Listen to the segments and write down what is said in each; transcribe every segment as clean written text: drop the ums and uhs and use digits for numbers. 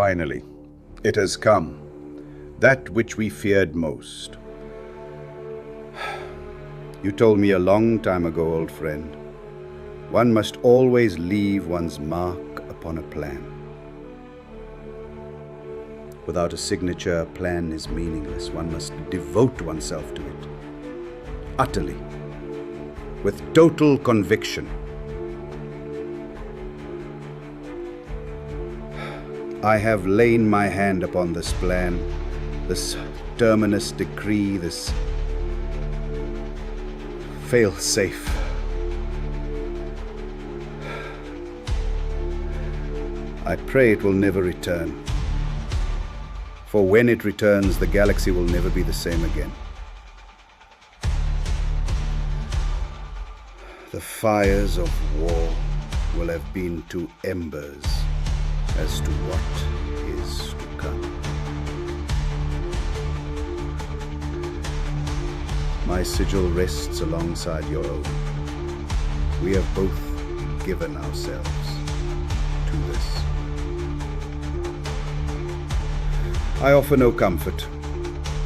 Finally, it has come. That which we feared most. You told me a long time ago, old friend, one must always leave one's mark upon a plan. Without a signature, a plan is meaningless. One must devote oneself to it, utterly, with total conviction. I have lain my hand upon this plan, this terminus decree, this fail-safe. I pray it will never return. For when it returns, the galaxy will never be the same again. The fires of war will have been to embers as to what is to come. My sigil rests alongside your own. We have both given ourselves to this. I offer no comfort.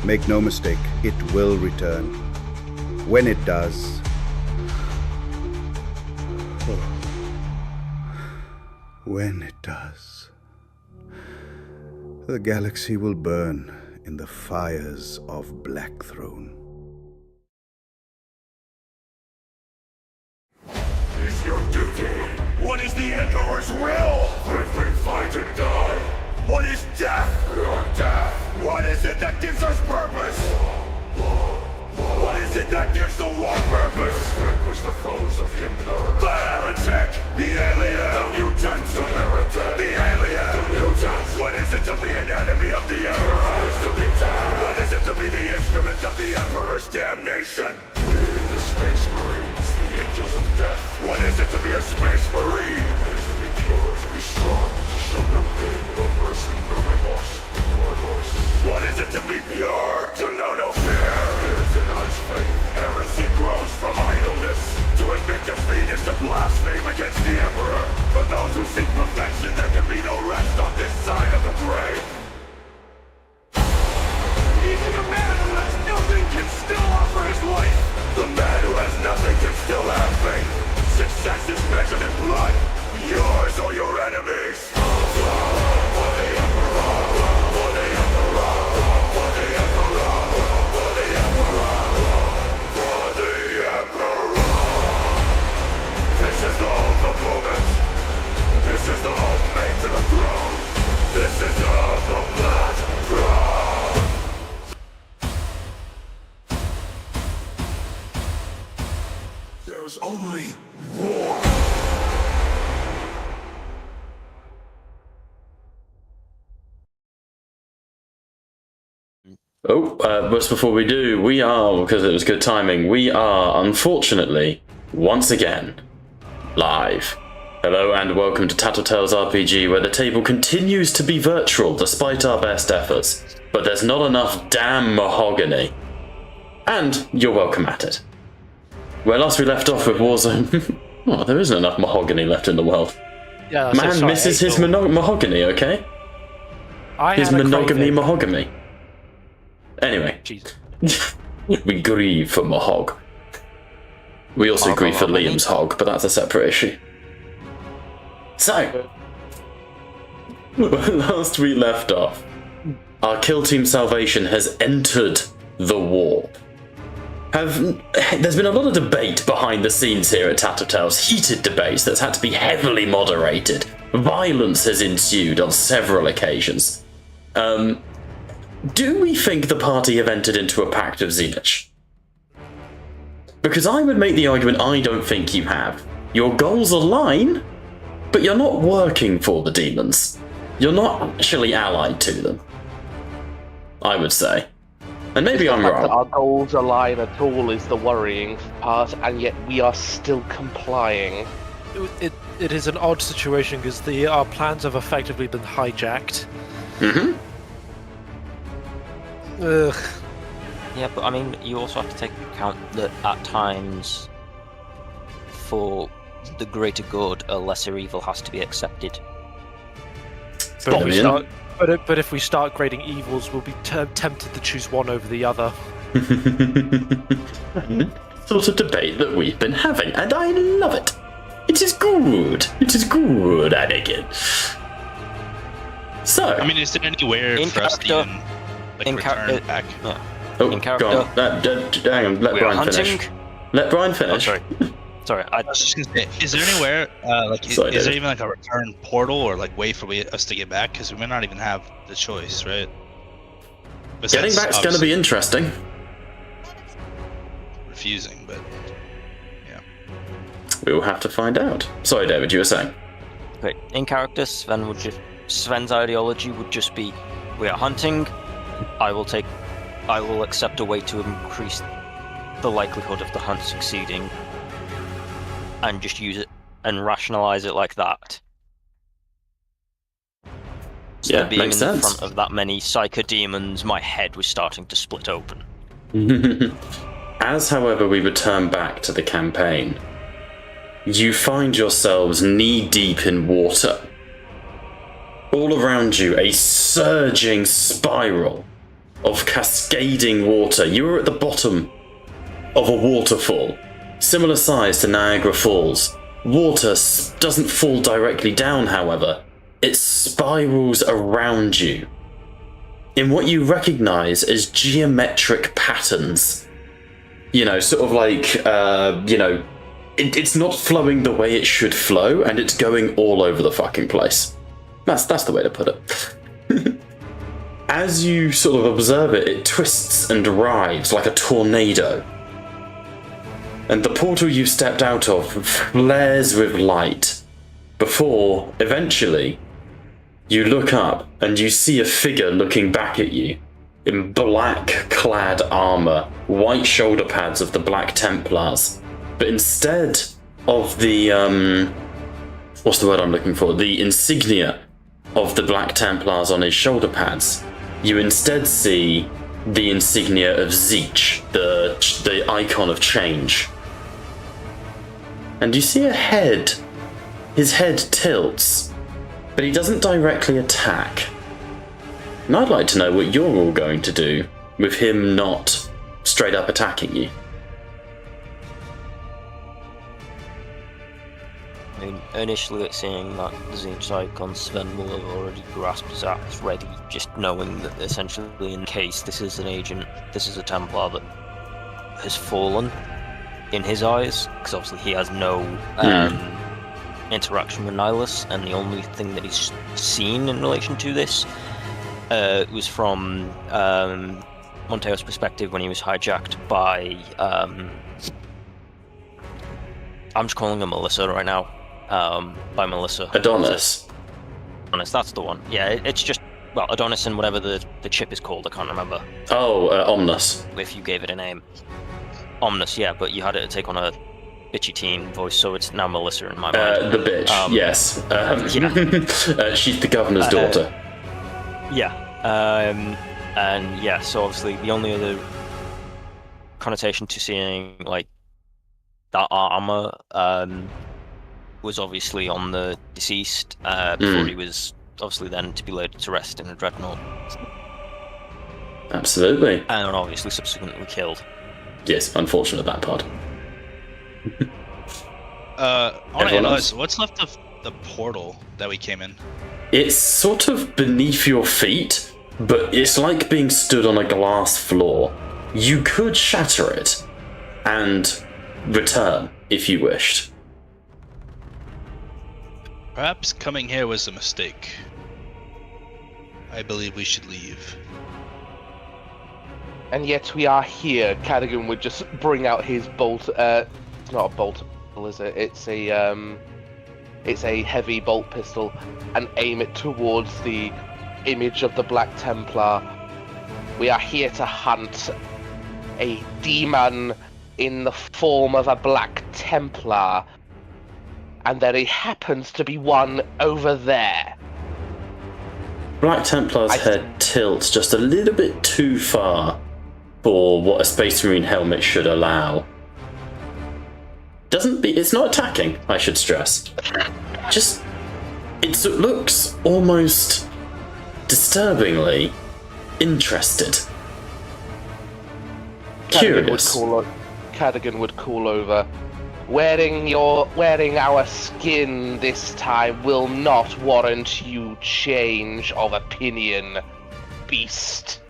Make no mistake, it will return. When it does, when it does, the galaxy will burn in the fires of Blackthrone. Is your duty? What is the Emperor's will? Live and fight and die. What is death? Your death. What is it that gives us purpose? What is it that gives the war purpose? Vanquish the foes of Himmler. The heretic! The alien! The mutant! The heretic! The alien! The mutant! What is it to be an enemy of the Emperor? What is to be dead? What is it to be the instrument of the Emperor's damnation? We, the Space Marines, the angels of death. What is it to be a Space Marine? It is to be pure, to be strong, to show no pain, no mercy, no remorse, no remorse. What is it to be pure? To know no fear? It is in God's faith. Heresy grows from idleness. To admit defeat is to blaspheme against the Emperor. For those who seek perfection, there can be no rest on this side of the grave. Even a man who has nothing can still offer his life. The man who has nothing can still have faith. Success is measured in blood. Yours or your enemies. For the Emperor. For the Emperor. For the Emperor. For the Emperor. For the Emperor. This is the hope of moment. This is the hope made to the throne. This is the hope of Blackthrone. There's only war. Just before we do, we are, because it was good timing, we are, unfortunately, once again, live. Hello and welcome to Tattletales RPG, where the table continues to be virtual despite our best efforts, but there's not enough damn mahogany. And you're welcome at it. Where last we left off with Warzone, oh, there isn't enough mahogany left in the world. Yeah, Man misses his mahogany, okay? His monogamy mahogany. Anyway, we grieve for Mahog. We also grieve for Liam's hog, but that's a separate issue. So, last we left off, our Kill Team Salvation has entered the war. There's been a lot of debate behind the scenes here at Tattletales, heated debates that's had to be heavily moderated. Violence has ensued on several occasions. Do we think the party have entered into a pact of Zenith? Because I would make the argument I don't think you have. Your goals align, but you're not working for the demons. You're not actually allied to them, I would say. And maybe I'm wrong. That our goals align at all is the worrying part, and yet we are still complying. It is an odd situation because our plans have effectively been hijacked. Mm-hmm. Ugh. Yeah, but I mean, you also have to take account that at times, for the greater good, a lesser evil has to be accepted. But But if we start grading evils, we'll be tempted to choose one over the other. Sort of debate that we've been having, and I love it. It is good. It is good, Anakin. So, I mean, is there anywhere In for us to character- even return back? Yeah. oh, in go character, on. Hang on, let we are Brian finish. hunting. Let Brian Oh, finish. Sorry, I was just gonna say, is there anywhere, Sorry, is there David. even like a return portal or like way for us to get back? Because we may not even have the choice, right? Getting Besides, back's going to be interesting. refusing, but yeah. We will have to find out. Sorry, David, you were saying. Great. In character, Sven's ideology would just be: we are hunting. I will accept a way to increase the likelihood of the hunt succeeding, and just use it and rationalize it like that. So Yeah, being makes in the sense. front of that many psychodemons, my head was starting to split open. As, however, we return back to the campaign, you find yourselves knee-deep in water. All around you, a surging spiral of cascading water. You are at the bottom of a waterfall, similar size to Niagara Falls. Water doesn't fall directly down, however. It spirals around you in what you recognize as geometric patterns. You know, sort of like, it's not flowing the way it should flow, and it's going all over the fucking place. That's the way to put it. As you sort of observe it, it twists and writhes like a tornado. And the portal you stepped out of flares with light, before, eventually, you look up and you see a figure looking back at you in black-clad armor, white shoulder pads of the Black Templars. But instead of the, what's the word I'm looking for? The insignia of the Black Templars on his shoulder pads, you instead see the insignia of Zeech, the icon of change. And you see a head. His head tilts, but he doesn't directly attack. And I'd like to know what you're all going to do with him not straight up attacking you. I mean, initially at seeing that Zeech icon, Sven will have already grasped his axe ready, just knowing that essentially in case this is an agent, this is a Templar that has fallen in his eyes, because obviously he has no interaction with Nihilus, and the only thing that he's seen in relation to this was from Monteo's perspective when he was hijacked by I'm just calling her Melissa right now. By Melissa. Adonis. Adonis, that's the one. Yeah, it's just, well, Adonis and whatever the chip is called, I can't remember Oh, Omnus. if you gave it a name. Omnus, yeah, but you had it to take on a bitchy teen voice, so it's now Melissa in my mind. The bitch, yes. She's the governor's daughter. Yeah, and yeah, so obviously the only other connotation to seeing like that armor was obviously on the deceased before he was obviously then to be laid to rest in a dreadnought. Absolutely. And obviously subsequently killed. Yes, unfortunate that part. I want to Everyone analyze else? what's left of the portal that we came in. It's sort of beneath your feet, but it's like being stood on a glass floor. You could shatter it and return if you wished. Perhaps coming here was a mistake. I believe we should leave. And yet we are here. Cadogan would just bring out his bolt. It's not a bolt, is it? It's a heavy bolt pistol, and aim it towards the image of the Black Templar. We are here to hunt a demon in the form of a Black Templar, and there happens to be one over there. Black Templar's head tilts just a little bit too far for what a Space Marine helmet should allow. It's not attacking, I should stress. Just, it looks almost disturbingly interested. Curious. Cadogan would call over. Wearing our skin this time will not warrant you change of opinion, beast.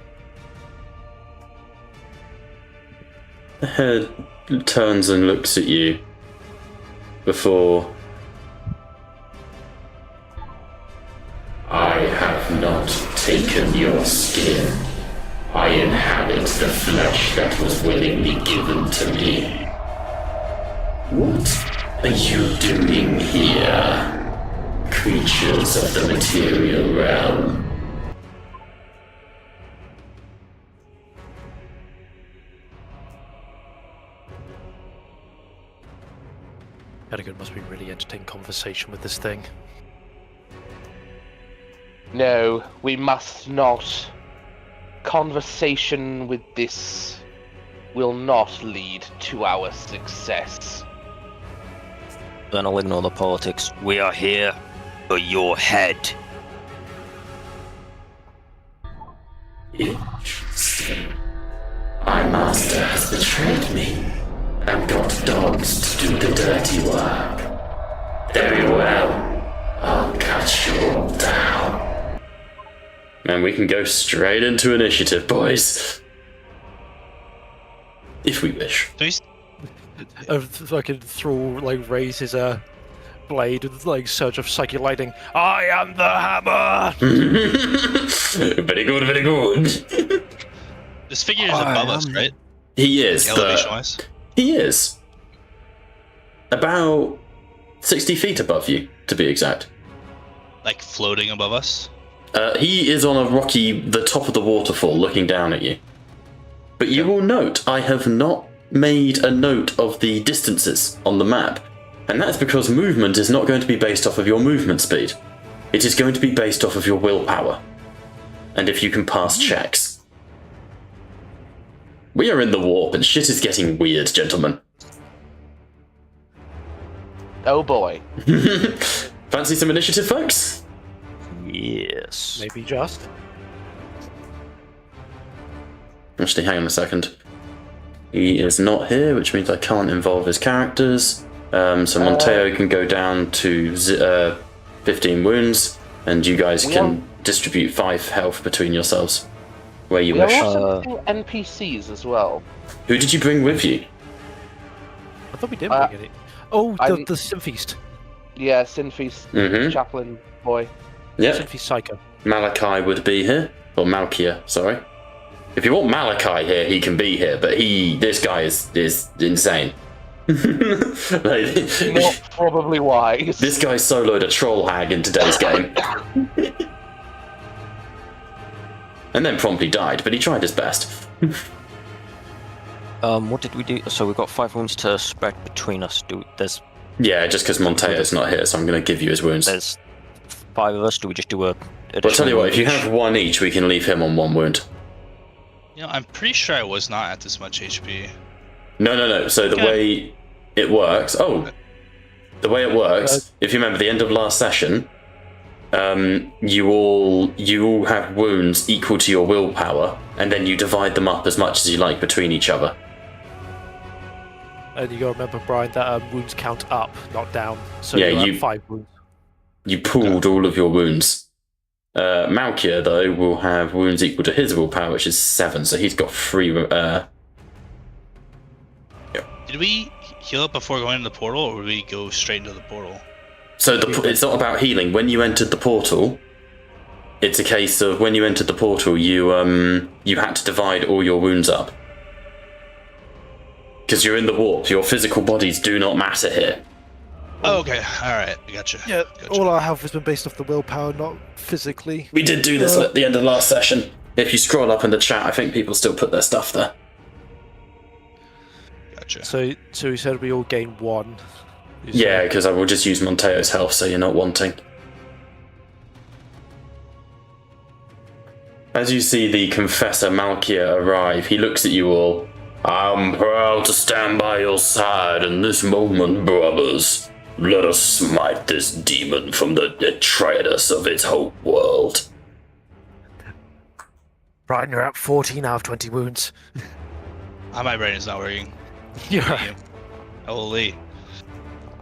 The head turns and looks at you before. I have not taken your skin. I inhabit the flesh that was willingly given to me. What are you doing here, creatures of the material realm? Cadogan must be really entertaining conversation with this thing. No, we must not. Conversation with this will not lead to our success. Then I'll ignore the politics. We are here for your head. Interesting. My master has betrayed me and got dogs to do the dirty work. Very well. I'll cut you all down. And we can go straight into initiative, boys. If we wish. Fucking Thrall raise his blade with surge of psychic lightning. I am the hammer. Very good, very good. This figure is above us, right? He is. Elevation-wise? He is. About 60 feet above you, to be exact. Like floating above us? He is on the top of the waterfall looking down at you. But you will note, I have not made a note of the distances on the map. And that's because movement is not going to be based off of your movement speed. It is going to be based off of your willpower. And if you can pass checks. We are in the warp and shit is getting weird, gentlemen. Oh boy. Fancy some initiative, folks? Yes. Maybe just. Actually, hang on a second. He is not here, which means I can't involve his characters. So Monteo can go down to 15 wounds, and you guys can distribute 5 health between yourselves, where you wish. We're also getting NPCs as well. Who did you bring with you? I thought we did bring it. Oh, the Synfeast. Yeah, Synfeast, Chaplain boy. Yeah. Synfeast Psycho. Malachi would be here. Or Malkia, sorry. If you want Malachi here, he can be here, but this guy is insane. Not probably wise. This guy soloed a troll hag in today's game. And then promptly died, but he tried his best. What did we do? So we've got 5 wounds to spread between us. Yeah, just because Monteo's not here, so I'm going to give you his wounds. There's 5 of us. Do we just do a? Well, I'll tell you what, if you have 1 each, we can leave him on 1 wound. You know, I'm pretty sure I was not at this much HP. No. So the way it works... if you remember the end of last session, you all have wounds equal to your willpower, and then you divide them up as much as you like between each other. And you gotta remember, Brian, that wounds count up, not down. So Yeah, you have 5 wounds. You pooled all of your wounds. Malkia, though, will have wounds equal to his willpower, which is 7, so he's got 3... Did we heal up before going into the portal, or would we go straight into the portal? So it's not about healing. When you entered the portal, it's a case of when you entered the portal, you had to divide all your wounds up. Because you're in the warp, your physical bodies do not matter here. Oh, okay. Alright, I gotcha. Yeah, Gotcha. all our health has been based off the willpower, not physically. We did do this at the end of last session. If you scroll up in the chat, I think people still put their stuff there. Gotcha. So we said we all gain 1. Yeah, because I will just use Monteo's health, so you're not wanting. As you see the Confessor Malkia arrive, he looks at you all. I'm proud to stand by your side in this moment, brothers. Let us smite this demon from the detritus of its whole world. Brian, you're at 14 out of 20 wounds. My brain is not working. Yeah. Holy.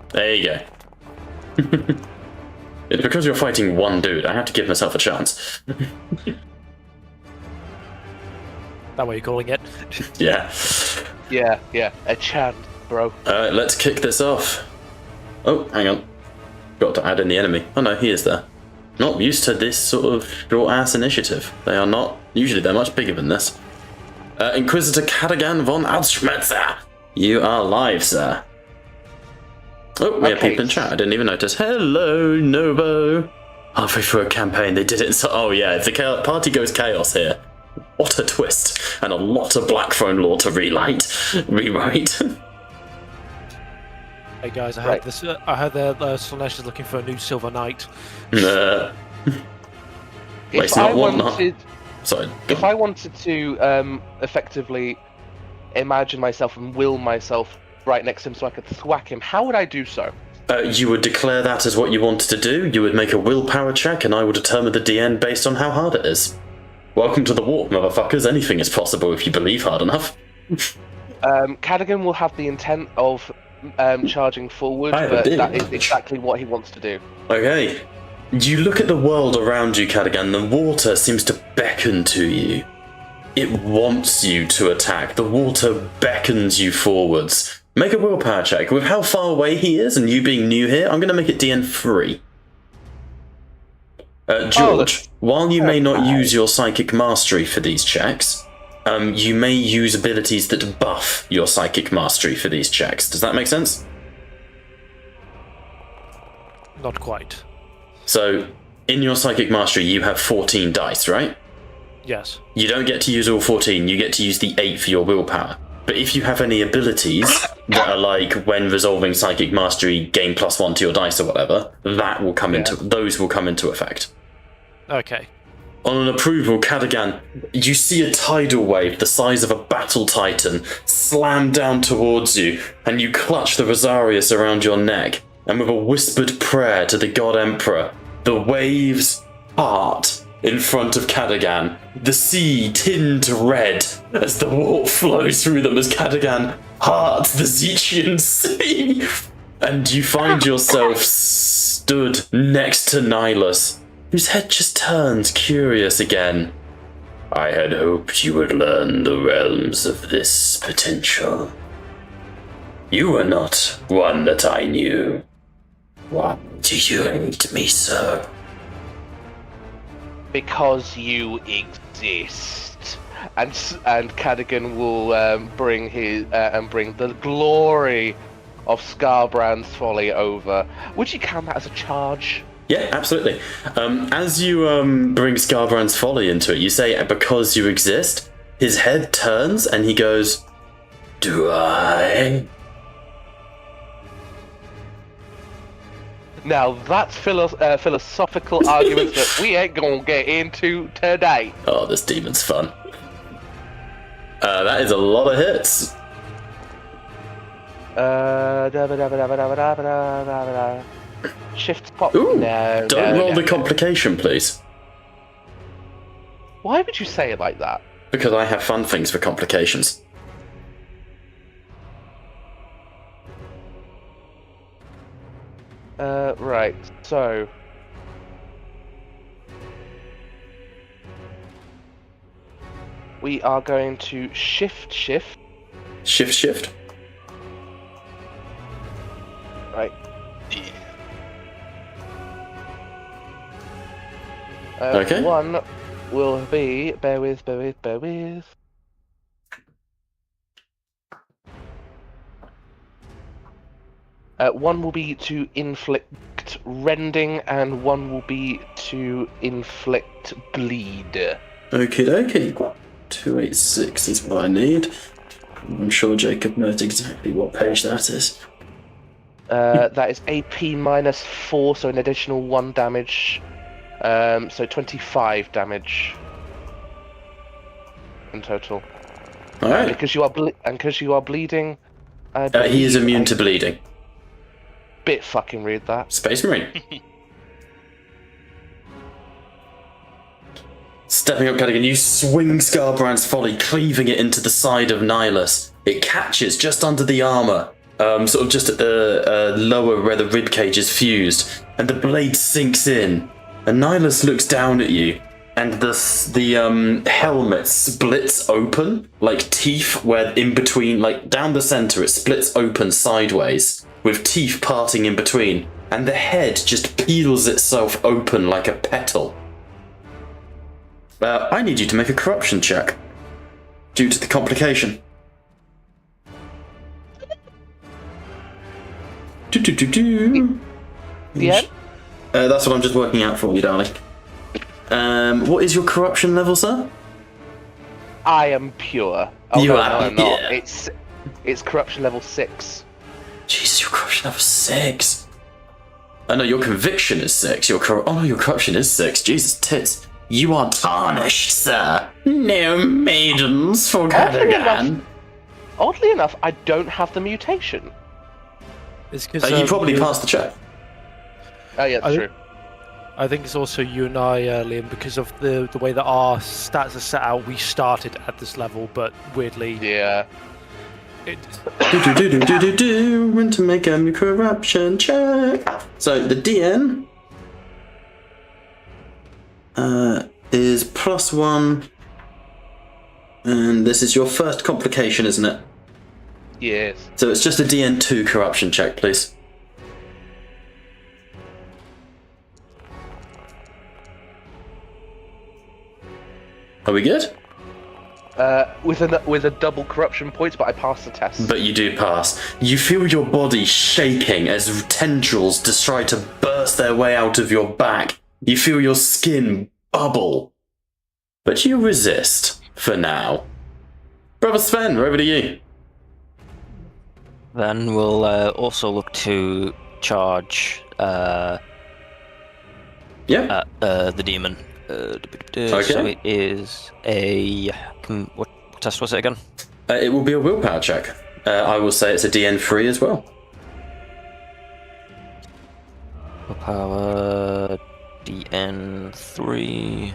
There you go. It's because you're fighting one dude. I have to give myself a chance. That way you're calling it. Yeah. Yeah, a chance, bro. Alright, let's kick this off. Oh, hang on. Got to add in the enemy. Oh no, he is there. Not used to this sort of short-ass initiative. They are not. Usually they're much bigger than this. Inquisitor Cadogan von Altschmetzer. You are live, sir. Oh, we have Okay. people in chat. I didn't even notice. Hello, Novo. Halfway through a campaign, they did it. So, oh yeah, if the party goes chaos here. What a twist, and a lot of Blackthrone lore to rewrite. Hey guys, I Right. heard this. I heard that Slanesh is looking for a new Silver Knight. Wait, If it's not I one, wanted, Sorry. go if on. I wanted to effectively imagine myself and will myself right next to him so I could thwack him, how would I do so? You would declare that as what you wanted to do. You would make a willpower check, and I will determine the DN based on how hard it is. Welcome to the warp, motherfuckers. Anything is possible if you believe hard enough. Cadogan will have the intent of charging forward, I have a but big that is one. exactly what he wants to do. Okay. You look at the world around you, Cadogan. The water seems to beckon to you. It wants you to attack. The water beckons you forwards. Make a willpower check. With how far away he is and you being new here, I'm going to make it DN 3. George, while you may not use your psychic mastery for these checks, you may use abilities that buff your psychic mastery for these checks. Does that make sense? Not quite. So, in your psychic mastery, you have 14 dice, right? Yes. You don't get to use all 14, you get to use the 8 for your willpower. But if you have any abilities that are like, when resolving psychic mastery, gain +1 to your dice or whatever, that will come into, those will come into effect. Okay. On an approval, Cadogan, you see a tidal wave the size of a battle titan slam down towards you, and you clutch the Rosarius around your neck, and with a whispered prayer to the God Emperor, the waves part in front of Cadogan, the sea tinged red as the warp flows through them as Cadogan hearts the Zechian Sea, and you find yourself stood next to Nihilus, whose head just turns curious again. I had hoped you would learn the realms of this potential. You were not one that I knew. Why do you hate me so? Because you exist, and Cadogan will bring the glory of Scarbrand's folly over. Would you count that as a charge? Yeah, absolutely. As you bring Scarbrand's folly into it, you say, because you exist, his head turns and he goes, do I? Now that's philosophical arguments that we ain't gonna get into today. Oh, this demon's fun. That is a lot of hits. Shift pop. Ooh, No, don't no, roll no, the no. complication, please. Why would you say it like that? Because I have fun things for complications. Right, so... We are going to shift. Shift. Right. Okay. One will be... Bear with. One will be to inflict rending, and one will be to inflict bleed. Okie dokie. 286 is what I need. I'm sure Jacob knows exactly what page that is. That is AP -4, so an additional 1 damage. So 25 damage in total. Alright. Because you are bleeding. He is immune to bleeding. Bit fucking rude that. Space Marine. Stepping up, Cadigan, you swing Scarbrand's Folly, cleaving it into the side of Nihilus. It catches just under the armour, sort of just at the lower where the ribcage is fused, and the blade sinks in. And Nihilus looks down at you, and the helmet splits open, like teeth, where in between, like down the centre, it splits open sideways, with teeth parting in between, and the head just peels itself open like a petal. I need you to make a corruption check, due to the complication. Yeah. That's what I'm just working out for you, darling. What is your corruption level, sir? I am pure. Oh, You no, are- no, I'm not. yeah. It's corruption level 6. Jesus, your corruption level 6. Oh no, your conviction is 6. Your corruption is 6. Jesus tits. You are tarnished, sir. No maidens for Cadigan. Oddly enough, I don't have the mutation. It's because You probably passed the check. Oh yeah, that's true. I think it's also you and I, Liam, because of the way that our stats are set out. We started at this level, but weirdly, Yeah. it, And to make a corruption check. So the DN is +1, and this is your first complication, isn't it? Yes. So it's just a DN2 corruption check, please. Are we good? With a double corruption point, but I passed the test. But you do pass. You feel your body shaking as tendrils just try to burst their way out of your back. You feel your skin bubble. But you resist, for now. Brother Sven, over to you. Then we'll also look to charge Yeah. the demon. So it is a... What test was it again? It will be a willpower check. I will say it's a DN3 as well. Willpower... DN3...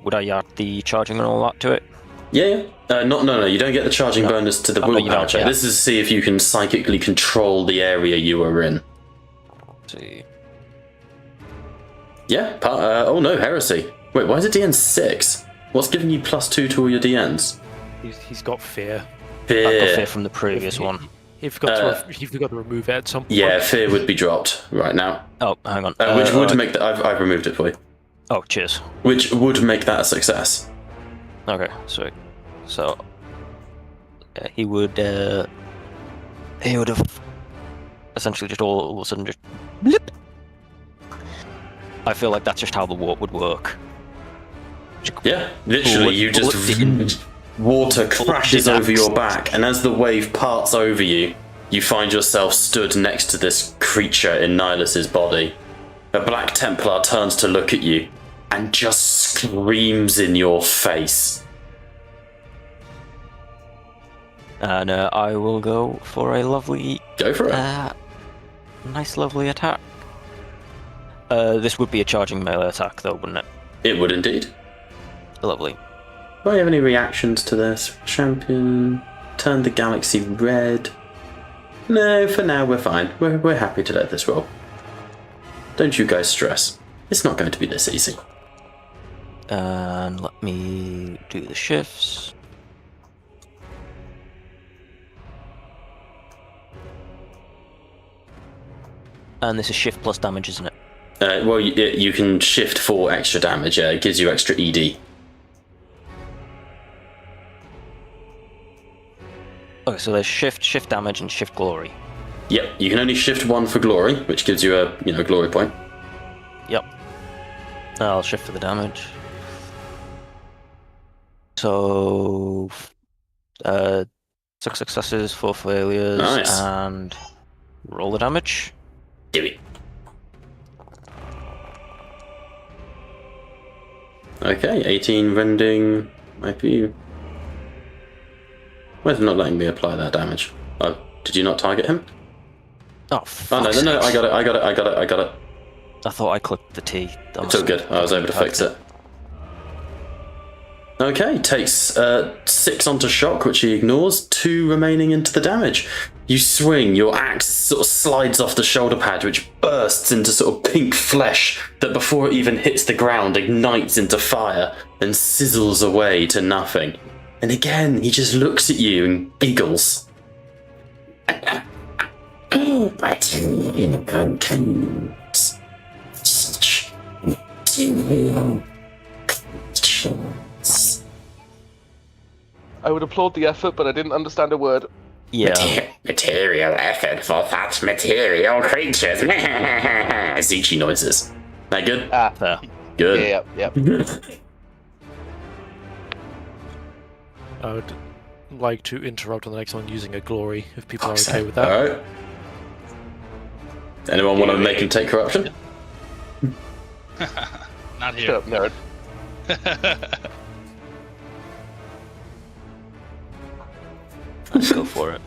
Would I add the charging and all that to it? Yeah. No. You don't get the charging bonus to the Oh, no, you willpower don't, check. yeah. This is to see if you can psychically control the area you are in. Let's see. Yeah. Oh no, heresy. Wait, why is it DN6? What's giving you +2 to all your DNs? he's got fear. I've got Fear. fear from the previous one. He forgot to remove it at some point. Yeah, fear would be dropped right now. Oh, hang on. Which would make that. I've removed it for you. Oh, cheers. Which would make that a success. Okay, sweet. So, yeah, he would have essentially just all of a sudden just blip. I feel like that's just how the warp would work. Yeah, literally, you just water crashes over your back, and as the wave parts over you, you find yourself stood next to this creature in Nihilus's body. A Black Templar turns to look at you and just screams in your face. And I will go for a lovely, Go for it. nice lovely attack. This would be a charging melee attack though, wouldn't it? It would indeed. Lovely. Do I have any reactions to this? Champion, turn the galaxy red. No, for now we're fine. We're happy to let this roll. Don't you guys stress. It's not going to be this easy. And let me do the shifts. And this is shift plus damage, isn't it? Well, you can shift for extra damage. It gives you extra ED. Okay, so there's shift damage, and shift glory. Yep, you can only shift one for glory, which gives you a glory point. Yep. I'll shift for the damage. So, 6 successes, 4 failures, Nice. and roll the damage. Give it. Okay, 18 rending. Might be. Why is it not letting me apply that damage? Oh, did you not target him? Oh, Oh no, no, I got it. I thought I clicked the T. It's all good. I was able to fix it. Okay, takes 6 onto shock, which he ignores, 2 remaining into the damage. You swing, your axe sort of slides off the shoulder pad, which bursts into sort of pink flesh that before it even hits the ground ignites into fire and sizzles away to nothing. And again, he just looks at you and giggles. I would applaud the effort, but I didn't understand a word. Yeah. Material effort for such material creatures. Zichi noises. That good? Fair. Good. Yeah. I would like to interrupt on the next one using a glory, if people are okay with that. Alright. Anyone want to make him take corruption? Not here. Shut up, nerd. Let's go for it.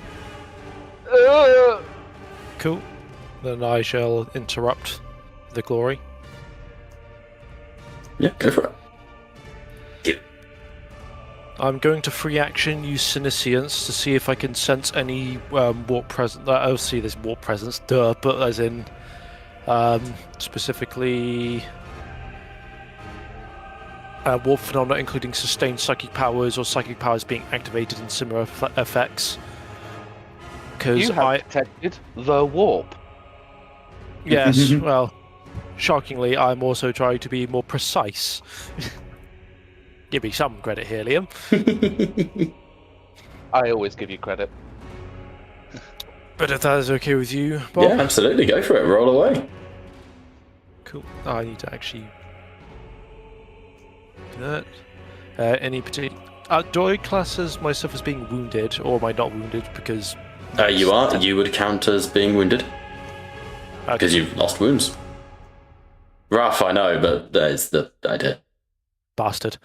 Cool. Then I shall interrupt the glory. Yeah, go for it. I'm going to free action use Senescience to see if I can sense any warp presence. I'll see this warp presence, but as in specifically warp phenomena, including sustained psychic powers or psychic powers being activated in similar effects. Because You have detected the warp. Yes, well, shockingly, I'm also trying to be more precise. Give me some credit here, Liam. I always give you credit. But if that is okay with you, Bob? Yeah, absolutely. Go for it. Roll away. Cool. I need to actually do that. Any particular... do I class as myself as being wounded, or am I not wounded because... You are. You would count as being wounded. Because you've lost wounds. Rough, I know, but that is the idea. Bastard.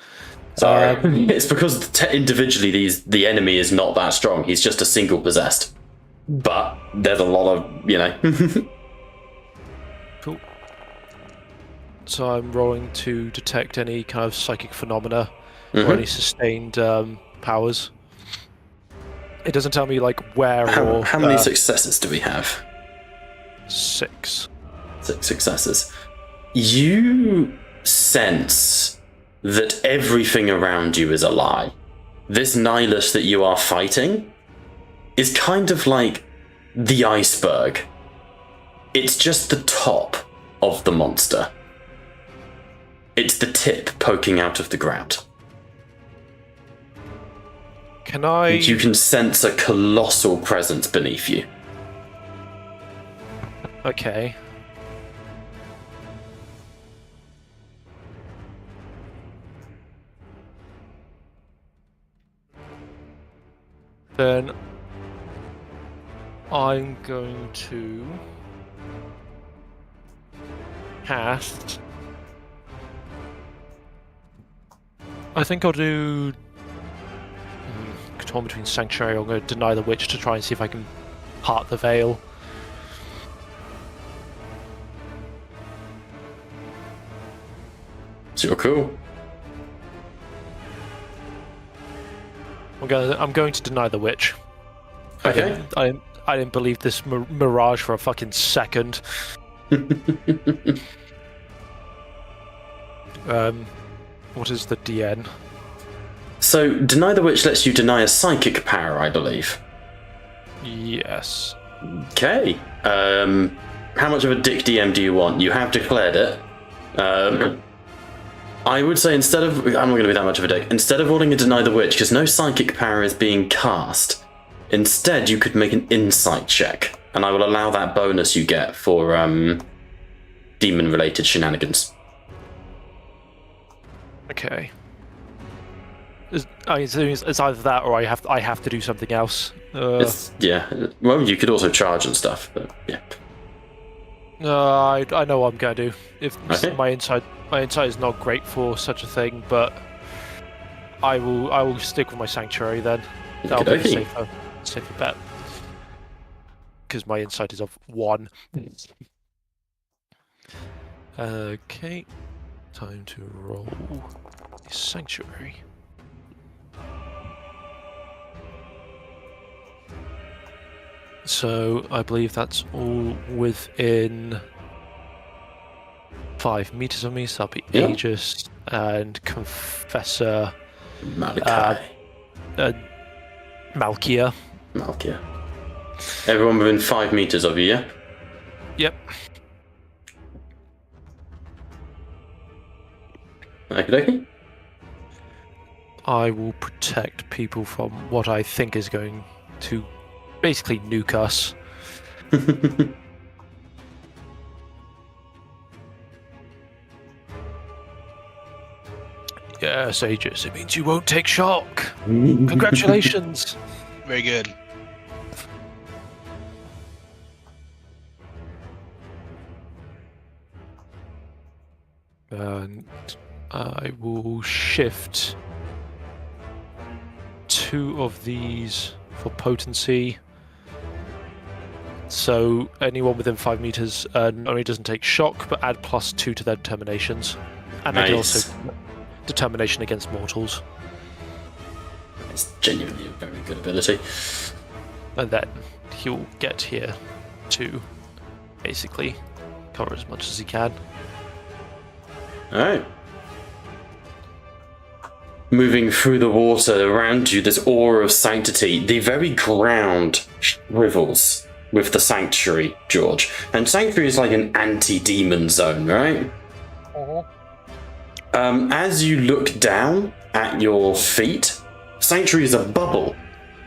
Sorry. It's because individually the enemy is not that strong. He's just a single possessed. But there's a lot of, Cool. So I'm rolling to detect any kind of psychic phenomena or any sustained powers. It doesn't tell me like where or... How many successes do we have? 6. 6 successes. You sense that everything around you is a lie. This Nihilus that you are fighting is kind of like the iceberg. It's just the top of the monster. It's the tip poking out of the ground. Can I... You can sense a colossal presence beneath you. Okay. Then I'm going to cast... I think I'll do... torn between Sanctuary. I'm going to deny the witch to try and see if I can part the veil. So you're cool. I'm going to deny the witch. Okay. I didn't believe this mirage for a fucking second. What is the DN? So, Deny the Witch lets you deny a psychic power, I believe. Yes. Okay. How much of a dick DM do you want? You have declared it. I would say instead of... I'm not going to be that much of a dick. Instead of rolling a Deny the Witch, because no psychic power is being cast, instead you could make an insight check, and I will allow that bonus you get for demon-related shenanigans. Okay. It's either that or I have to do something else. Yeah. Well, you could also charge and stuff, but yeah. I know what I'm going to do. If Okay. my insight is not great for such a thing, but I will stick with my Sanctuary then. That'll be a Okey-dokey. safer bet. because my insight is of 1. Okay, time to roll Sanctuary. So I believe that's all within 5 meters of me, so that'll be Aegis and Confessor Malachi. Malkia. Malkia. Everyone within 5 meters of you, yeah? Yep. Okay. I will protect people from what I think is going to basically nuke us. Yes, Aegis, it means you won't take shock. Congratulations. Very good. And I will shift 2 of these for potency. So anyone within 5 meters not only doesn't take shock, but add +2 to their determinations. And they can also determination against mortals. It's genuinely a very good ability. And then he'll get here to basically cover as much as he can. Alright. Moving through the water around you, this aura of sanctity, the very ground shrivels with the sanctuary, George. And sanctuary is like an anti-demon zone, right? As you look down at your feet, sanctuary is a bubble,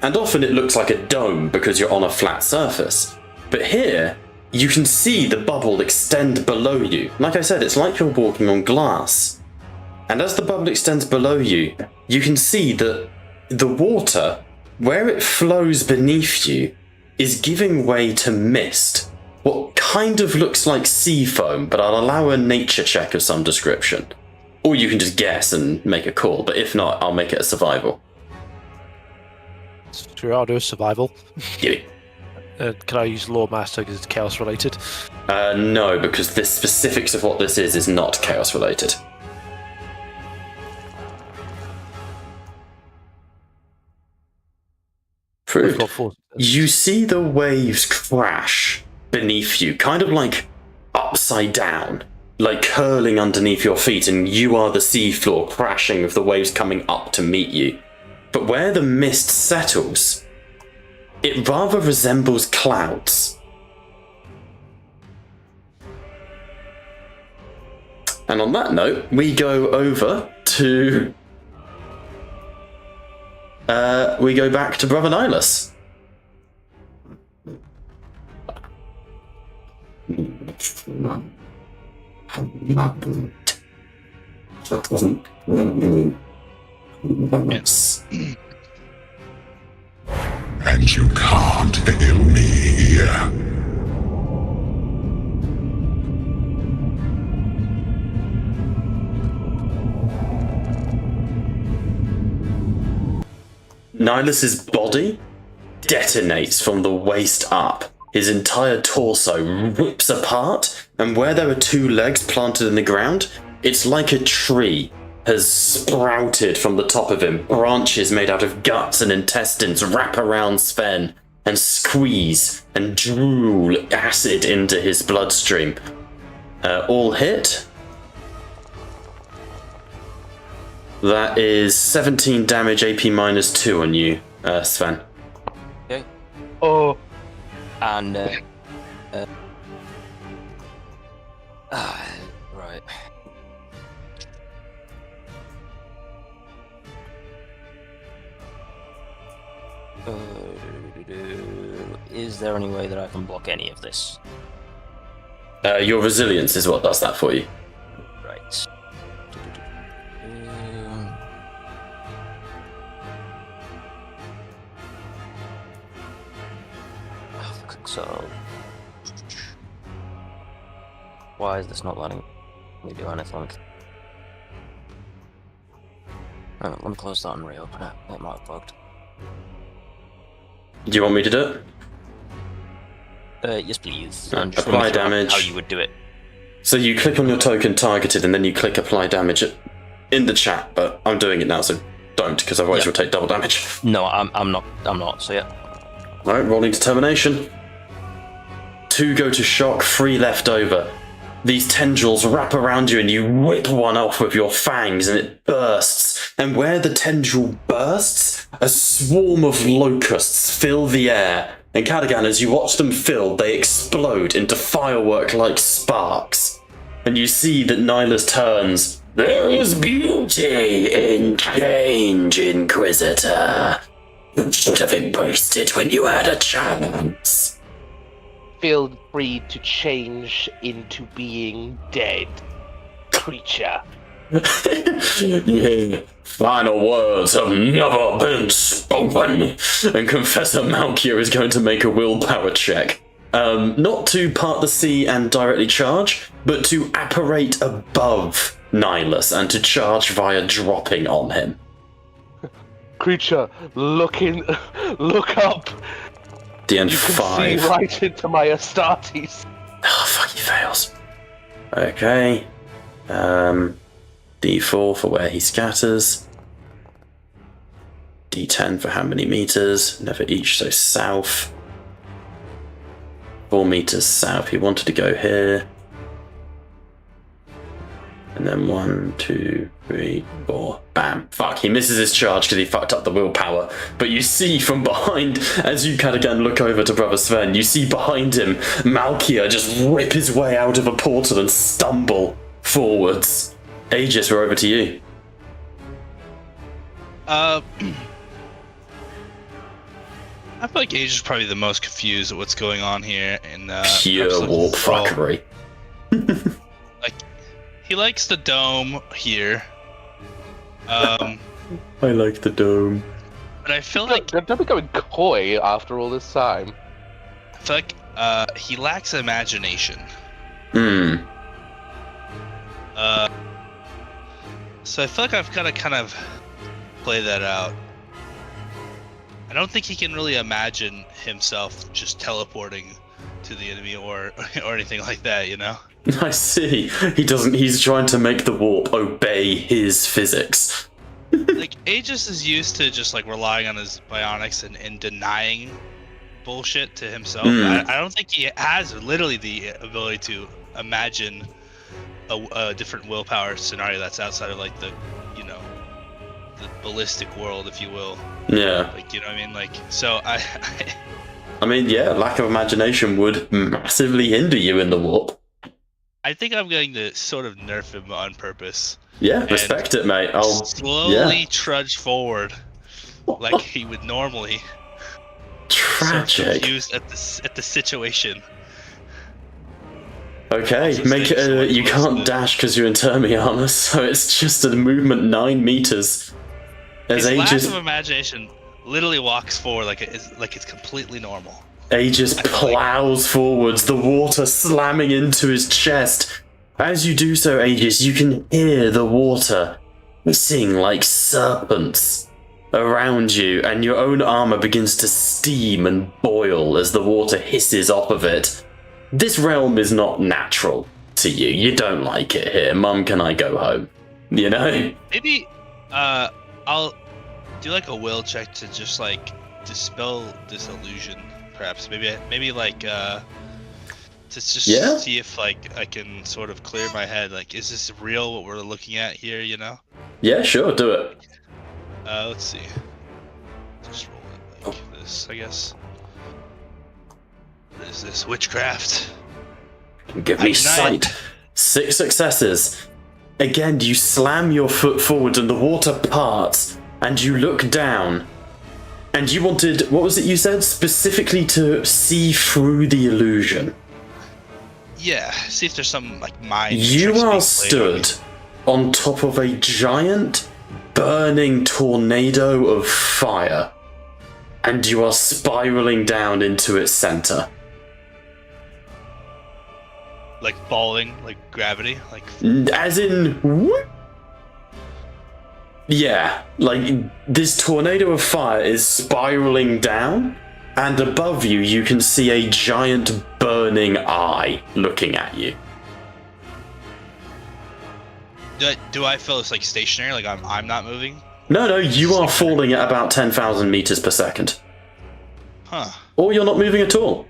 and often it looks like a dome because you're on a flat surface. But here, you can see the bubble extend below you. Like I said, it's like you're walking on glass. And as the bubble extends below you, you can see that the water, where it flows beneath you, is giving way to mist. What kind of looks like sea foam, but I'll allow a nature check of some description. Or you can just guess and make a call, but if not, I'll make it a survival. Sure, I'll do a survival. Gimme. Can I use Lore Master because it's chaos related? No, because the specifics of what this is not chaos related. Fruit. You see the waves crash beneath you, kind of like upside down, like curling underneath your feet, and you are the seafloor crashing with the waves coming up to meet you. But where the mist settles, it rather resembles clouds. And on that note, we go over to... we go back to Brother Nihilus. Yes. And you can't fail me. Nihilus's body detonates from the waist up. His entire torso rips apart, and where there are 2 legs planted in the ground, it's like a tree has sprouted from the top of him. Branches made out of guts and intestines wrap around Sven and squeeze and drool acid into his bloodstream. All hit. That is 17 damage, AP -2 on you, Sven. Okay. Oh, And right. Is there any way that I can block any of this? Your resilience is what does that for you. Right. So, why is this not letting me do anything? Let me close that and reopen it. It might have bugged. Do you want me to do it? Yes, please. And just apply run me through damage. how you would do it. So you click on your token targeted, and then you click apply damage in the chat. But I'm doing it now, so don't, because otherwise you'll take double damage. No, I'm not. So yeah. All right, rolling determination. 2 go to shock, 3 left over. These tendrils wrap around you, and you whip one off with your fangs, and it bursts. And where the tendril bursts, a swarm of locusts fill the air. And Cadigan, as you watch them fill, they explode into firework-like sparks. And you see that Nihilus turns. There is beauty in change, Inquisitor. You should have embraced it when you had a chance. Feel free to change into being dead, creature. Yeah. Final words have never been spoken. And Confessor Malkia is going to make a willpower check. Not to part the sea and directly charge, but to apparate above Nihilus and to charge via dropping on him. Creature, look up. DN5. You can see right into my Astartes. Oh, fuck, he fails. Okay. D4 for where he scatters. D10 for how many meters. Never each, so south. 4 meters south. He wanted to go here. And then 1, 2, 3, 4. Bam. Fuck, he misses his charge because he fucked up the willpower. But you see from behind, as you again look over to Brother Sven, you see behind him Malkia just rip his way out of a portal and stumble forwards. Aegis, we're over to you. I feel like Aegis is probably the most confused at what's going on here. And pure warp fuckery. Like, he likes the dome here. I like the dome. But I feel like Don't be going coy after all this time. I feel like he lacks imagination. So I feel like I've got to kind of play that out. I don't think he can really imagine himself just teleporting to the enemy or anything like that, you know? I see. He's trying to make the warp obey his physics. Like, Aegis is used to just, like, relying on his bionics and denying bullshit to himself. I don't think he has literally the ability to imagine a different willpower scenario that's outside of, like, the ballistic world, if you will. Yeah. Like, you know what I mean? Like, so I mean, yeah, lack of imagination would massively hinder you in the warp. I think I'm going to sort of nerf him on purpose. Yeah, respect it, mate. I'll slowly trudge forward like he would normally. Tragic. So confused at the situation. Okay, make it. You can't dash because you're in Termi armor, so it's just a movement 9 meters. As His lack Aegis, of imagination literally walks forward like it's completely normal. Aegis plows forwards, the water slamming into his chest. As you do so, Aegis, you can hear the water hissing like serpents around you, and your own armor begins to steam and boil as the water hisses off of it. This realm is not natural to you. You don't like it here. Mum, can I go home? You know? Maybe I'll do like a will check to just like dispel this illusion, perhaps. Maybe like to just see if like I can sort of clear my head. Like, is this real what we're looking at here, you know? Yeah, sure, do it. Let's see. Just roll it like this, I guess. What is this? Witchcraft. Give me sight. 6 successes. Again, you slam your foot forward and the water parts, and you look down. And you wanted, what was it you said? Specifically to see through the illusion. Yeah, see if there's some like mind. You tricks are being stood on top of a giant, burning tornado of fire, and you are spiraling down into its center. like falling, like gravity, like. As in, whoop. Yeah, like this tornado of fire is spiraling down, and above you, you can see a giant burning eye looking at you. Do I feel it's like stationary? Like I'm not moving? No, you are falling at about 10,000 meters per second. Huh. Or you're not moving at all.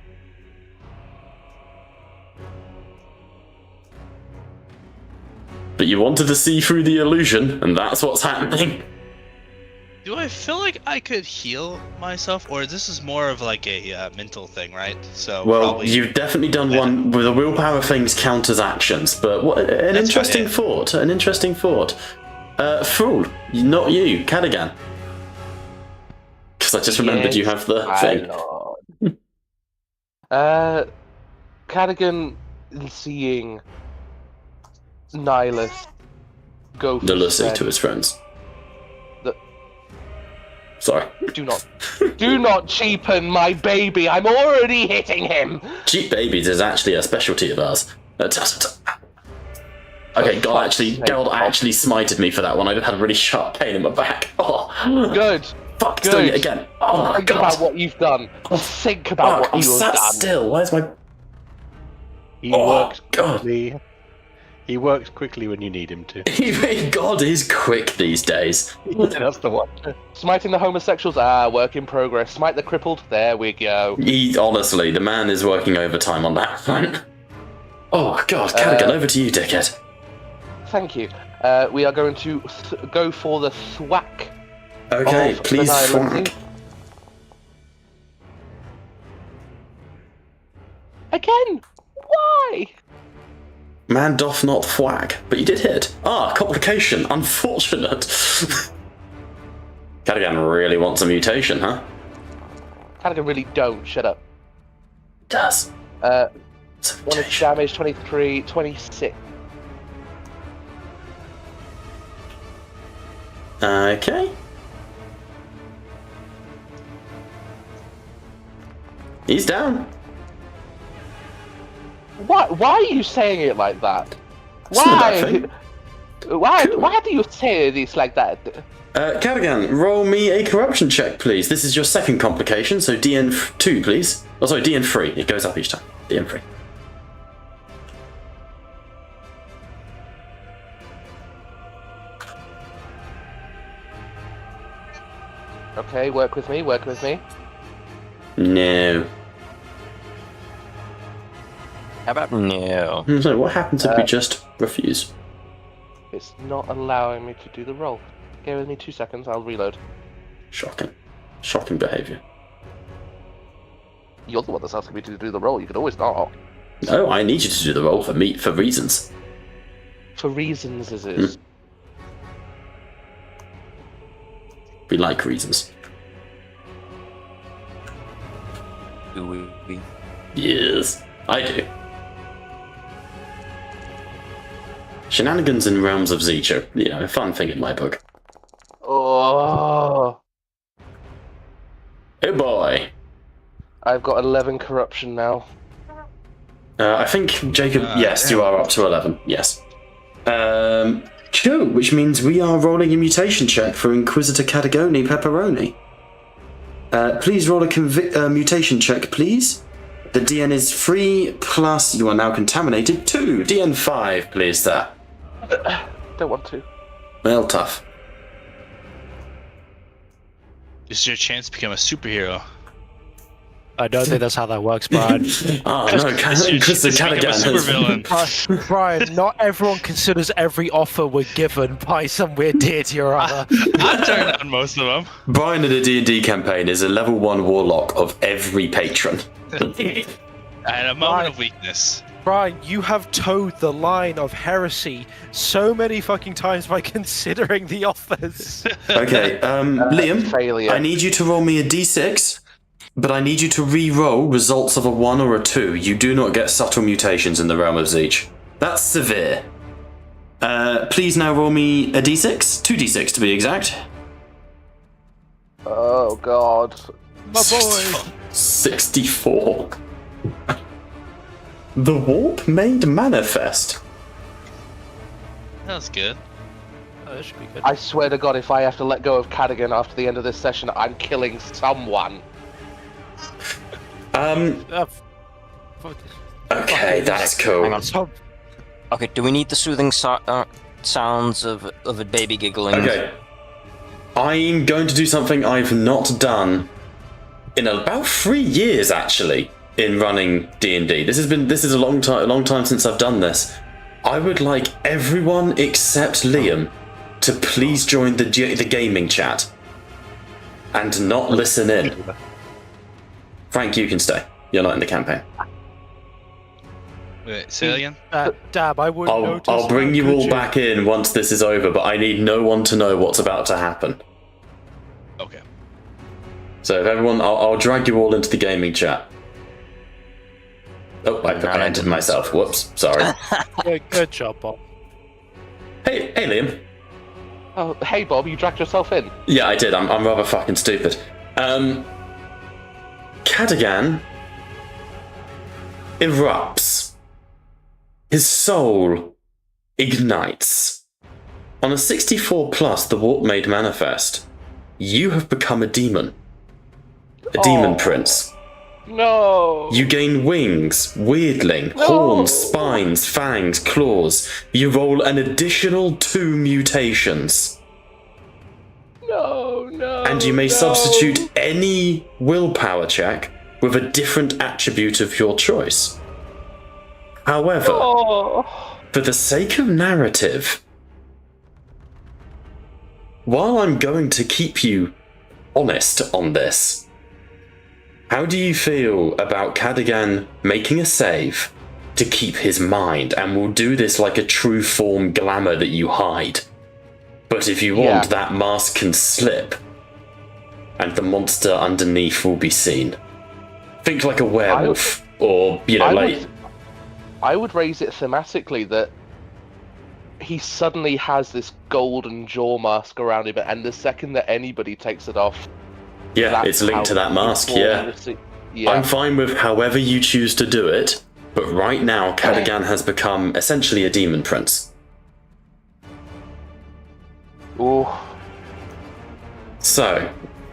But you wanted to see through the illusion, and that's what's happening. Do I feel like I could heal myself, or this is more of like a mental thing, right? So Well, probably... you've definitely done one where the willpower things count as actions, but an interesting thought. An interesting thought. Fool, not you, Cadigan. Because I just remembered you have the thing. Cadigan seeing Nihilus go for Nihilus to his friends. Sorry. Do not cheapen my baby. I'm already hitting him. Cheap babies is actually a specialty of ours. Okay, God actually smited me for that one. I had a really sharp pain in my back. Oh, good. Fuck, it's doing it again. Oh my Think God. about what you've done. Think about what you've done. I'm sat still. Where's my... He works quickly. He works quickly when you need him to. God is quick these days. That's the one. Smiting the homosexuals, work in progress. Smite the crippled, there we go. Honestly, the man is working overtime on that front. Oh God, Cadigan, over to you, dickhead. Thank you. We are going to go for the thwack. Okay, of please the thwack. Again? Why? Man doth not thwack, but you did hit. Complication. Unfortunate. Cadigan really wants a mutation, huh? Cadigan really don't. Shut up. Does. One is damage, 23, 26. Okay. He's down. Why are you saying it like that? It's not that thing. Why do you say this like that? Cadigan, roll me a corruption check, please. This is your second complication, so DN2, please. Oh, sorry, DN3. It goes up each time. DN3. Okay, work with me, work with me. No. How about no? So what happens if we just refuse? It's not allowing me to do the roll. Give me 2 seconds, I'll reload. Shocking. Shocking behaviour. You're the one that's asking me to do the roll, you could always not. No, I need you to do the roll for reasons. For reasons, is it? We like reasons. Do we? Yes, I do. Shenanigans in Realms of Zeech are, a fun thing in my book. Oh. Oh boy. I've got 11 corruption now. I think, Jacob, yes, you are up to 11, yes. Cool, which means we are rolling a mutation check for Inquisitor Catagoni Pepperoni. Please roll a mutation check, please. The DN is 3, plus you are now contaminated 2. DN 5, please, sir. Don't want to. Well, tough. This is your chance to become a superhero. I don't think that's how that works, Brian. Oh, no, Inquisitor Cadigan has... Brian, not everyone considers every offer we're given by some weird deity or other. I turned down most of them. Brian in a D&D campaign is a level 1 warlock of every patron. And a moment of weakness. Brian, you have towed the line of heresy so many fucking times by considering the offers. Okay, Liam, failure. I need you to roll me a d6, but I need you to re-roll results of a 1 or a 2. You do not get subtle mutations in the Realm of Zeech. That's severe. Please now roll me a d6, 2d6 to be exact. Oh god. My boy. 64. The warp made manifest. That was good. Oh, that should be good. I swear to god, if I have to let go of Cadigan after the end of this session, I'm killing someone. Okay, that's cool. Hang on. Okay, do we need the soothing sounds of a baby giggling? Okay. I'm going to do something I've not done in about 3 years, actually, in running D&D. This is a long time since I've done this. I would like everyone except Liam to please join the gaming chat and not listen in. Frank, you can stay. You're not in the campaign. Wait, say that again? Dab, I would notice. I'll bring you all back in once this is over, but I need no one to know what's about to happen. Okay. So if everyone, I'll drag you all into the gaming chat. Oh, I entered myself. Whoops, sorry. Good job, Bob. Hey, Liam. Oh, hey Bob, you dragged yourself in. Yeah, I did. I'm rather fucking stupid. Cadogan erupts. His soul ignites. On a 64 plus, the Warp Made Manifest, you have become a demon. A demon prince. No. You gain wings, weirdling, horns, spines, fangs, claws. You roll an additional 2 mutations. No. And you may substitute any willpower check with a different attribute of your choice. However, for the sake of narrative, while I'm going to keep you honest on this, how do you feel about Cadogan making a save to keep his mind? And we'll do this like a true form glamour that you hide. But if you want, that mask can slip, and the monster underneath will be seen. Think like a werewolf, I would raise it thematically that he suddenly has this golden jaw mask around him, and the second that anybody takes it off... Yeah, it's linked to that mask, yeah. I'm fine with however you choose to do it, but right now, Cadogan has become essentially a demon prince. Ooh. So,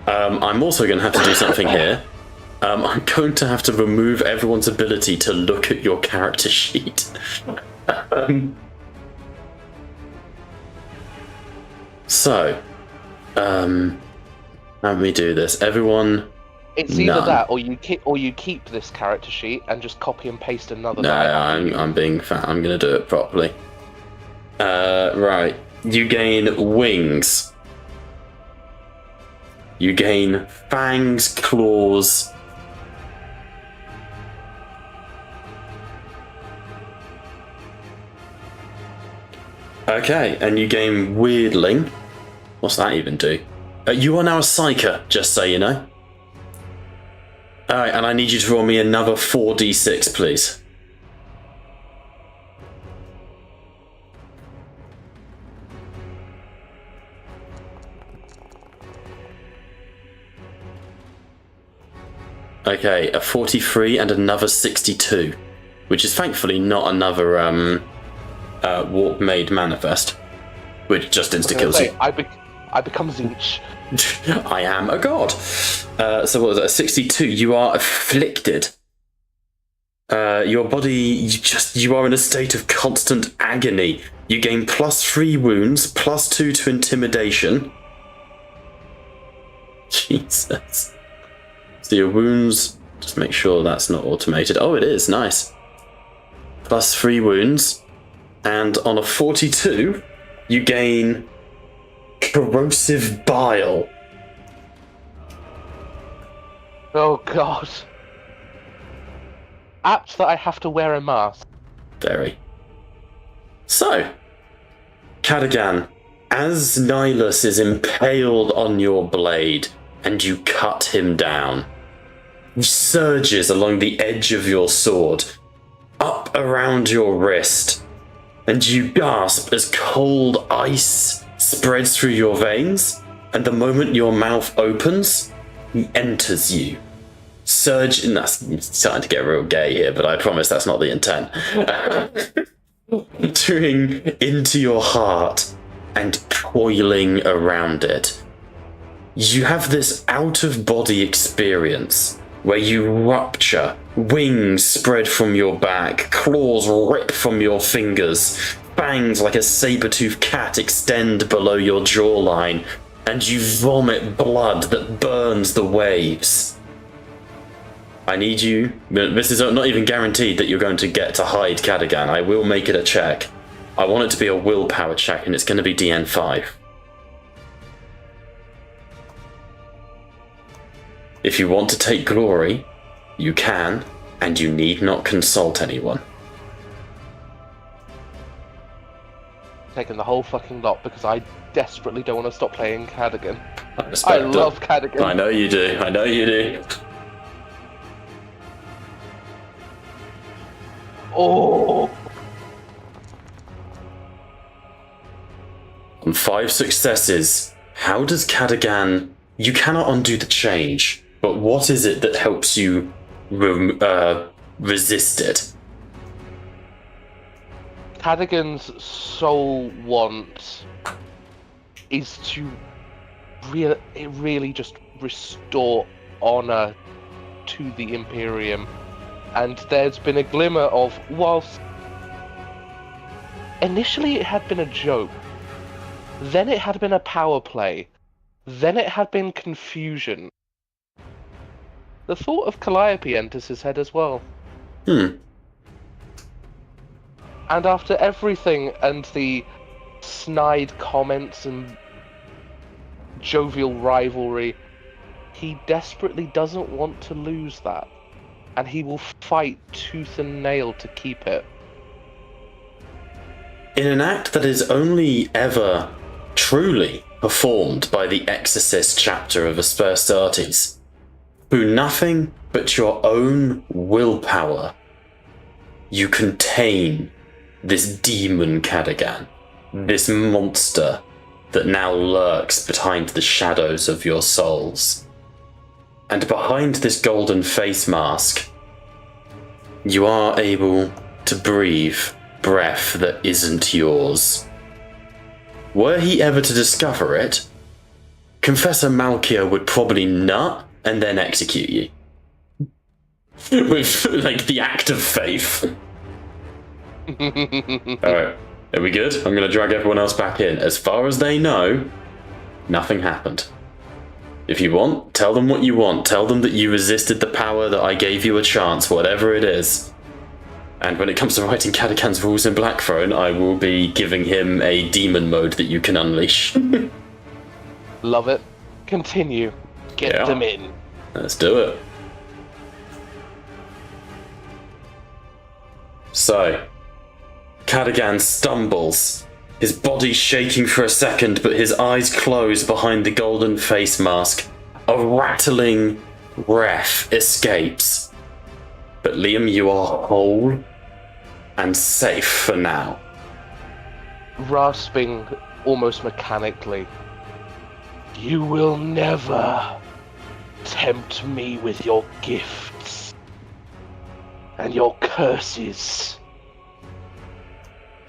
I'm also going to have to do something here. I'm going to have to remove everyone's ability to look at your character sheet. So, let me do this. Everyone. It's either that, or you keep this character sheet and just copy and paste another. No, I'm being fat. I'm going to do it properly. Right. You gain wings. You gain fangs, claws. Okay, and you gain weirdling. What's that even do? You are now a psyker, just so you know. Alright, and I need you to roll me another 4d6, please. Okay, a 43 and another 62, which is thankfully not another Warp Made Manifest, which just insta-kills you. I become Zinch. I am a god. So what was it? A 62. You are afflicted. Your body, you are in a state of constant agony. You gain +3 wounds, +2 to intimidation. Jesus. So your wounds, just make sure that's not automated. Oh, it is. Nice. +3 wounds. And on a 42, you gain corrosive bile. Oh, God. Apt that I have to wear a mask. Very. So, Cadogan, as Nihilus is impaled on your blade and you cut him down, he surges along the edge of your sword, up around your wrist, and you gasp as cold ice spreads through your veins, and the moment your mouth opens, he enters you. Surge, and that's starting to get real gay here, but I promise that's not the intent. Entering into your heart and coiling around it. You have this out-of-body experience where you rupture, wings spread from your back, claws rip from your fingers, fangs like a saber-toothed cat extend below your jawline, and you vomit blood that burns the waves. I need you. This is not even guaranteed that you're going to get to hide Cadogan. I will make it a check. I want it to be a willpower check, and it's going to be DN5. If you want to take glory, you can, and you need not consult anyone. Taking the whole fucking lot because I desperately don't want to stop playing Cadogan. I love Cadogan. I know you do. I know you do. Oh! On 5 successes, how does Cadogan... You cannot undo the change, but what is it that helps you resist it? Cadogan's sole want is to really just restore honor to the Imperium. And there's been a glimmer of, whilst initially it had been a joke, then it had been a power play, then it had been confusion. The thought of Calliope enters his head as well. And after everything and the snide comments and jovial rivalry, he desperately doesn't want to lose that. And he will fight tooth and nail to keep it. In an act that is only ever truly performed by the Exorcist chapter of Asperstates, through nothing but your own willpower, you contain this demon Cadogan, this monster that now lurks behind the shadows of your souls. And behind this golden face mask, you are able to breathe breath that isn't yours. Were he ever to discover it, Confessor Malkia would probably nut and then execute you. With, like, the act of faith. Alright, are we good? I'm going to drag everyone else back in. As far as they know, nothing happened. If you want, tell them what you want. Tell them that you resisted the power, that I gave you a chance, whatever it is. And when it comes to writing Cadogan's rules in Blackthrone, I will be giving him a demon mode that you can unleash. Love it. Continue. Get them in. Let's do it. So, Cadogan stumbles, his body shaking for a second, but his eyes close behind the golden face mask. A rattling breath escapes. But Liam, you are whole and safe for now. Rasping almost mechanically. You will never tempt me with your gifts and your curses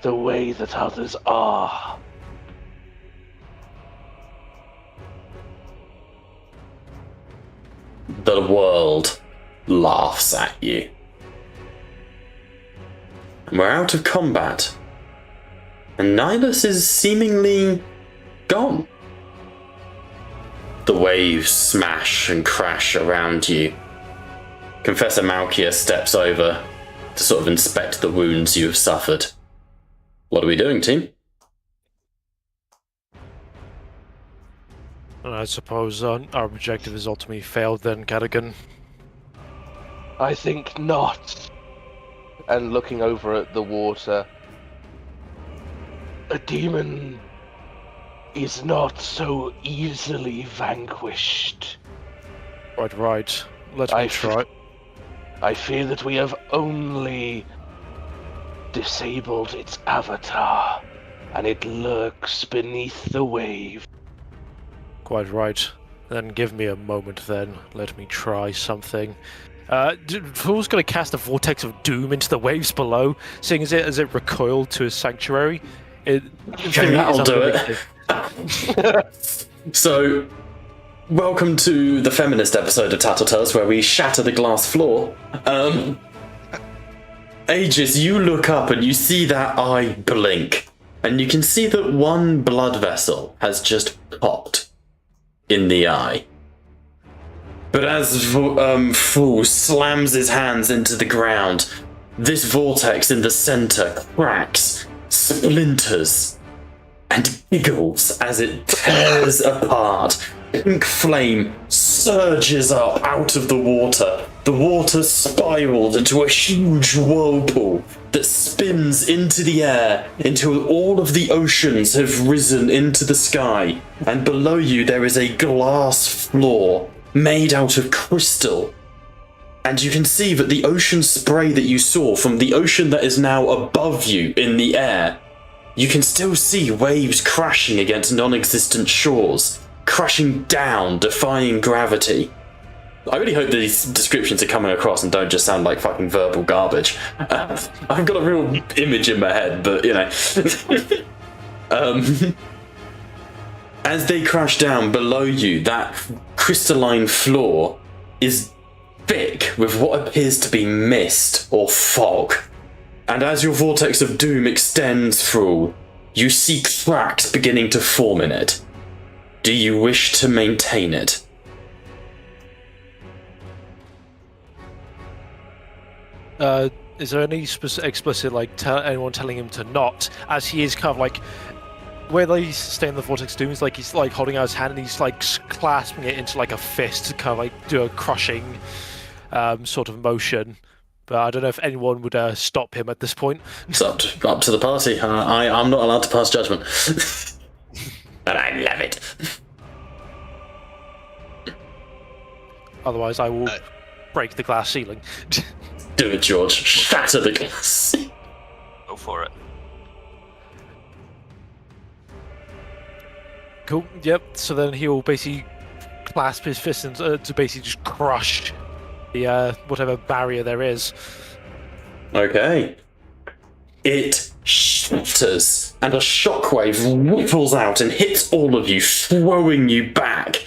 the way that others are. The world laughs at you. We're out of combat, and Nihilus is seemingly gone. The waves smash and crash around you. Confessor Malkia steps over to sort of inspect the wounds you have suffered. What are we doing, team? I suppose our objective is ultimately failed then, Cadogan. I think not. And looking over at the water, a demon is not so easily vanquished. Right. Let me try. I fear that we have only disabled its avatar, and it lurks beneath the wave. Quite right. Then give me a moment then. Let me try something. Who's going to cast a vortex of doom into the waves below, seeing as it recoiled to his sanctuary? That'll do it. So, welcome to the feminist episode of Tattletales where we shatter the glass floor. Aegis, you look up and you see that eye blink, and you can see that one blood vessel has just popped in the eye. But as Fu slams his hands into the ground, this vortex in the center cracks, splinters, and giggles as it tears apart. Pink flame surges up out of the water. The water spirals into a huge whirlpool that spins into the air until all of the oceans have risen into the sky. And below you there is a glass floor made out of crystal. And you can see that the ocean spray that you saw from the ocean that is now above you in the air, you can still see waves crashing against non-existent shores, crashing down, defying gravity. I really hope these descriptions are coming across and don't just sound like fucking verbal garbage. I've got a real image in my head, but you know. As they crash down below you, that crystalline floor is thick with what appears to be mist or fog. And as your vortex of doom extends through, you see cracks beginning to form in it. Do you wish to maintain it? Is there any explicit, like, anyone telling him to not, as he is kind of like, where he's staying in the vortex of doom is like he's like holding out his hand and he's like clasping it into like a fist to kind of like do a crushing sort of motion. But I don't know if anyone would stop him at this point. It's up to the party. I'm not allowed to pass judgment. And I love it. Otherwise, I will break the glass ceiling. Do it, George. Shatter the glass. Go for it. Cool. Yep. So then he'll basically clasp his fist and to basically just crush the whatever barrier there is. Okay. It shatters, and a shockwave ripples out and hits all of you, throwing you back.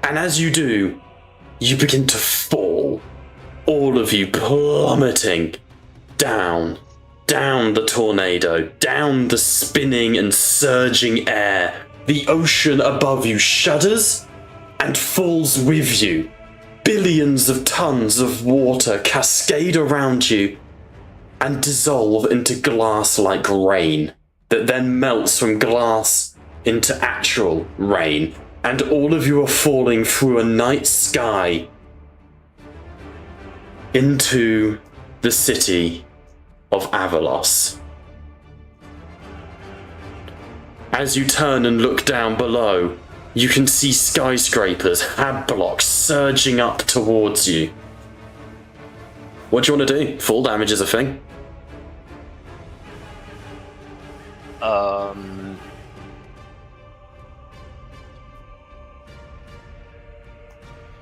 And as you do, you begin to fall. All of you plummeting down the tornado, down the spinning and surging air. The ocean above you shudders and falls with you. Billions of tons of water cascade around you and dissolve into glass-like rain that then melts from glass into actual rain. And all of you are falling through a night sky into the city of Avalos. As you turn and look down below, you can see skyscrapers, hab blocks surging up towards you. What do you want to do? Fall damage is a thing.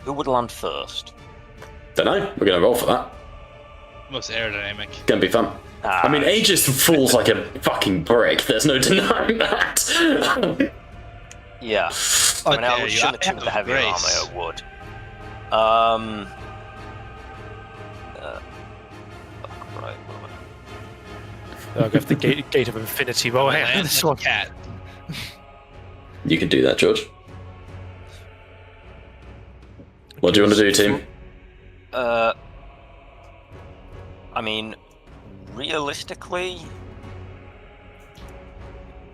Who would land first? Dunno, we're gonna roll for that. Most aerodynamic. Gonna be fun. I mean, Aegis falls like a fucking brick, there's no denying that. Yeah. I mean, I would shouldn't have the heavy armor, I would. Right, I'll go for the gate of infinity while I am this one. Cat. You can do that, George. What do you want to do, team? I mean, realistically,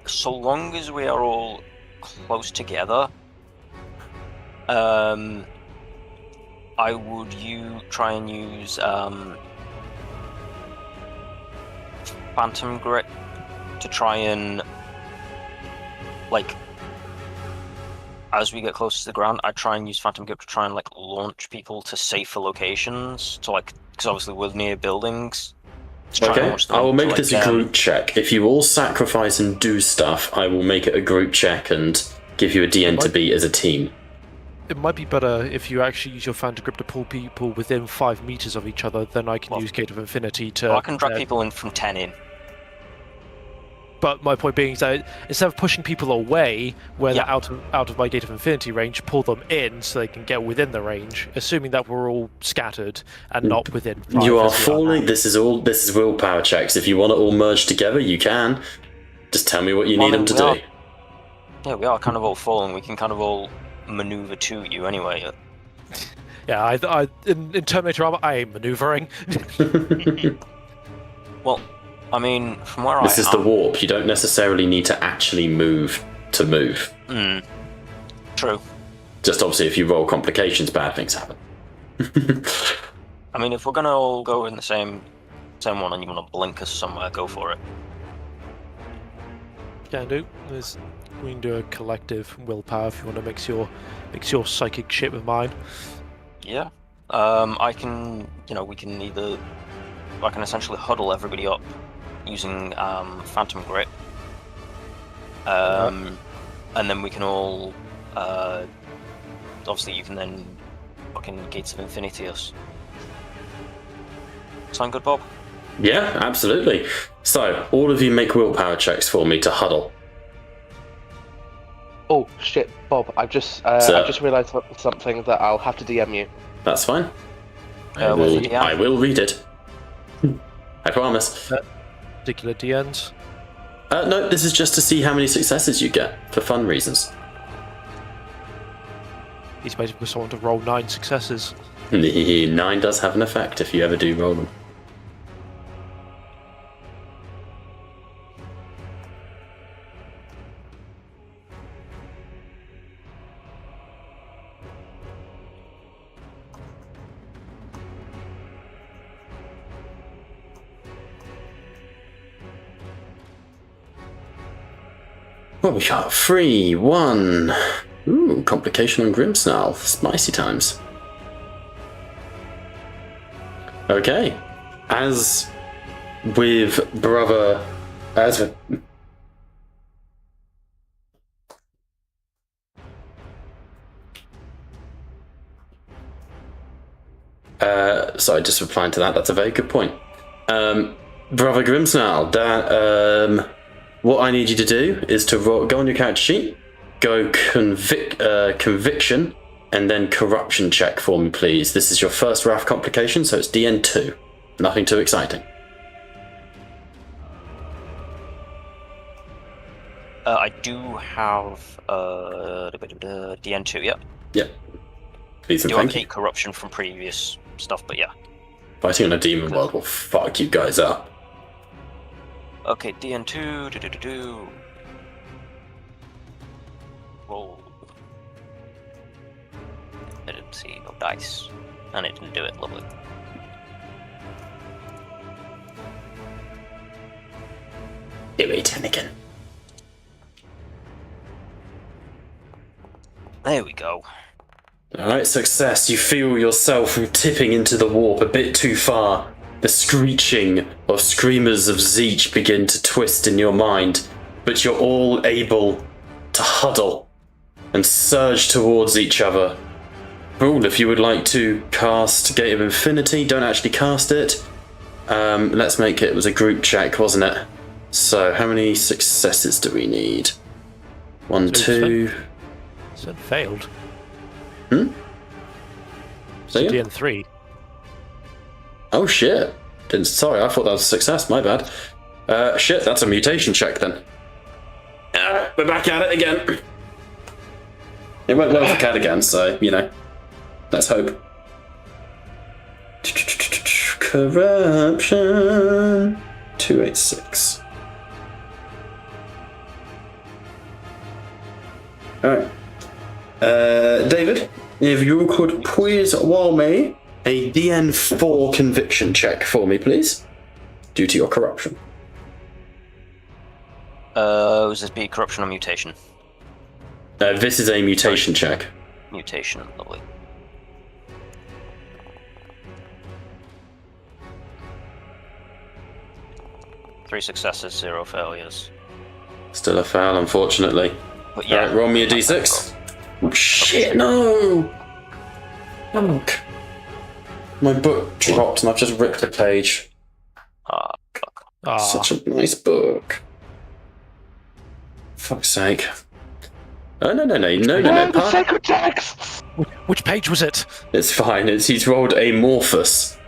so long as we are all close together, I would try and use Phantom Grip to try and, like, as we get closer to the ground, I try and use Phantom Grip to try and like launch people to safer locations, to like, because obviously we're near buildings. Okay, I will make this a group check. If you all sacrifice and do stuff, I will make it a group check and give you a DN to beat as a team. It might be better if you actually use your Phantom Grip to pull people within 5 meters of each other, then I can use Gate of Infinity to... I can drag people in from 10 in. But my point being is that instead of pushing people away where Yeah. they're out of my Gate of Infinity range, pull them in so they can get within the range, assuming that we're all scattered and not within 5. You are as we falling. now. This is willpower checks. If you want to all merge together, you can. Just tell me what you need them to we are- do. Yeah, we are kind of all falling. We can kind of all maneuver to you anyway. Yeah, in Terminator armor, I am maneuvering. Well, I mean, from where This I is am... the warp. You don't necessarily need to actually move to move. True. Just obviously, if you roll complications, bad things happen. I mean, if we're gonna all go in the same one and you want to blink us somewhere, go for it. Can do. We can do a collective willpower if you want to mix your psychic shit with mine. Yeah. I can, we can either... I can essentially huddle everybody up using Phantom Grip. And then we can all... obviously, you can then fucking Gates of Infinity us. Sound good, Bob? Yeah, absolutely. So, all of you make willpower checks for me to huddle. Oh shit, Bob! I've just realised something that I'll have to DM you. That's fine. I what's will, the DM? I will read it. I promise. Particular DNs. No, this is just to see how many successes you get, for fun reasons. He's waiting for someone to roll 9 successes. 9 does have an effect if you ever do roll them. What we got? 3, 1. Ooh, complication on Grimsnarl. Spicy times. Okay. As with sorry, just replying to that. That's a very good point. Brother Grimsnarl, what I need you to do is to go on your character sheet, go conviction, and then corruption check for me, please. This is your first Wrath complication, so it's DN2. Nothing too exciting. I do have DN2, yep. Yep. Please and Do thank you. keep corruption from previous stuff, but yeah. Fighting on a demon world will fuck you guys up. Okay, DN2, roll. I didn't see no dice, and it didn't do it. Lovely. Do it again. There we go. Alright, success. You feel yourself tipping into the warp a bit too far. The screeching of screamers of Zeech begin to twist in your mind, but you're all able to huddle and surge towards each other. Brawl, if you would like to cast Gate of Infinity, don't actually cast it. Let's make it. It was a group check, wasn't it? So, how many successes do we need? 1, 2... So it failed. So yeah. DN3. Oh shit. Sorry, I thought that was a success, my bad. Shit, that's a mutation check then. We're back at it again. It went well for Cad again, so, let's hope. Corruption. 286. Alright. David, if you could please roll me a DN4 conviction check for me, please, due to your corruption. Was this be corruption or mutation? This is a mutation check. Mutation, lovely. Three successes, 0 failures. Still a fail, unfortunately. But yeah, Alright, roll me a d6. Oh, shit, no! Fuck. My book dropped and I've just ripped a page. Fuck. Ah, Such a nice book. fuck's sake. Oh, no. The sacred texts! Which page was it? It's fine. He's rolled Amorphous.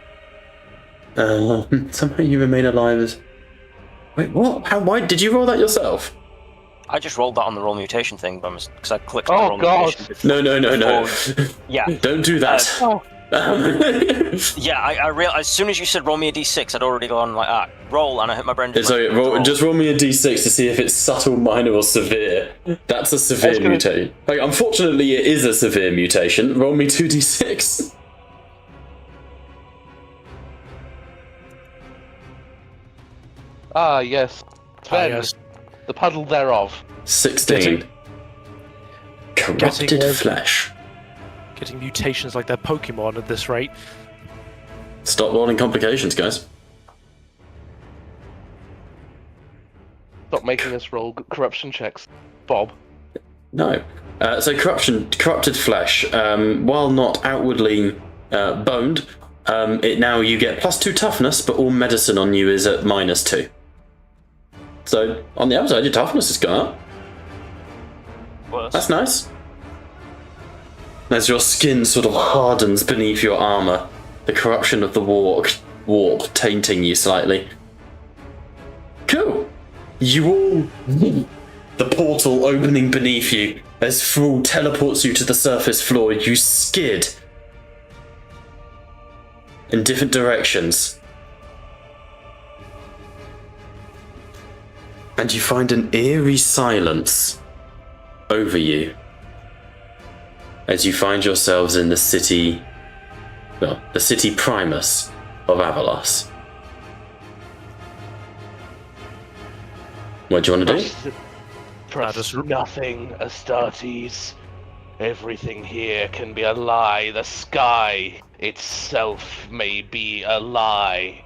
Somehow you remain alive as... Wait, what? Why did you roll that yourself? I just rolled that on the roll mutation thing, because I clicked Oh, on the roll God. mutation before. No. Yeah. Don't do that. Yeah, I as soon as you said roll me a d6, I'd already gone like, roll, and I hit my brain. Just roll me a d6 to see if it's subtle, minor, or severe. That's a severe mutation. Like, unfortunately, it is a severe mutation. Roll me 2d6. Ah, yes. Sven, yes. the puddle thereof. 16. Corrupted flesh. Getting mutations like their Pokemon at this rate. Stop rolling complications, guys. Stop making us roll corruption checks, Bob. No. So corrupted flesh, while not outwardly boned, you get +2 toughness, but all medicine on you is at -2. So on the outside, your toughness has gone up. Worse. That's nice. As your skin sort of hardens beneath your armor, the corruption of the warp tainting you slightly. Cool. You all... The portal opening beneath you as Thrall teleports you to the surface floor. You skid in different directions. And you find an eerie silence over you as you find yourselves in the city Primus of Avalos. What do you want to do? Trust nothing, Astartes. Everything here can be a lie. The sky itself may be a lie.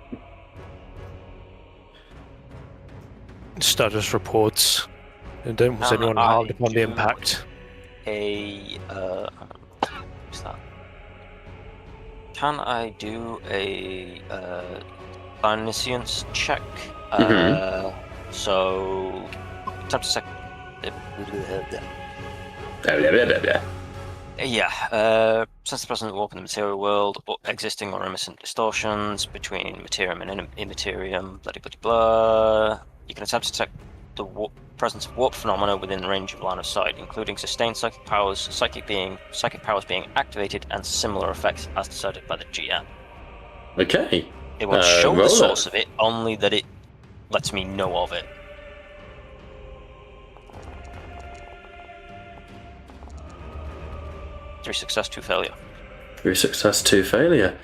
Status reports. And was anyone harmed upon the impact? What's that? Can I do a omniscience check? So, attempt a second. Since the present warp in the material world, existing or reminiscent distortions between materium and immaterium, blah. You can attempt to detect the presence of warp phenomena within range of line of sight, including sustained psychic powers, psychic powers being activated, and similar effects as decided by the GM. Okay. It won't show the source of it, only that it lets me know of it. Three success, 2 failure. 3 success, 2 failure.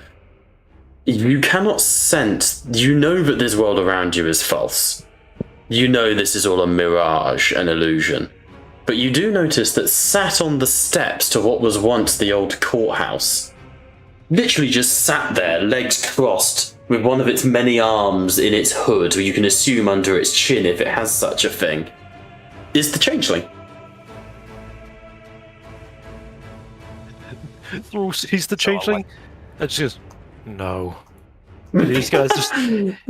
You cannot sense. You know that this world around you is false. You know this is all a mirage, an illusion. But you do notice that sat on the steps to what was once the old courthouse, literally just sat there, legs crossed, with one of its many arms in its hood, or you can assume under its chin if it has such a thing, is the Changeling. Thrall sees the Changeling and she goes, no. And these guys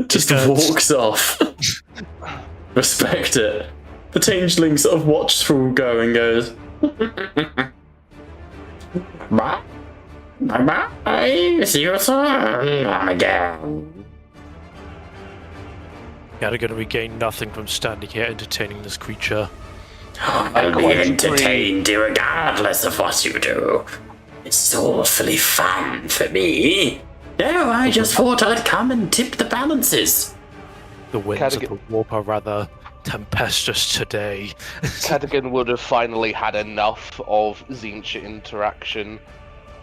just walks off. Respect it. The Changeling sort of watches Thrall go and goes, bye. Bye. See you soon. Again. You're going to regain nothing from standing here entertaining this creature. I'll be entertained regardless of what you do. It's awfully fun for me. No, I just thought I'd come and tip the balances. The winds of the warp are rather tempestuous today. Cadogan would have finally had enough of Tzeentch interaction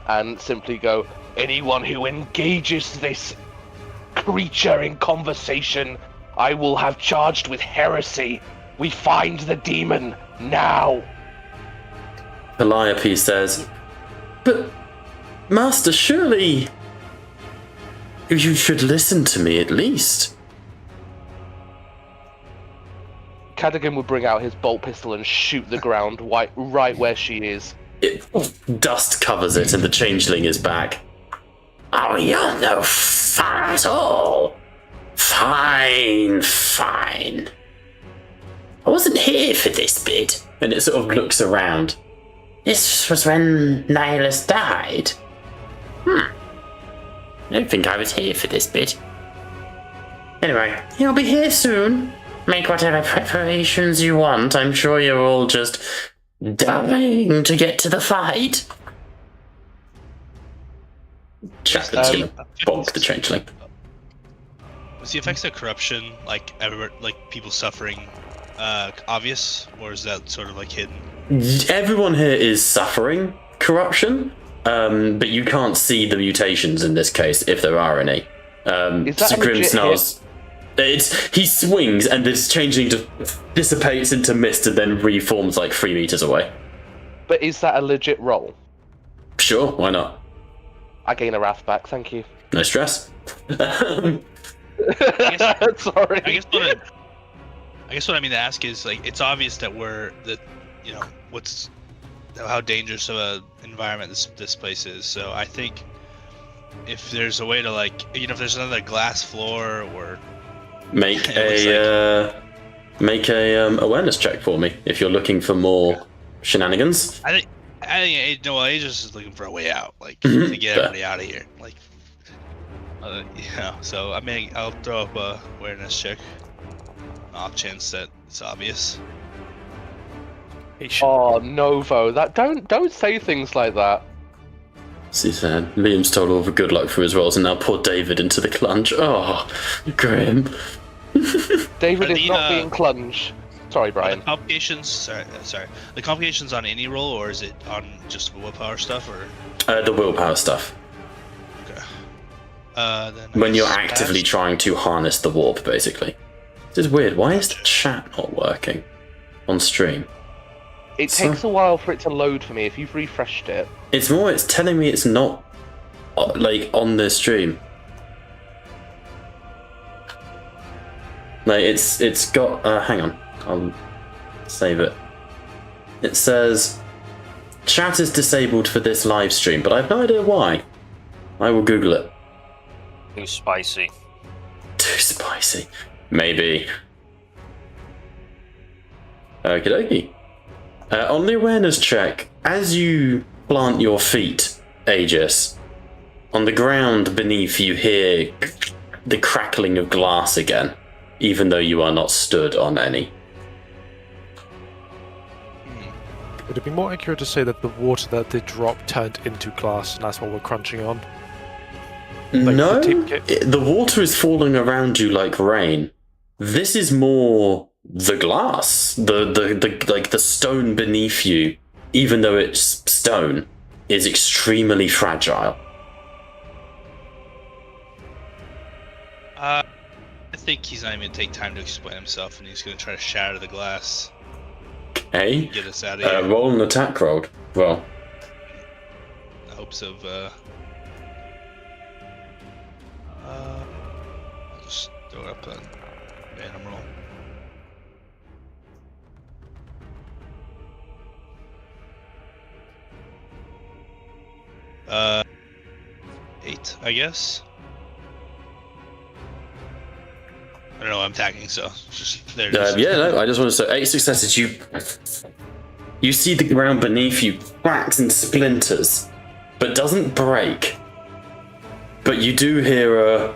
and simply go, anyone who engages this creature in conversation, I will have charged with heresy. We find the demon now. Calliope says, but, Master, surely you should listen to me at least. Cadogan would bring out his bolt pistol and shoot the ground right where she is. Dust covers it and the Changeling is back. Oh, you're no fun at all. Fine. I wasn't here for this bit. And it sort of looks around. This was when Nihilus died. I don't think I was here for this bit. Anyway, he'll be here soon. Make whatever preparations you want. I'm sure you're all just dying to get to the fight. Chat that's gonna bonk the changeling. Was the effects of corruption, like people suffering, obvious, or is that sort of like hidden? Everyone here is suffering corruption, but you can't see the mutations in this case, if there are any. Is that a Grim legit snarls. He swings, and this changeling just dissipates into mist and then reforms like 3 meters away. But is that a legit roll? Sure, why not? I gain a wrath back, thank you. No stress. Sorry. I guess what I mean to ask is, like, it's obvious that how dangerous of an environment this place is. So I think if there's a way to, like, if there's another glass floor or make a awareness check for me if you're looking for more shenanigans. I think Aegis is looking for a way out, like to get everybody out of here, like. So I'll throw up a awareness check. Off chance that it's obvious. Oh, Novo, don't say things like that. See, sad. Liam's told all the good luck for his rolls, and now poor David into the clunge. Oh, grim. David is not being clunged. Sorry, Brian. The complications. Sorry. The complications on any roll, or is it on just willpower stuff, or? The willpower stuff. Then when you're actively trying to harness the warp, basically. This is weird. Why is the chat not working on stream? It takes a while for it to load for me. If you've refreshed it, it's telling me it's not like on the stream. Like it's got. Hang on, I'll save it. It says chat is disabled for this live stream, but I have no idea why. I will Google it. Too spicy. Too spicy. Maybe. Okie dokie. On the awareness check, as you plant your feet, Aegis, on the ground beneath you hear the crackling of glass again, even though you are not stood on any. Would it be more accurate to say that the water that they dropped turned into glass, and that's what we're crunching on? Like no, the water is falling around you like rain. This is more the glass, the stone beneath you, even though it's stone, is extremely fragile. I think he's not even going to take time to explain himself, and he's going to try to shatter the glass. Okay. Get us out of here. Roll an attack roll. Well. In hopes of, I'll just throw it up a random roll. Uh, 8, I guess. I don't know. I'm tagging, so just there. It is. Yeah, no. I just want to say 8 successes. You see the ground beneath you cracks and splinters, but doesn't break. But you do hear a.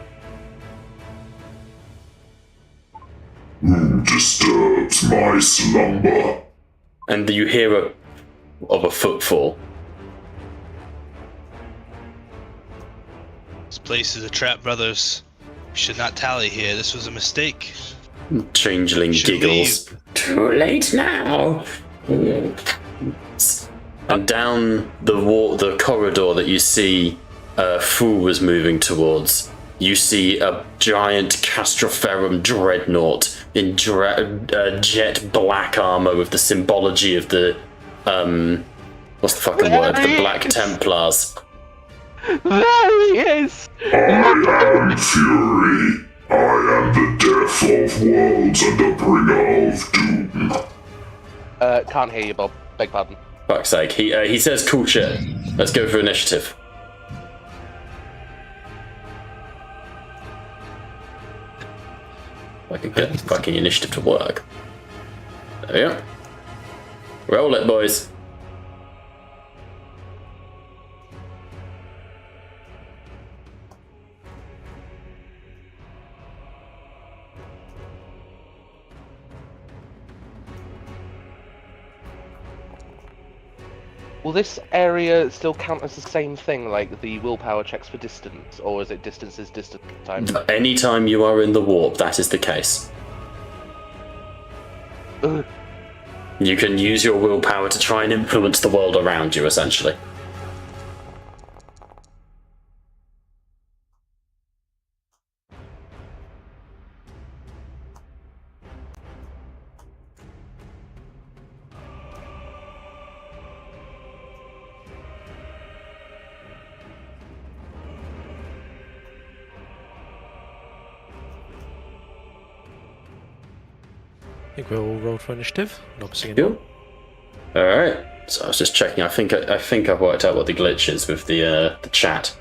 Who disturbs my slumber? And you hear a footfall. This place is a trap, brothers. We should not tally here. This was a mistake. Changeling giggles. Leave. Too late now. And down the corridor that you see Fu was moving towards, you see a giant Castroferum dreadnought in jet black armor with the symbology of the what's the fucking word? The Black Templars. there he is. I am Fury. I am the death of worlds and the bringer of doom. Can't hear you, Bob. Beg pardon. Fuck's sake. He says cool shit. Let's go for initiative. I could get fucking initiative to work. There we go. Roll it, boys. Will this area still count as the same thing, like the willpower checks for distance, or is it distance is distance time? Anytime you are in the warp, that is the case. Ugh. You can use your willpower to try and influence the world around you, essentially. I think we'll roll for initiative. Not seeing Cool. Alright. So I was just checking. I think I've worked out what the glitch is with the chat.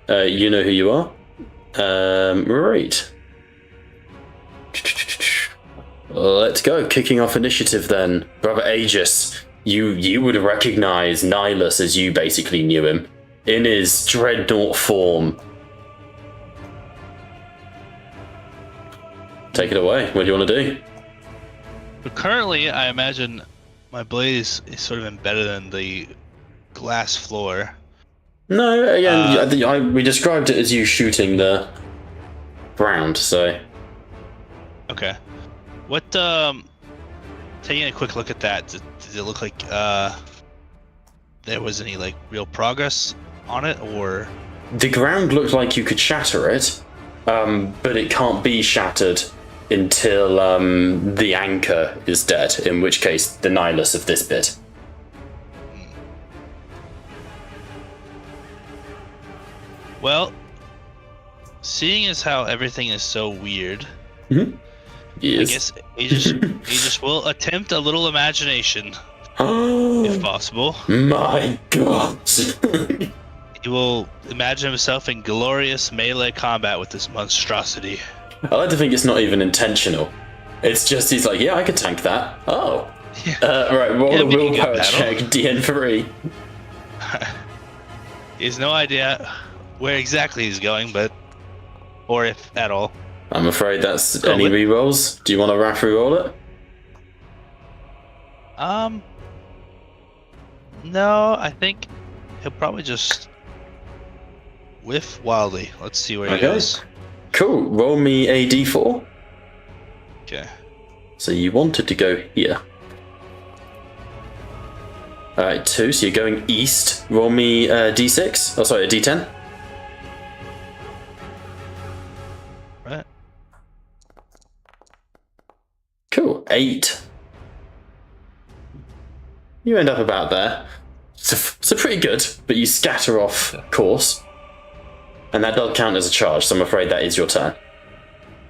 You know who you are. Right. Let's go. Kicking off initiative then. Brother Aegis, you would recognize Nihilus as you basically knew him. In his dreadnought form. Take it away. What do you want to do? But currently, I imagine my blade is sort of embedded in the glass floor. No, again, we described it as you shooting the ground, so... Okay. What, taking a quick look at that, does it look like, there was any, like, real progress on it, or...? The ground looked like you could shatter it, but it can't be shattered until, the anchor is dead, in which case, the Nihilus of this bit. Well, seeing as how everything is so weird, Yes. I guess Aegis will attempt a little imagination, if possible. My god! He will imagine himself in glorious melee combat with this monstrosity. I like to think it's not even intentional. It's just, he's like, yeah, I could tank that. Oh. Yeah. Right, roll a we can willpower get check, DN3. He has no idea where exactly he's going, but... or if at all. I'm afraid that's any rerolls. Do you want to Rafu roll it? No, I think he'll probably just whiff wildly. Let's see where he goes. Cool. Roll me a d4. Okay. So you wanted to go here. Alright, 2. So you're going east. Roll me a d6. Oh, sorry, a d10. Right. Cool. 8. You end up about there. So pretty good, but you scatter off course. And that does count as a charge, so I'm afraid that is your turn.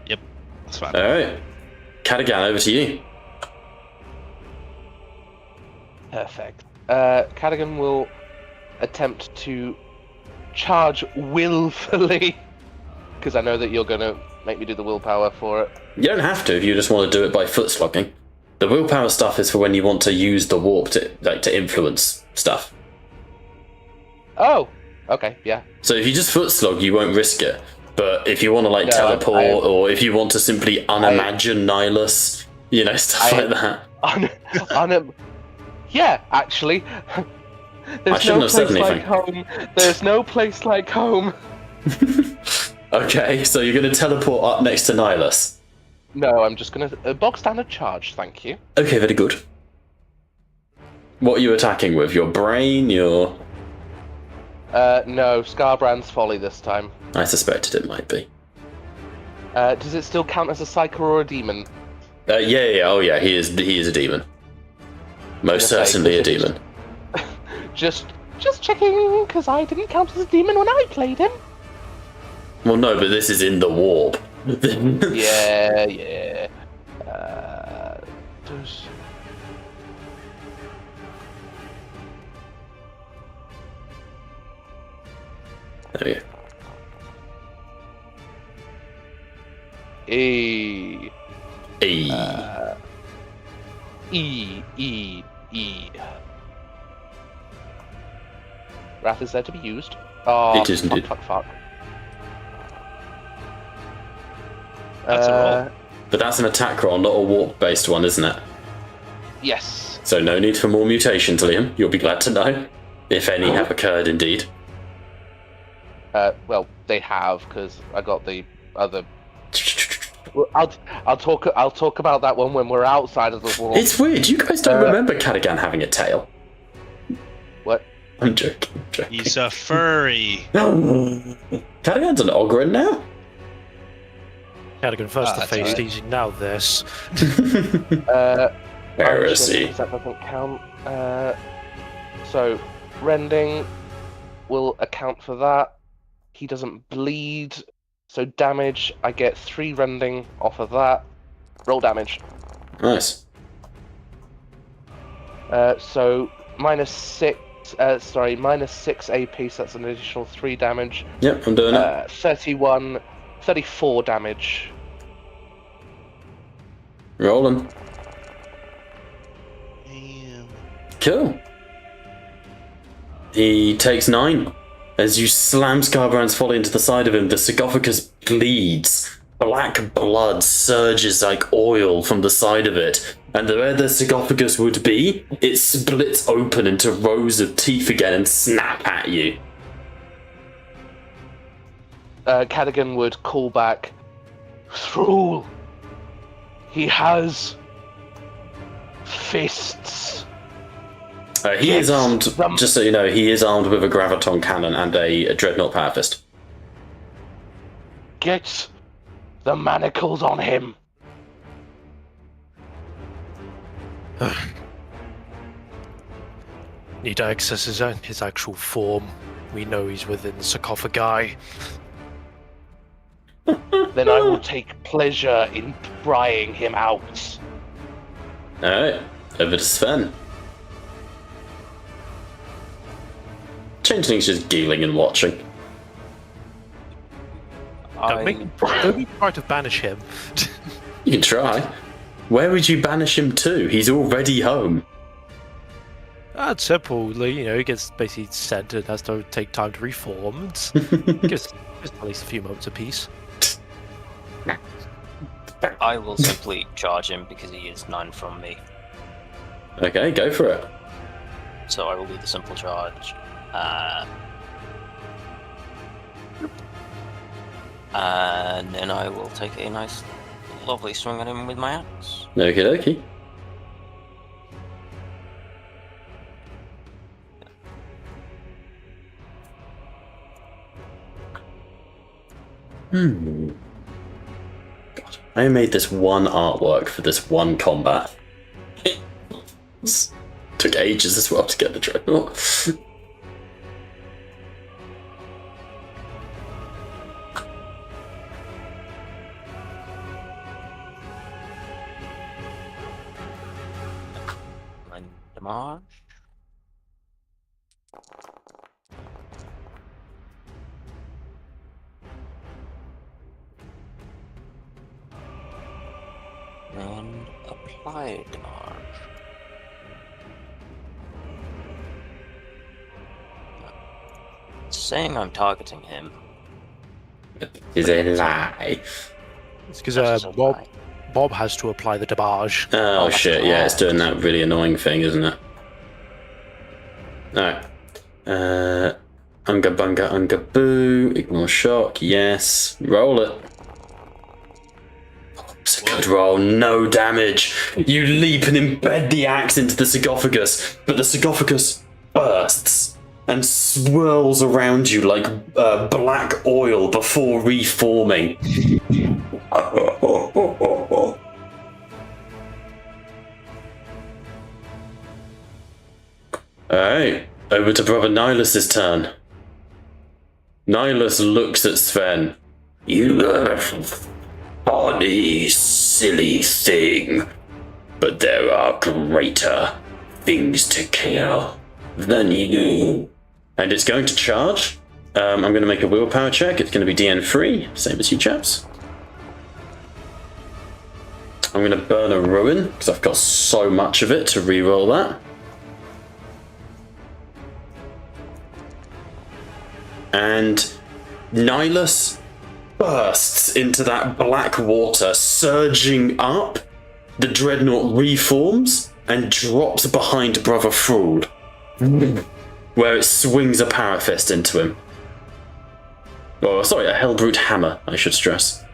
Yep. That's fine. Alright. Cadigan, over to you. Perfect. Cadigan will attempt to charge willfully, because I know that you're going to make me do the willpower for it. You don't have to if you just want to do it by foot slogging. The willpower stuff is for when you want to use the warp to influence stuff. Oh, okay, yeah. So if you just foot slog, you won't risk it. But if you want to teleport, or if you want to simply unimagine Nihilus, stuff like that. Yeah, actually. I shouldn't have said anything. Home. There's no place like home. Okay, so you're going to teleport up next to Nihilus. No, I'm just going to... box standard charge, thank you. Okay, very good. What are you attacking with? Your brain, your... No, Scarbrand's Folly this time. I suspected it might be. Does it still count as a psyker or a demon? Yeah, oh yeah, he is a demon. Most certainly a demon. Just checking, because I didn't count as a demon when I played him. Well, no, but this is in the warp. Yeah. There we go. E. E. E. Wrath is there to be used. Oh, It is indeed. Fuck. That's a roll. But that's an attack roll, not a walk-based one, isn't it? Yes. So no need for more mutations, Liam. You'll be glad to know, if any have occurred indeed. Well, they have, because I got the other. Well, I'll talk about that one when we're outside of the wall. It's weird. You guys don't remember Cadigan having a tail. What? I'm joking. He's a furry. Cadigan's an Ogren now? Cadigan first the that's face right. easy, now this. Heresy. That doesn't count. So, rending will account for that. He doesn't bleed, so damage, I get 3 rending off of that. Roll damage. Nice. So, minus 6 AP, so that's an additional 3 damage. Yep, I'm doing it. 34 damage. Rolling. Damn. Cool. He takes 9. As you slam Scarbrand's folly into the side of him, the sarcophagus bleeds. Black blood surges like oil from the side of it, and where the sarcophagus would be, it splits open into rows of teeth again and snap at you. Cadigan would call back, Thrall, he has fists. He is armed, just so you know, he is armed with a graviton cannon and a dreadnought power fist. Get the manacles on him. Need to access his actual form. We know he's within the sarcophagi. Then I will take pleasure in prying him out. Alright, over to Sven. Changeling's just giggling and watching. Don't be try to banish him. You can try. Where would you banish him to? He's already home. That's simple. You know, he gets basically sent and has to take time to reform. Gives at least a few moments of peace. I will simply charge him because he is 9 from me. Okay, go for it. So I will do the simple charge. And then I will take a nice, lovely swing at him with my axe. Okie dokie. God, I made this one artwork for this one combat. Took ages as well to get the dreadnought. Damage. And apply damage. Saying I'm targeting him. Is a lie. It's because Bob has to apply the damage. Oh shit, yeah, it's doing that really annoying thing, isn't it? Alright. Unga bunga unga boo. Ignore shock, yes. Roll it. It's a good roll, no damage. You leap and embed the axe into the sarcophagus, but the sarcophagus bursts and swirls around you like black oil before reforming. Alright, over to Brother Nihilus' turn. Nihilus looks at Sven. You funny, silly thing. But there are greater things to kill than you. And it's going to charge. I'm going to make a willpower check. It's going to be DN3, same as you chaps. I'm going to burn a ruin, because I've got so much of it to reroll that. And Nihilus bursts into that black water, surging up. The dreadnought reforms and drops behind Brother Thrall, where it swings a power fist into him. Oh, sorry, a Hellbrute hammer, I should stress.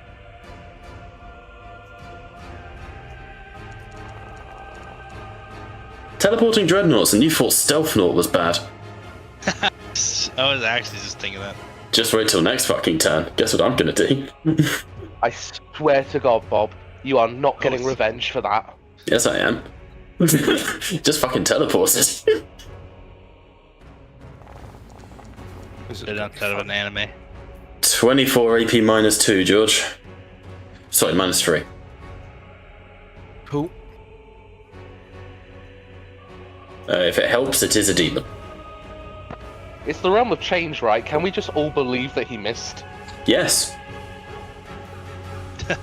Teleporting dreadnoughts, and you thought Stealthnaut was bad. I was actually just thinking that. Just wait till next fucking turn. Guess what I'm gonna do? I swear to God, Bob, you are not getting revenge for that. Yes, I am. Just fucking teleported. Bit outside of an anime. 24 AP minus 2, George. Sorry, minus 3. Cool. If it helps, it is a demon. It's the realm of change, right? Can we just all believe that he missed? Yes.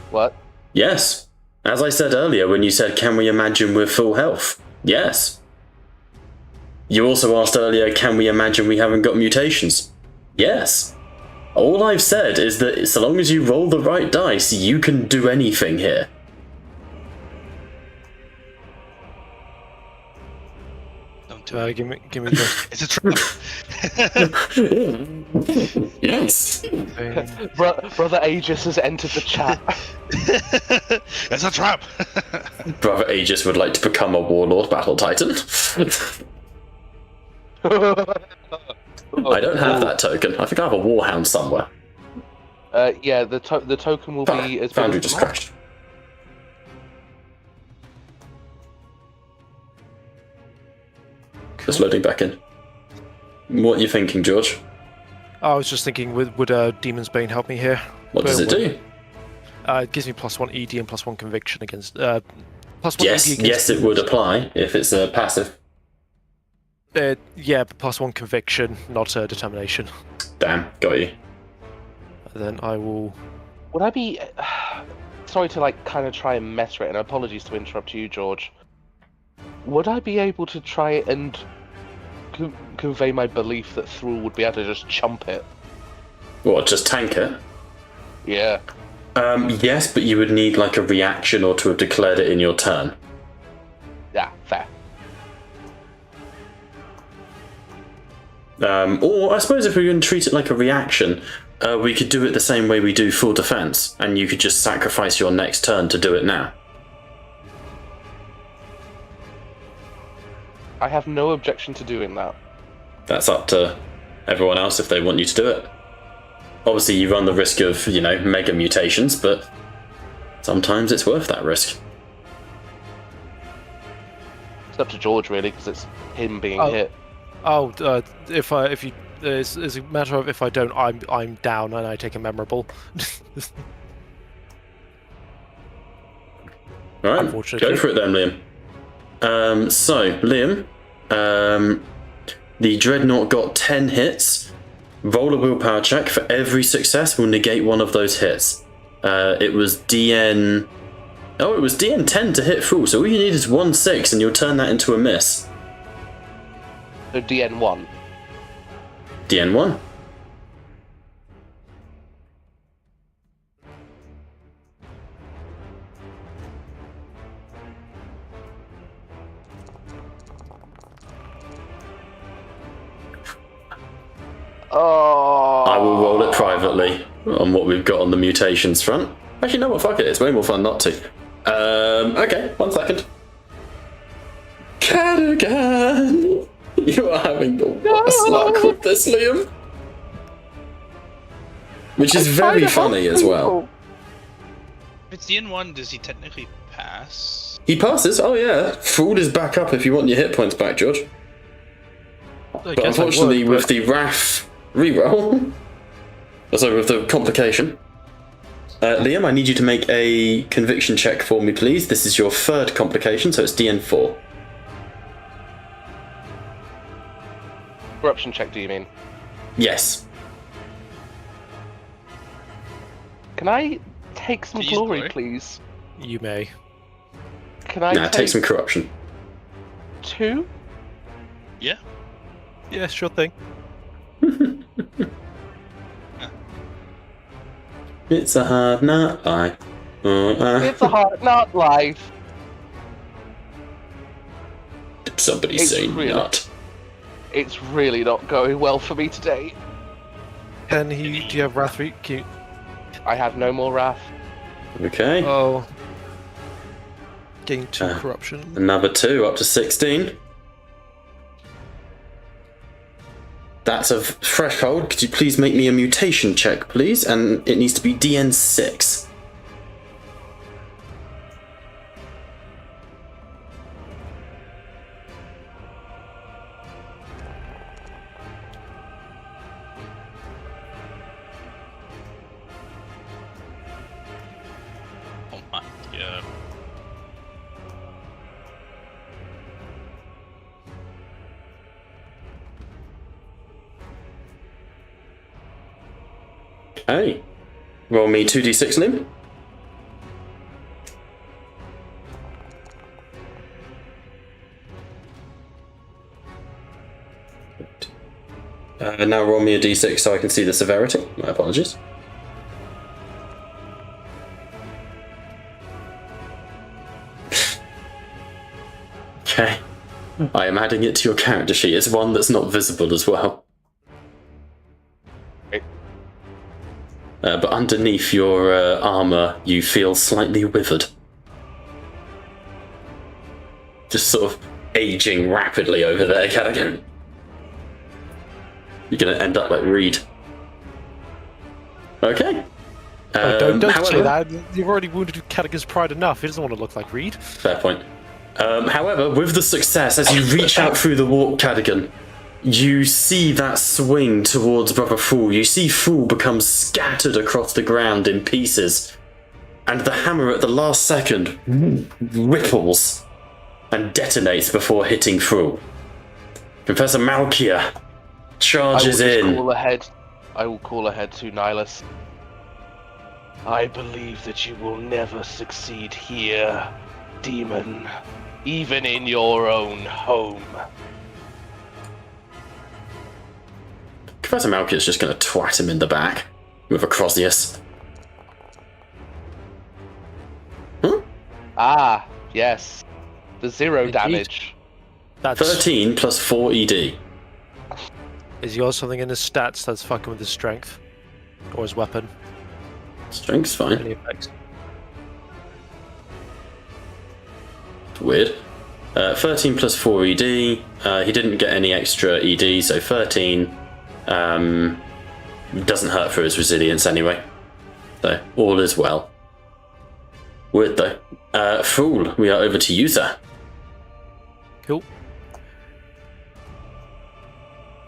What? Yes. As I said earlier when you said, can we imagine we're full health? Yes. You also asked earlier, can we imagine we haven't got mutations? Yes. All I've said is that so long as you roll the right dice, you can do anything here. Don't do it. Give me the It's a trap. Yes. thing. Brother Aegis has entered the chat. It's a trap. Brother Aegis would like to become a Warlord Battle Titan. I don't have that token. I think I have a Warhound somewhere. Yeah, the token will be as Foundry big as just mine. crashed. Just loading back in. What are you thinking, George? I was just thinking, would Demon's Bane help me here? What does it do? It gives me +1 ED and +1 conviction against. +1 Yes, ED against yes, it would apply if it's a passive. Yeah, but +1 conviction, not determination. Damn, got you. And then I will. Would I be... Sorry to, like, kind of try and mess it, and apologies to interrupt you, George. Would I be able to try and convey my belief that Thrall would be able to just chump it? What, just tank it? Yeah. Yes, but you would need like a reaction or to have declared it in your turn. Yeah, fair. Or I suppose if we were going to treat it like a reaction, we could do it the same way we do full defense, and you could just sacrifice your next turn to do it now. I have no objection to doing that. That's up to everyone else if they want you to do it. Obviously, you run the risk of, mega mutations, but sometimes it's worth that risk. It's up to George, really, because it's him being hit. Oh, if you, it's a matter of if I don't, I'm down and I take a memorable. All right, Unfortunately. go for it then, Liam. So, Liam, the Dreadnought got 10 hits. Roll a willpower check. For every success, we'll negate one of those hits. It was DN... Oh, it was DN 10 to hit full, so all you need is 1/6 and you'll turn that into a miss. So DN1. DN 1. Oh. I will roll it privately on what we've got on the mutations front. Actually, no, fuck it. It's way more fun not to. Okay, 1 second. Cadogan! You are having the worst luck with this, Liam. Which is very funny as well. If it's DN1, does he technically pass? He passes, oh yeah. Food is back up if you want your hit points back, George. I But guess I unfortunately, would, with the Wrath reroll, sorry, with the complication, Liam, I need you to make a conviction check for me, please. This is your third complication, so it's DN4. Corruption check, do you mean? Yes. Can I take some Please, glory, glory. please? You may. Can I take some corruption. 2? Yeah. Yeah, sure thing. It's a hard knock life. It's a hard knock life. Did somebody say not? It's really not going well for me today. Do you have Wrath? I have no more wrath. Okay. Oh. Gain 2 corruption. Another 2, up to 16. That's a threshold. Could you please make me a mutation check, please? And it needs to be DN6. Oh my god. Okay. Roll me 2d6, Lim. Now roll me a d6 so I can see the severity. My apologies. Okay. I am adding it to your character sheet. It's one that's not visible as well. But underneath your armour, you feel slightly withered. Just sort of aging rapidly over there, Cadigan. You're going to end up like Reed. Okay. Don't however, say that. You've already wounded Cadigan's pride enough. He doesn't want to look like Reed. Fair point. However, with the success, as you reach out through the warp, Cadigan, you see that swing towards Brother Fool. You see Fool become scattered across the ground in pieces. And the hammer at the last second ripples and detonates before hitting Fool. Professor Malkia charges in. I will call ahead to Nihilus. I believe that you will never succeed here, demon. Even in your own home. Professor Malkia's just going to twat him in the back with a Crozius. Huh? Ah, yes. The 0 Indeed. damage. That's 13 plus 4 ED. Is yours something in his stats that's fucking with his strength? Or his weapon? Strength's fine. Any effects? Weird. 13 plus 4 ED. He didn't get any extra ED, so 13. Doesn't hurt for his resilience anyway. So, all is well. Weird though. Fool, we are over to you, sir. Cool.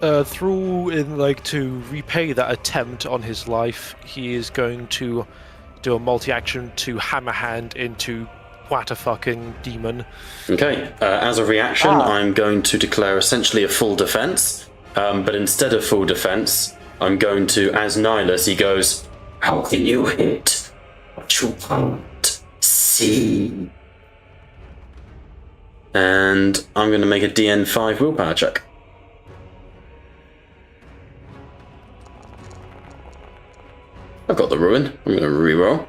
To repay that attempt on his life, he is going to do a multi-action to hammer hand into what a fucking demon. Okay, as a reaction, I'm going to declare essentially a full defense. But instead of full defense, I'm going to, as Nihilus, he goes, "How can you hit what you can't see?" And I'm going to make a DN5 willpower check. I've got the ruin. I'm going to reroll.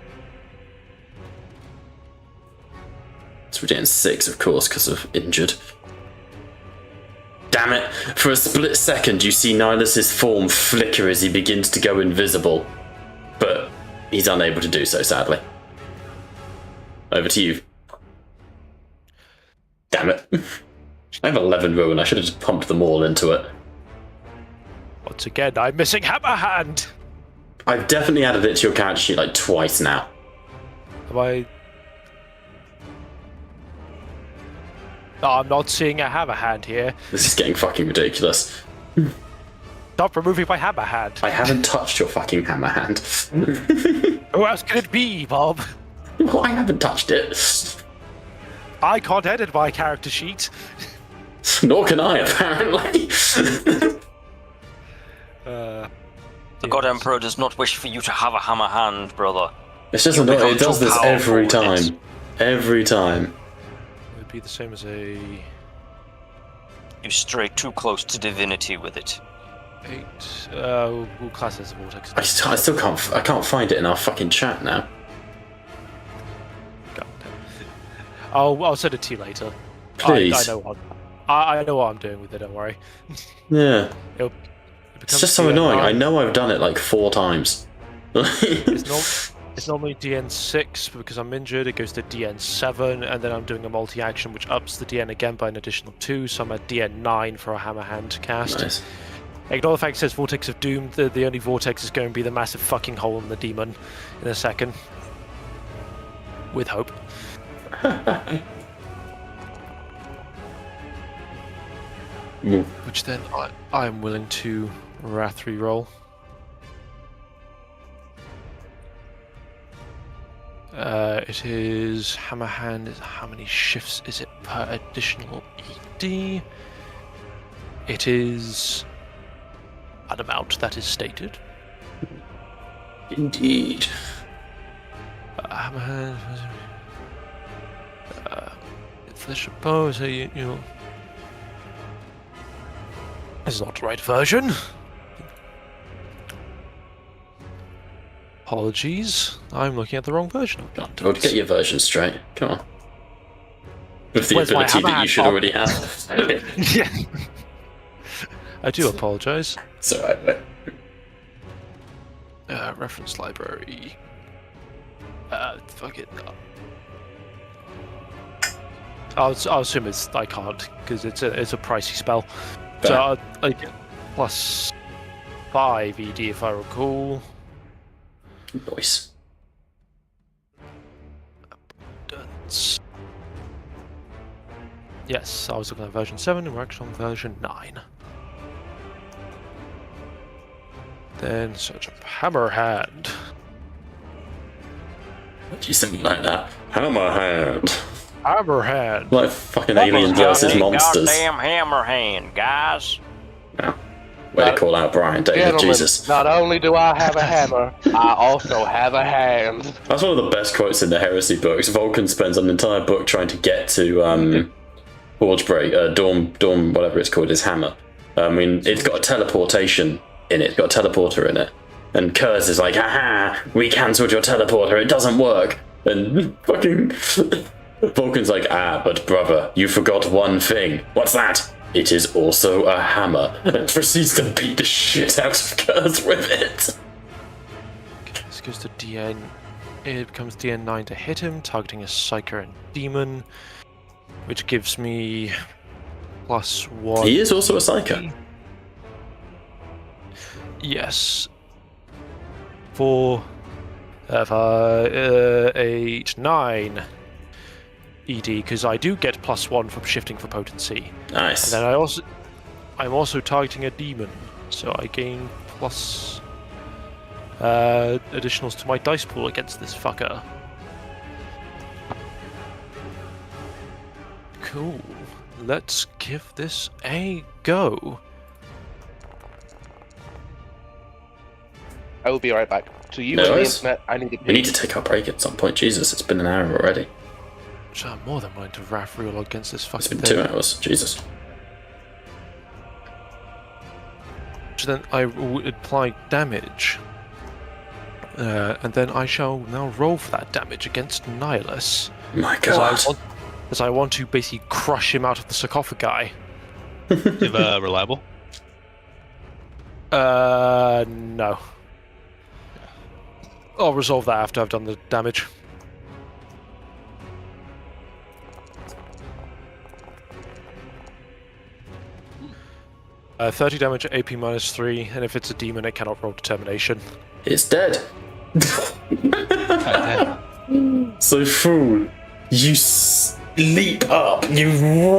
It's DN6, of course, because of injured. Damn it! For a split second, you see Nihilus's form flicker as he begins to go invisible. But he's unable to do so, sadly. Over to you. Damn it. I have 11 ruin. I should have just pumped them all into it. Once again, I'm missing hammer hand! I've definitely added it to your character sheet like twice now. Have I... No, I'm not seeing a hammer hand here. This is getting fucking ridiculous. Stop removing my hammer hand. I haven't touched your fucking hammer hand. Who else can it be, Bob? Well, I haven't touched it. I can't edit my character sheet. Nor can I, apparently. The God Emperor does not wish for you to have a hammer hand, brother. It's just annoying. It does this every time. Every time. it be the same as a You stray too close to divinity with it. 8? We'll class it as a vortex. I still can't find it in our fucking chat now. God damn. I'll send it to you later. Please. I know what I'm doing with it. Don't worry. Yeah. It It's just so annoying. I know I've done it like 4 times. It's normally DN6, but because I'm injured, it goes to DN7, and then I'm doing a multi-action which ups the DN again by an additional 2, so I'm at DN9 for a Hammer Hand cast. Nice. Ignore the fact it says Vortex of Doom. The only vortex is going to be the massive fucking hole in the demon in a second. With hope. Which then I am willing to Wrath reroll. It is Hammer Hand. How many shifts is it per additional ED? It is an amount that is stated. Indeed. Hammer Hand. Flesh of Bow, so you know. This is not the right version. Apologies, I'm looking at the wrong version of Blunt. Well, get your version straight. Come on. With the Where's my ability that hammer you should hand? already have. Yeah. I do apologise. It's alright, mate. Reference library. Fuck it. I'll assume I can't because it's a pricey spell. So I get plus 5 ED if I recall. Nice. Abundance. Yes, I was looking at version 7 and we're actually on version 9. Then search up Hammer Hand. What do you say like that? Hammer Hand. Hammer Hand. Like fucking aliens versus monsters. Goddamn hammer hand, guys. Wow. Way to call out Brian David, Gentlemen, Jesus. not only do I have a hammer, I also have a hand. That's one of the best quotes in the Heresy books. Vulcan spends an entire book trying to get to Forgebreak, Dawn, whatever it's called, his hammer. I mean, it's got a teleportation in it, it's got a teleporter in it. And Kurz is like, haha, we cancelled your teleporter, it doesn't work. And fucking Vulcan's like, but brother, you forgot one thing. What's that? It is also a hammer. And proceeds to beat the shit out of Kurz with it. Okay, this goes to DN. It becomes DN9 to hit him, targeting a Psyker and Demon, which gives me +1. He is also a Psyker. Yes. 4, 8, 9 ED, because I do get +1 from shifting for potency. Nice. And then I'm also targeting a demon, so I gain plus additionals to my dice pool against this fucker. Cool. Let's give this a go. I will be right back. To you No and the worries. internet, I need to We need to take our break at some point. Jesus, it's been an hour already. So I'm more than willing to Wrath reel against this It's fucking been thing. 2 hours. Jesus. So then I will apply damage. And then I shall now roll for that damage against Nihilus. My God. As I want to basically crush him out of the sarcophagi. Do you have reliable? No. I'll resolve that after I've done the damage. Uh, 30 damage at AP -3, and if it's a demon, it cannot roll determination. It's dead. So, fool, you leap up, you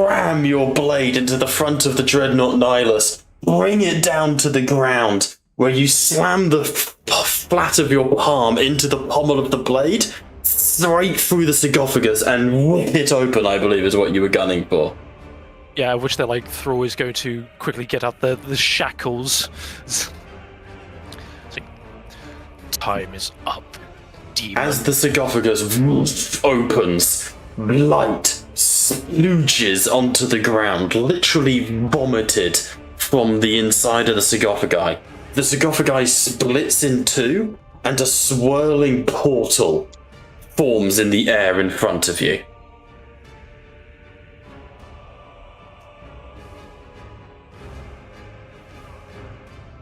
ram your blade into the front of the Dreadnought Nihilus, bring it down to the ground, where you slam the flat of your palm into the pommel of the blade, straight through the sarcophagus, and rip it open, I believe is what you were gunning for. Yeah, which they're like, Thrall is going to quickly get out the shackles. It's like, time is up, demon. As the sarcophagus opens, light splooges onto the ground, literally vomited from the inside of the sarcophagi. The sarcophagi splits in two, and a swirling portal forms in the air in front of you.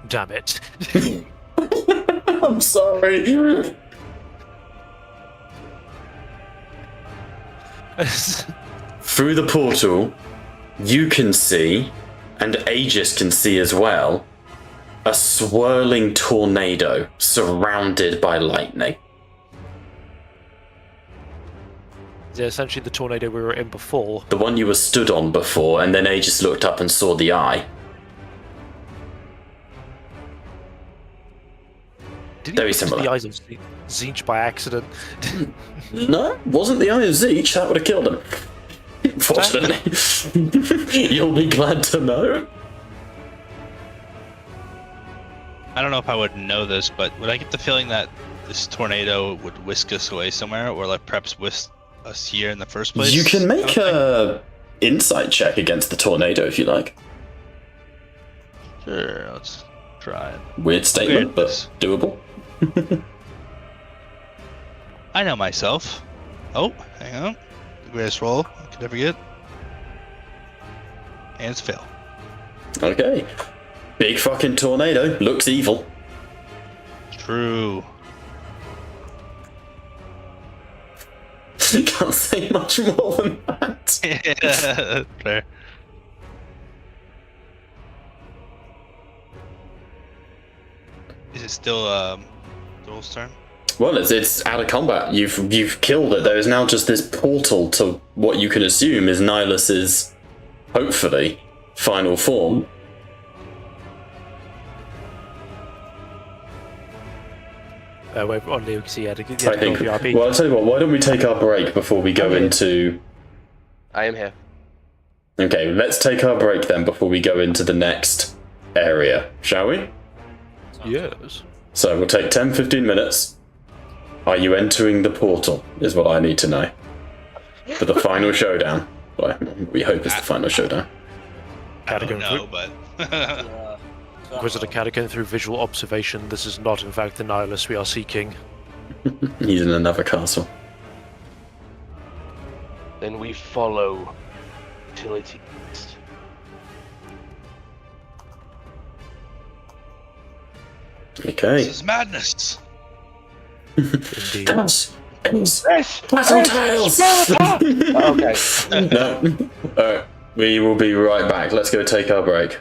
Damn it. I'm sorry. Through the portal, you can see, and Aegis can see as well, a swirling tornado surrounded by lightning. Yeah, essentially the tornado we were in before. The one you were stood on before, and then Aegis looked up and saw the eye. Did Very he similar. the eyes of Zinch by accident? No, wasn't the Eye of Zeech. That would have killed him. Fortunately. You'll be glad to know. I don't know if I would know this, but would I get the feeling that this tornado would whisk us away somewhere, or like perhaps whisk us here in the first place? You can make a insight check against the tornado if you like. Sure, let's try it. Weird statement, Weirdness. but doable. I know myself. Oh, hang on. The greatest roll I could ever get. And it's fail. Okay. Big fucking tornado. Looks evil. True. Can't say much more than that. Yeah, fair. Is it still Duel's turn? Well, it's out of combat. You've killed it. There is now just this portal to what you can assume is Nihilus's, hopefully, final form. Wait, on Luke, so yeah, I think. Well, I'll tell you what. Why don't we take our break before we go into? I am here. Okay, let's take our break then before we go into the next area, shall we? Yes. So we'll take 10-15 minutes. Are you entering the portal? Is what I need to know for the final showdown. Well, we hope it's the final showdown. I don't Catagon know, through- but Inquisitor Catagon through visual observation. This is not, in fact, the Nihilus we are seeking. He's in another castle. Then we follow till it is. Okay. this is madness. Indeed. Battle Tales! Okay. No. Alright, we will be right back. Let's go take our break.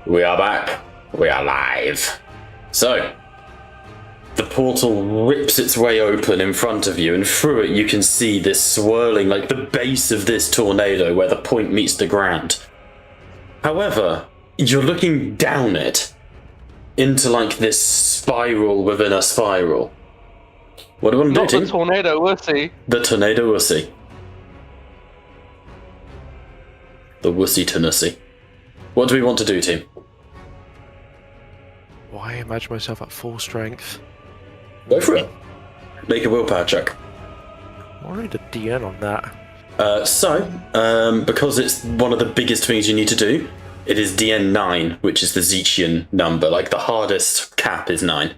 We are back. We are live. So, the portal rips its way open in front of you, and through it you can see this swirling, like the base of this tornado where the point meets the ground. However, you're looking down it into like this spiral within a spiral. What do you want to do, team? Not the tornado wussy. The tornado wussy. The wussy tenussy. What do we want to do, team? Why imagine myself at full strength? Go for it. Make a willpower check. I need a DN on that. Because it's one of the biggest things you need to do, it is DN 9, which is the Zechian number. Like, the hardest cap is 9.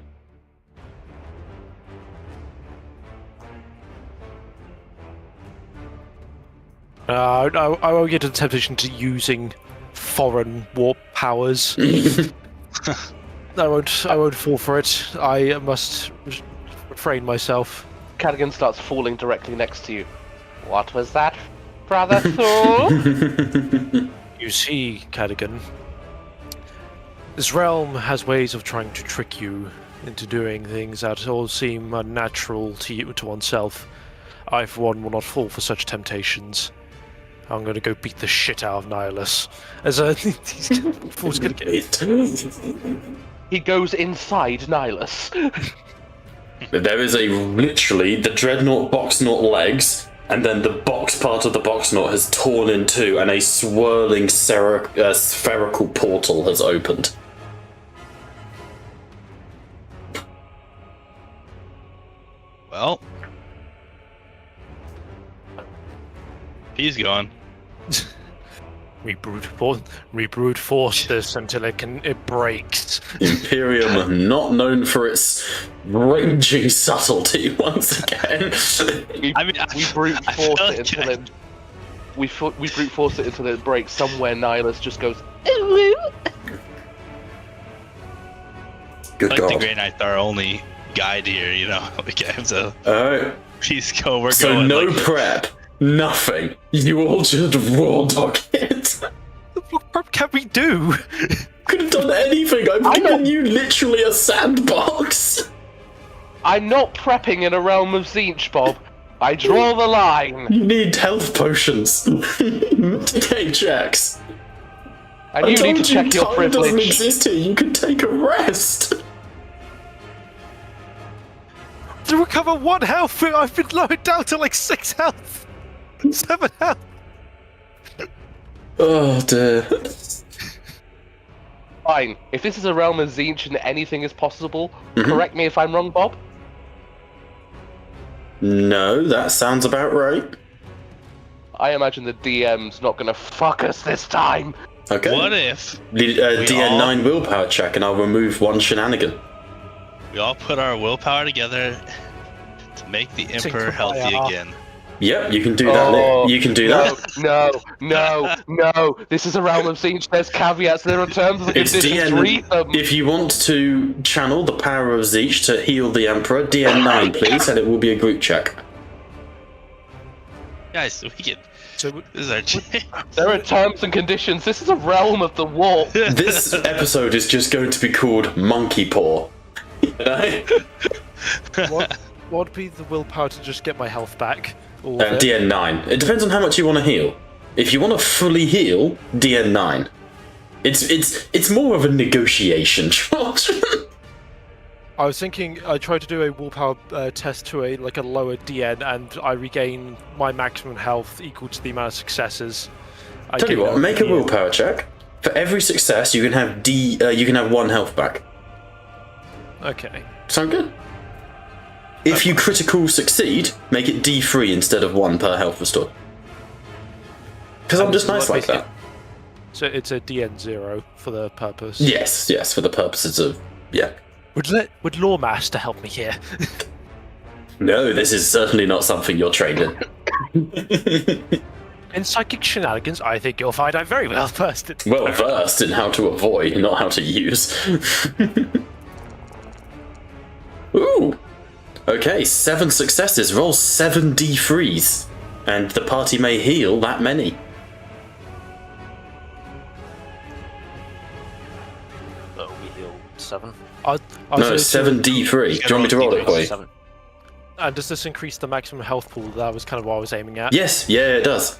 I won't get to the temptation to using foreign warp powers. I won't fall for it. I must refrain myself. Cadigan starts falling directly next to you. What was that, Brother Thor? You see, Cadigan, this realm has ways of trying to trick you into doing things that all seem unnatural to oneself. I, for one, will not fall for such temptations. I'm going to go beat the shit out of Nihilus. He's going to get... He goes inside Nihilus. There is literally the Dreadnought Boxnaught legs, and then the box part of the Boxnaught has torn in two, and a swirling spherical portal has opened. Well, he's gone. We brute force this until it breaks. Imperium, not known for its raging subtlety, once again. We brute force it until it. We brute force it until it breaks. Somewhere Nihilus just goes. Ooh. Good Like God. the Grey Knights are our only guide here, you know. We get him to. Alright. Please go. We're So going. no like, prep, nothing. You all just raw dog it. What can we do? Could have done anything. I've given you literally a sandbox. I'm not prepping in a realm of Zinch, Bob. I draw the line. You need health potions. Take checks. And you need to check your time doesn't privilege. exist here. You can take a rest. To recover 1 health, I've been lowered down to like 6 health. 7 health. Oh dear. Fine. If this is a realm of Zinch and anything is possible, correct me if I'm wrong, Bob. No, that sounds about right. I imagine the DM's not gonna fuck us this time. Okay. what if DN9 willpower check, and I'll remove 1 shenanigan. we all put our willpower together to make the Emperor healthy again? Yep, you can do that. You can do that. No. This is a realm of Zinch. There's caveats. There are terms and It's conditions. DN. Read them. If you want to channel the power of Zeech to heal the Emperor, DN9, please, and it will be a group check. Guys, we can. So, This is our chance. There are terms and conditions. This is a realm of the warp. This episode is just going to be called Monkey Paw. You know? what would be the willpower to just get my health back? All of it? DN9. It depends on how much you want to heal. If you want to fully heal, DN9. It's more of a negotiation, George. I was thinking I tried to do a willpower test to a lower DN, and I regain my maximum health equal to the amount of successes. Tell you what, make a willpower check. For every success, you can have 1 health back. Okay. Sound good? If you critical succeed, make it D3 instead of 1 per health restored. Because I'm just nice like that. So it's a DN 0 for the purpose. Yes, for the purposes of Would Lawmaster help me here? No, this is certainly not something you're trained in. In psychic shenanigans, I think you'll find I'm very well versed in. Well versed in how to avoid, not how to use. Ooh. Okay, 7 successes. Roll 7 D3s. And the party may heal that many. we heal 7. I No, was 7d3. Do you want me to roll it for you? 7. And does this increase the maximum health pool? That was kind of what I was aiming at. Yes, yeah, it does.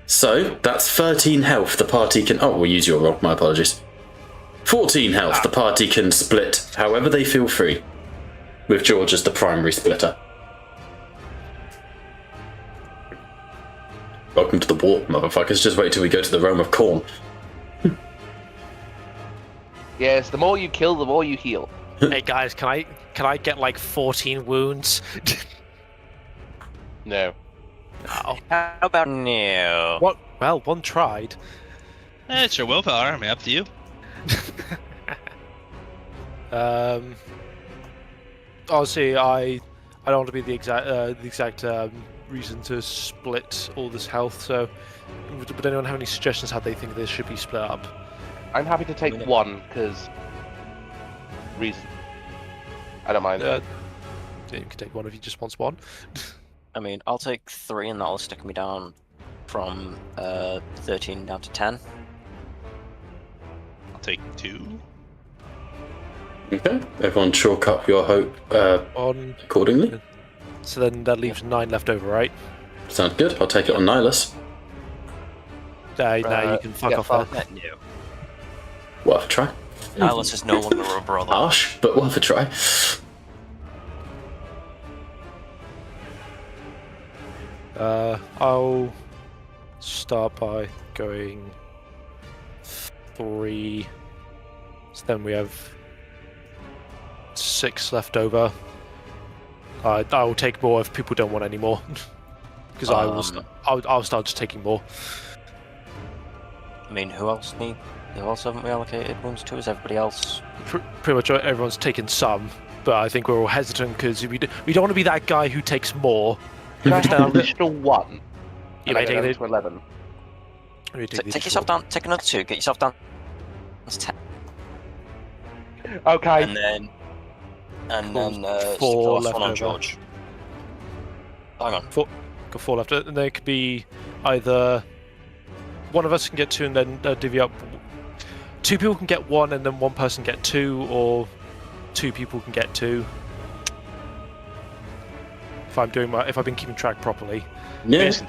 So, that's 13 health the party can... Oh, we'll use your roll, my apologies. 14 health the party can split however they feel free, with George as the primary splitter. Welcome to the warp, motherfuckers. Just wait till we go to the realm of corn. Yes, the more you kill, the more you heal. Hey guys, can I get like 14 wounds? No. No. How about no? What? Well, one tried. It's your willpower. I mean, up to you. Obviously, I don't want to be the exact reason to split all this health. So, would anyone have any suggestions how they think this should be split up? I'm happy to take one, because... reason. I don't mind. You can take one if you just wants one. I mean, I'll take 3 and that'll stick me down from 13 down to 10. I'll take 2. Okay, everyone chalk up your hope accordingly. So then that leaves 9 left over, right? Sounds good. I'll take it on Nihilus. Now you can fuck off there. No. Worth a try. Alice is no longer a brother. Harsh, but worth a try. I'll start by going 3. So then we have 6 left over. I will take more if people don't want any more, because I'll start just taking more. I mean, who else haven't we allocated wounds to? Is everybody else? Pretty much everyone's taken some, but I think we're all hesitant because we don't want to be that guy who takes more. Can I have an additional 1? You And I may go take down it. to 11. Take yourself down. Take another 2. Get yourself down. That's 10. Okay. And then stick the 4 last left one on over. George. Hang on. Got 4 left, and there could be either one of us can get 2 and then divvy up. 2 people can get 1 and then 1 person get 2, or 2 people can get 2. If I've been keeping track properly. Yeah, it's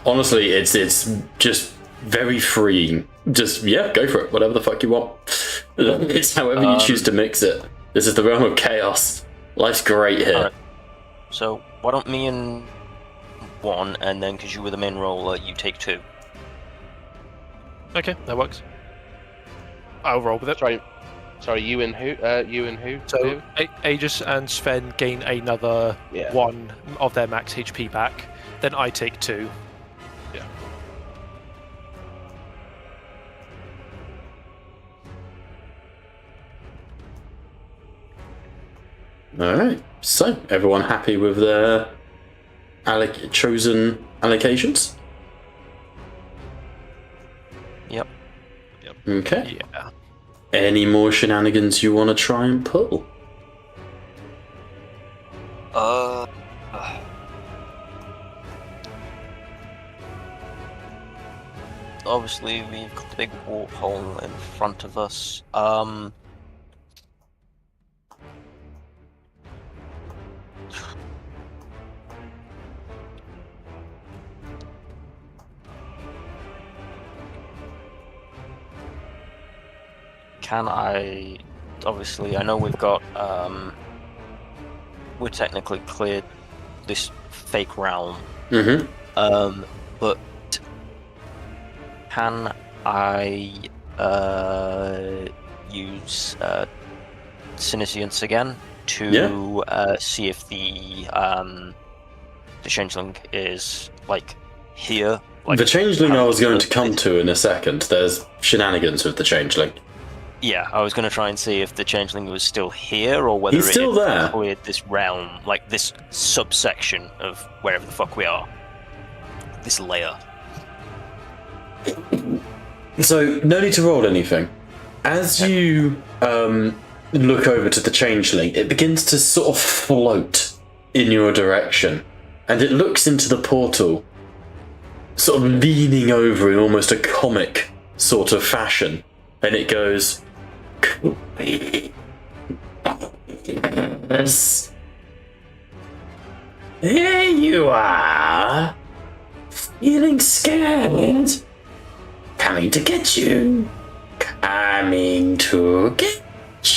honestly it's just very freeing. Just go for it. Whatever the fuck you want. It's however you choose to mix it. This is the realm of chaos. Life's great here. Alright. So why don't me and 1, and then because you were the main roller, you take 2. Okay, that works. I'll roll with it. Sorry, you and who? You and who? So Who? Aegis and Sven gain another 1 of their max HP back. Then I take 2. Yeah. Alright, so everyone happy with their chosen allocations? Yep. Okay. Yeah. Any more shenanigans you want to try and pull? Obviously we've got the big warp hole in front of us. Can I... Obviously, I know we've got... we're technically cleared this fake realm. Mm-hmm. But... Can I... use... Synescience again to see if the changeling is, like, here? Like, the changeling I was going to come to in a second. There's shenanigans with the changeling. Yeah, I was going to try and see if the changeling was still here, or whether He's still there. Cleared this realm, like this subsection of wherever the fuck we are. This layer. So, no need to roll anything. As you look over to the changeling, it begins to sort of float in your direction, and it looks into the portal, sort of leaning over in almost a comic sort of fashion, and it goes. Yes. Here you are, feeling scared. Coming to get you. Coming to get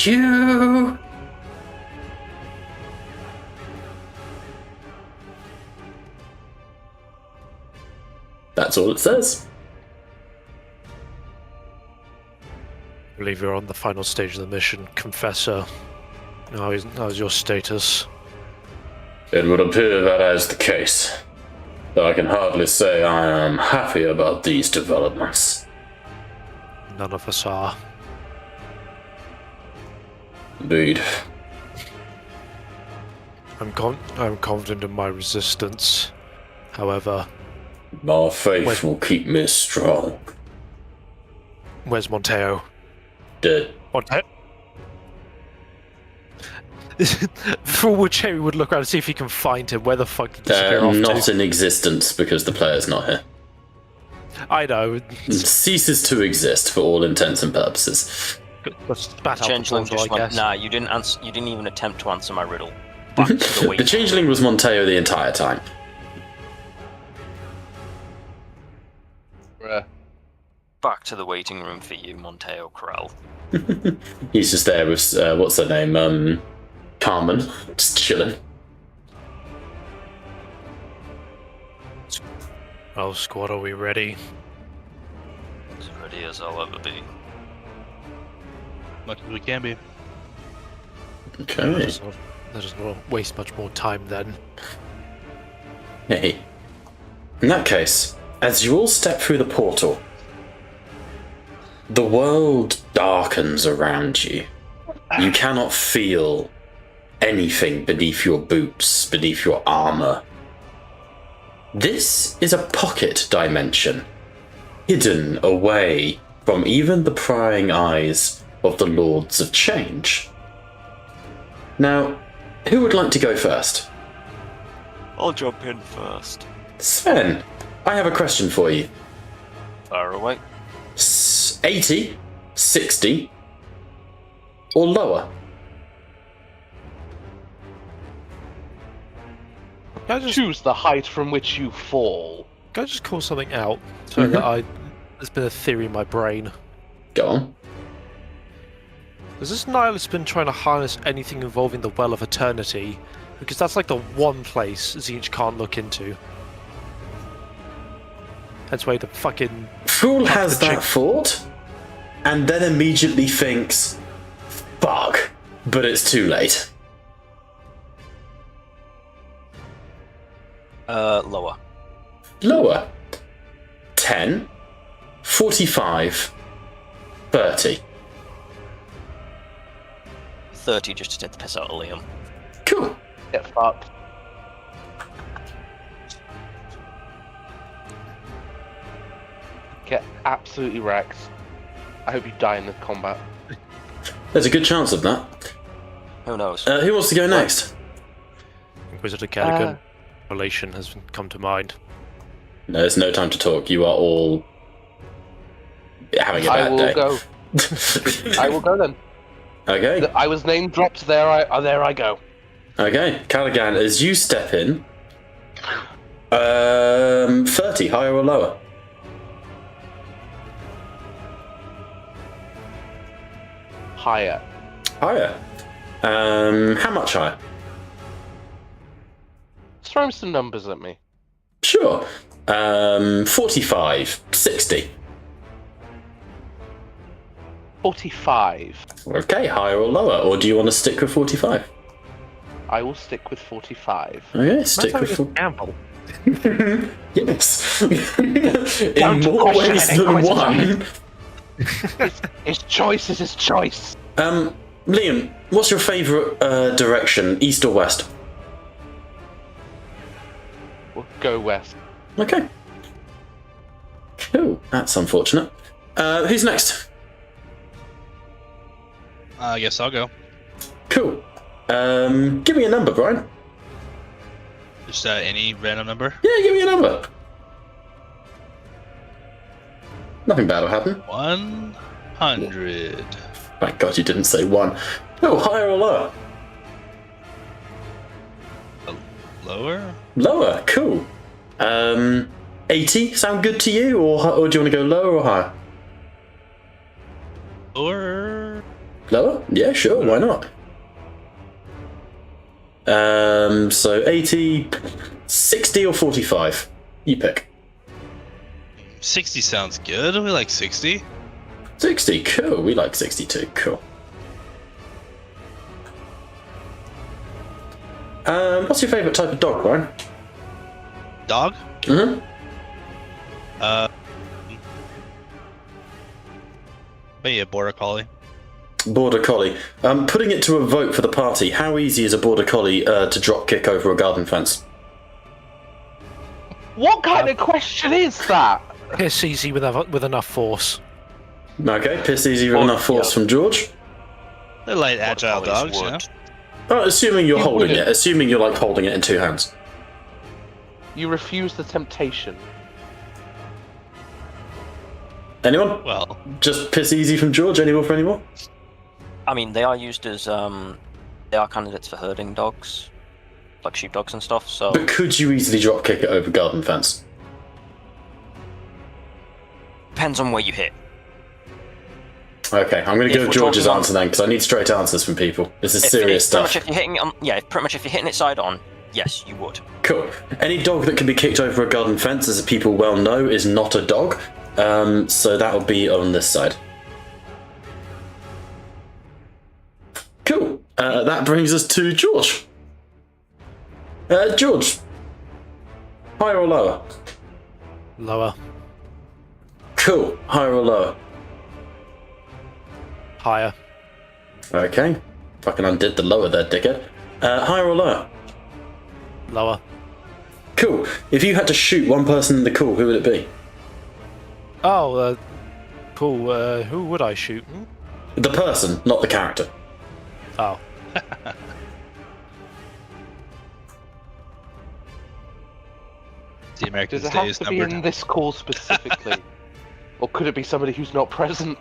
you. That's all it says. I believe you're on the final stage of the mission, Confessor. How's your status? It would appear that is the case, though I can hardly say I am happy about these developments. None of us are. Indeed. I'm confident in my resistance. However, My faith will keep me strong. where's Monteo? Dead. Monteo? Forward Cherry would look around and see if he can find him. Where the fuck did he disappear off Not to? in existence because the player's not here. I know. It ceases to exist for all intents and purposes. Let's bat out the Changeling portal, just I went. guess. Nah, you didn't answer. You didn't even attempt to answer my riddle. Back to the The waiting. changeling was Monteo the entire time. Back to the waiting room for you, Monteo Corral. He's just there with, what's her name? Carmen. Just chilling. Oh, squad, are we ready? As ready as I'll ever be. Much as we can be. Okay. Let us not waste much more time then. Hey. In that case, as you all step through the portal, the world darkens around you. You cannot feel anything beneath your boots, beneath your armor. This is a pocket dimension, hidden away from even the prying eyes of the Lords of Change. Now, who would like to go first? I'll jump in first. Sven, I have a question for you. Fire away. 80, 60, or lower? Can I just, Choose the height from which you fall. can I just call something out so that there's been a theory in my brain? Go on. Has this nihilist been trying to harness anything involving the Well of Eternity? Because that's like the one place Zinch can't look into. That's why the fucking... Fool has the that chick- thought, and then immediately thinks, fuck, but it's too late. Lower. Lower. 10, 45, 30. 30 just to take the piss out of Liam. Cool. Get fucked. Get absolutely wrecked. I hope you die in the combat. There's a good chance of that. Who knows? Who wants to go next? Inquisitor Cadigan relation has come to mind. No, there's no time to talk. You are all having a I bad will day. go. I will go then. Okay. I was name dropped. There I go. Okay. Callaghan, as you step in, 30, higher or lower? Higher. Higher. How much higher? Throw some numbers at me. Sure. 45, 60. 45. Okay, higher or lower, or do you want to stick with 45? I will stick with 45. Okay, stick That's with having a gamble. Yes. In Don't more question ways it, than Inquisitor. one. His choice is his choice. Liam, what's your favourite direction, east or west? We'll go west. Okay. Cool. That's unfortunate. Who's next? I guess I'll go. Cool. Give me a number, Brian. Just any random number. Yeah, give me a number. Nothing bad will happen. 1. 100. Thank God you didn't say 1. Oh, higher or lower? Lower? Lower, cool. 80 sound good to you, or do you want to go lower or higher? Lower? Lower? Yeah, sure, why not? So 80, 60 or 45? You pick. 60 sounds good. We like 60. 60, cool. We like 62, cool. What's your favourite type of dog, Ryan? Dog? Mm-hmm. Maybe a border collie. Border Collie. Putting it to a vote for the party, how easy is a Border Collie to drop kick over a garden fence? What kind of question is that? It's easy with enough force. Okay, piss easy with enough force from George. They're light, agile dogs, you know? Oh, assuming you're You holding wouldn't. it. Assuming you're like holding it in 2 hands. You refuse the temptation. Anyone? Well, Just piss easy from George. Any more for any more? I mean, they are used as they are candidates for herding dogs, like sheepdogs and stuff. So But could you easily drop kick it over garden fence? depends on where you hit. Okay, I'm going to If go we're George's talking answer then, because I need straight answers from people. This is serious pretty much stuff. if you're hitting, pretty much if you're hitting it side on, yes, you would. Cool. Any dog that can be kicked over a garden fence, as people well know, is not a dog. So that'll be on this side. Cool. That brings us to George. George, higher or lower? Lower. Cool. Higher or lower? Higher. Okay. Fucking undid the lower there, dickhead. Higher or lower? Lower. Cool. If you had to shoot one person in the call, who would it be? Oh, cool. Who would I shoot? The person, not the character. Oh. the American Does it state have is to be numbered. in this call specifically? Or could it be somebody who's not present?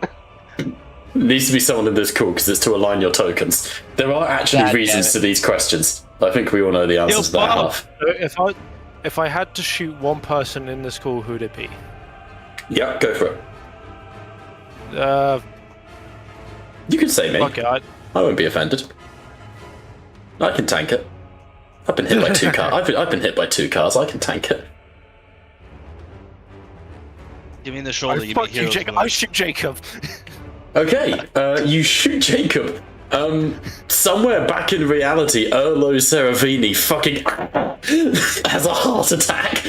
Needs to be someone in this call because it's to align your tokens. There are actually God damn reasons it. to these questions. I think we all know the answers to that Bob. half. If I had to shoot one person in this call, who'd it be? Yeah, go for it. You can say me. Okay, I won't be offended. I can tank it. I've been hit by 2 cars. I've been hit by 2 cars. I can tank it. Give me the shoulder. I Give me fuck you, hero's Jacob. voice. I shoot Jacob. Okay, you shoot Jacob. Somewhere back in reality, Erlo Seravini fucking has a heart attack.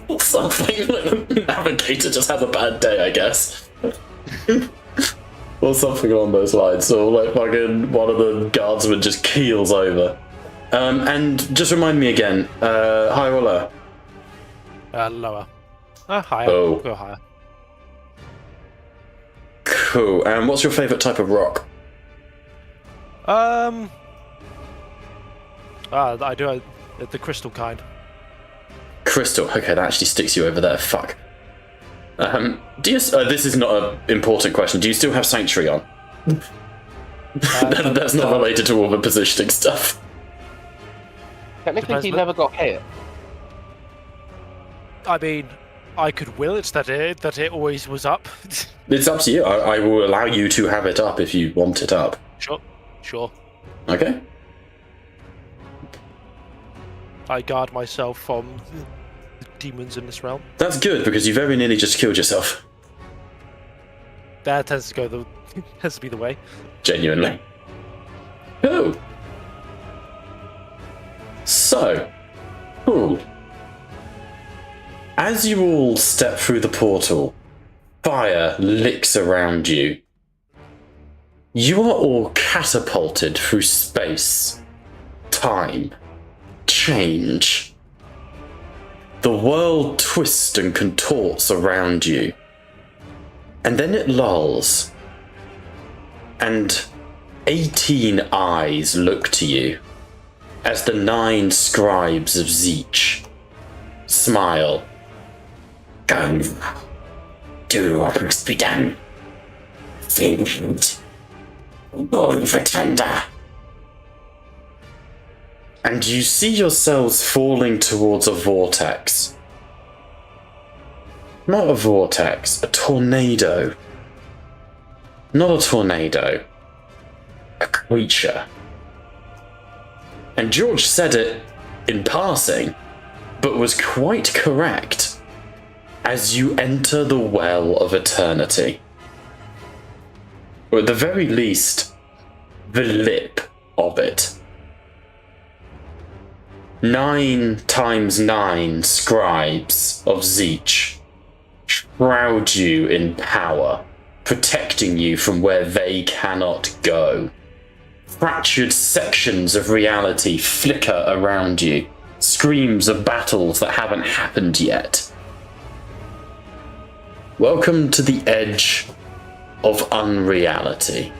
Or something. The Navigator just has a bad day, I guess. Or something along those lines. So, like, fucking one of the guardsmen just keels over. And just remind me again, higher or lower? Lower. Higher. Oh. Go higher. Cool. And what's your favourite type of rock? I do the crystal kind. Crystal. Okay, that actually sticks you over there. Fuck. Do you? This is not an important question. Do you still have Sanctuary on? That's not related to all the positioning stuff. Technically, Depends, he but- never got hit. I mean, I could will it that it always was up. It's up to you. I will allow you to have it up if you want it up. Sure. Okay. I guard myself from the demons in this realm. That's good because you very nearly just killed yourself. That tends to be the way. Genuinely. Oh. So, cool. As you all step through the portal, fire licks around you. You are all catapulted through space, time, change. The world twists and contorts around you. And then it lulls. And 18 eyes look to you as the 9 scribes of Zeech smile. Go. Do what must be done. Fiend. Bone for tender. And you see yourselves falling towards a vortex. Not a vortex, a tornado. Not a tornado. A creature. And George said it in passing, but was quite correct. As you enter the Well of Eternity. Or at the very least, the lip of it. 9 times 9 scribes of Zeech shroud you in power, protecting you from where they cannot go. Fractured sections of reality flicker around you, screams of battles that haven't happened yet. Welcome to the edge of unreality.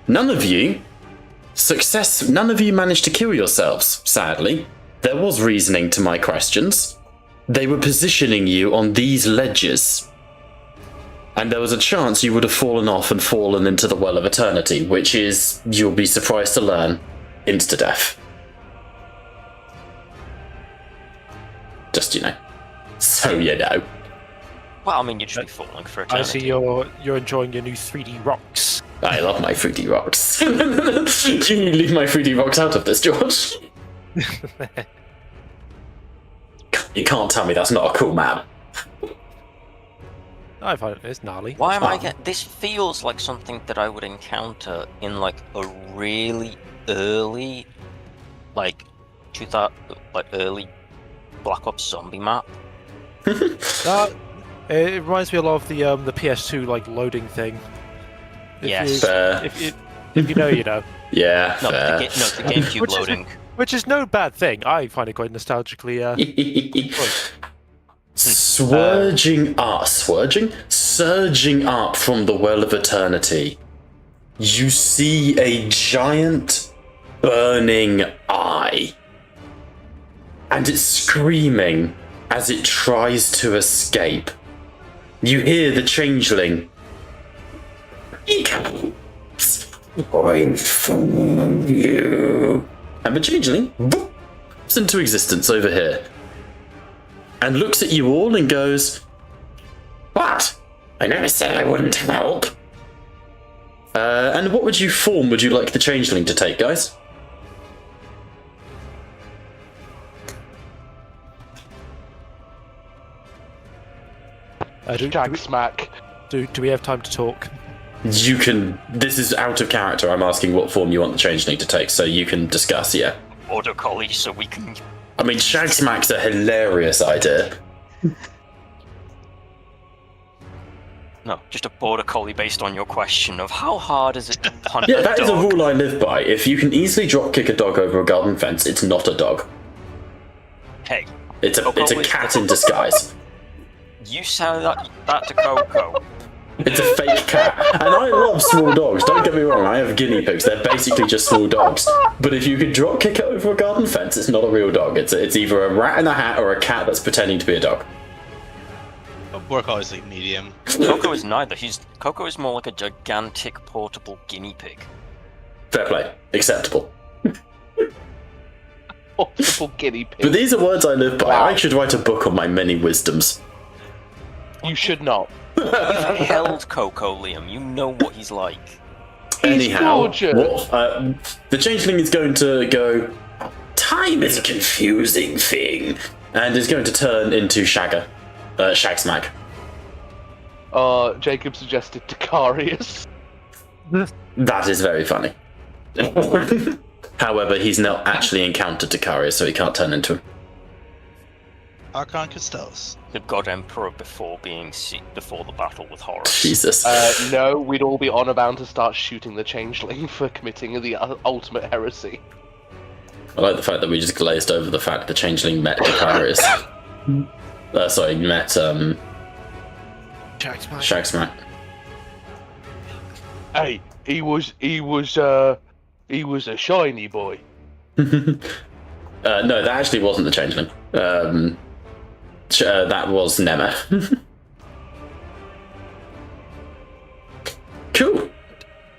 None of you managed to kill yourselves, sadly. There was reasoning to my questions. They were positioning you on these ledges. And there was a chance you would have fallen off and fallen into the Well of Eternity, which is, you'll be surprised to learn, insta-death. Just, So you know. Well, I mean, you'd just be falling for eternity. I see you're enjoying your new 3D rocks. I love my 3D rocks. You leave my 3D rocks out of this, George. You can't tell me that's not a cool map. I find it's gnarly. Why am I getting... This feels like something that I would encounter in, like, a really early... early Black Ops Zombie map. It reminds me a lot of the PS2 loading thing. Yes. If you know, you know. Yeah. No, the GameCube loading. Which is no bad thing. I find it quite nostalgically. Surging up from the Well of Eternity, you see a giant burning eye, and it's screaming as it tries to escape. You hear the changeling. Going for you. And the changeling pops into existence over here. And looks at you all and goes, "What? I never said I wouldn't help." And what form would you like the changeling to take, guys? Smack. Do we have time to talk? You can. This is out of character. I'm asking what form you want the changeling to take, so you can discuss. Yeah. Border collie, so we can. I mean, Shag Smack's a hilarious idea. No, just a border collie based on your question of how hard is it to hunt Yeah, a that dog? is a rule I live by. If you can easily drop kick a dog over a garden fence, it's not a dog. Hey, It's a cat in disguise. You say that to Coco. It's a fake cat. And I love small dogs, don't get me wrong, I have guinea pigs, they're basically just small dogs. But if you could drop kick it over a garden fence, it's not a real dog. It's either a rat in a hat or a cat that's pretending to be a dog. Border collie's like medium. Coco is neither. Coco is more like a gigantic portable guinea pig. Fair play. Acceptable. Portable guinea pig. But these are words I live by. Wow. I should write a book on my many wisdoms. You should not. You've held Coco, Liam. You know what he's like. Anyhow, gorgeous. The changeling is going to go, "Time is a confusing thing," and is going to turn into Shag Smack. Jacob suggested Dicarius. That is very funny. However, he's not actually encountered Dicarius, so he can't turn into him. Archon Castells. The God Emperor before the battle with Horus. Jesus. No, we'd all be honor bound to start shooting the changeling for committing the ultimate heresy. I like the fact that we just glazed over the fact the changeling met Dicarius. Met Shag Smack. Hey, he was a shiny boy. No, that actually wasn't the changeling. That was Nemeth. Cool.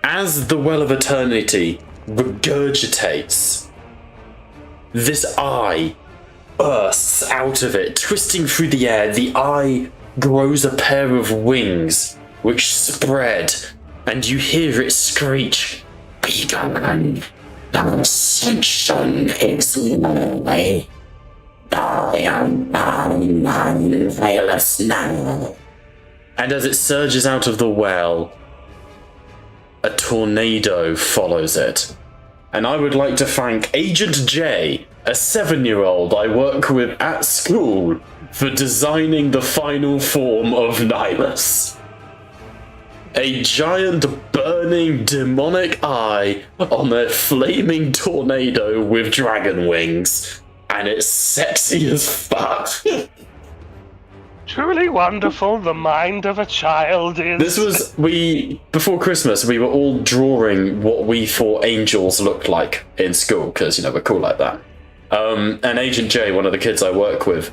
As the Well of Eternity regurgitates, this eye bursts out of it, twisting through the air. The eye grows a pair of wings, which spread, and you hear it screech, "Begone! The ascension is nigh. I am unveilous now." And as it surges out of the well, a tornado follows it. And I would like to thank Agent J, a 7-year-old I work with at school, for designing the final form of Nihilus. A giant burning demonic eye on a flaming tornado with dragon wings. And it's sexy as fuck. Truly wonderful, the mind of a child is... This was, before Christmas, we were all drawing what we thought angels looked like in school, because, we're cool like that. And Agent J, one of the kids I work with,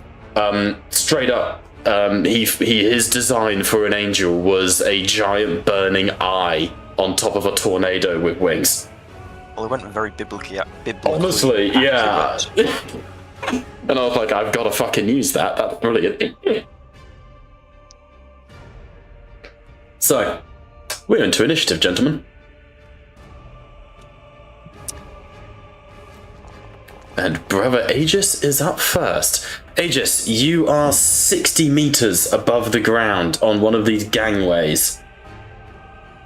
straight up, his design for an angel was a giant burning eye on top of a tornado with wings. Well, it went very biblically Honestly, yeah. And I was like, I've got to fucking use that. That's brilliant. So, we're into initiative, gentlemen. And Brother Aegis is up first. Aegis, you are 60 meters above the ground on one of these gangways.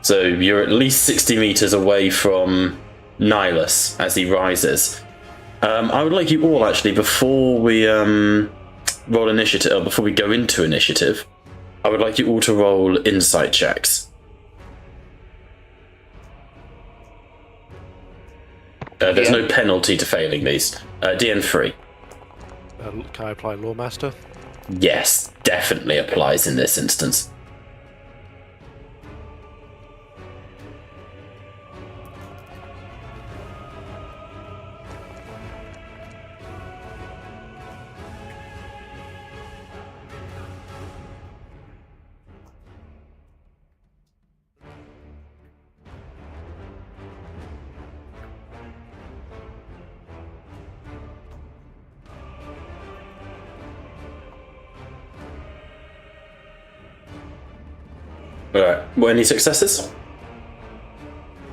So you're at least 60 meters away from Nihilus as he rises. I would like you all, actually, before we roll initiative, or before we go into initiative, I would like you all to roll insight checks. There's no penalty to failing these. DN3. Can I apply Lawmaster? Yes, definitely applies in this instance. Alright, any successes?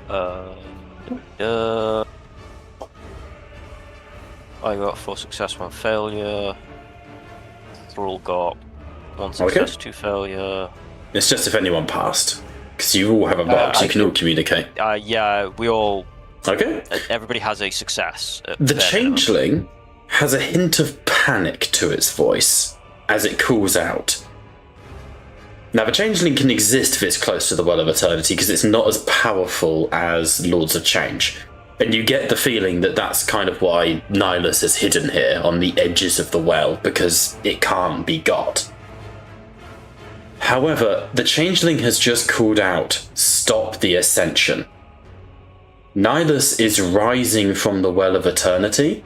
I got 4 success, 1 failure. Thrall got 1 success, 2 failure. It's just if anyone passed. Because you all have a box, you can all communicate. Yeah, we all... Okay. Everybody has a success. The changeling has a hint of panic to its voice as it calls out. Now, the Changeling can exist if it's close to the Well of Eternity, because it's not as powerful as Lords of Change. And you get the feeling that that's kind of why Nihilus is hidden here, on the edges of the well, because it can't be got. However, the Changeling has just called out, "Stop the Ascension." Nihilus is rising from the Well of Eternity,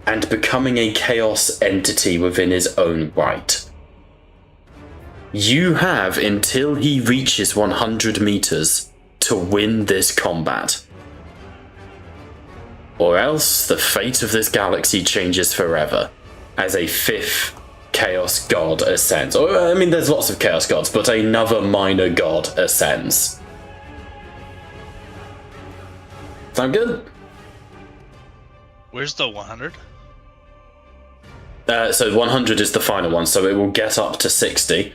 and becoming a chaos entity within his own right. You have until he reaches 100 meters to win this combat. Or else the fate of this galaxy changes forever, as a 5th Chaos God ascends. I mean, there's lots of Chaos Gods, but another minor god ascends. Sound good? Where's the 100? So 100 is the final one, so it will get up to 60.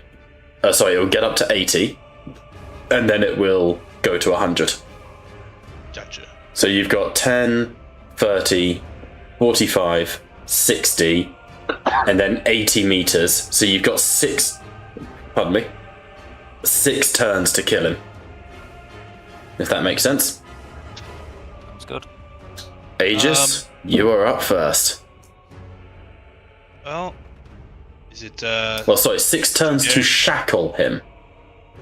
It will get up to 80, and then it will go to 100. Gotcha. So you've got 10, 30, 45, 60, and then 80 meters. So you've got 6 turns to kill him. If that makes sense. That's good. Aegis, you are up first. Well, is it, 6 turns to shackle him.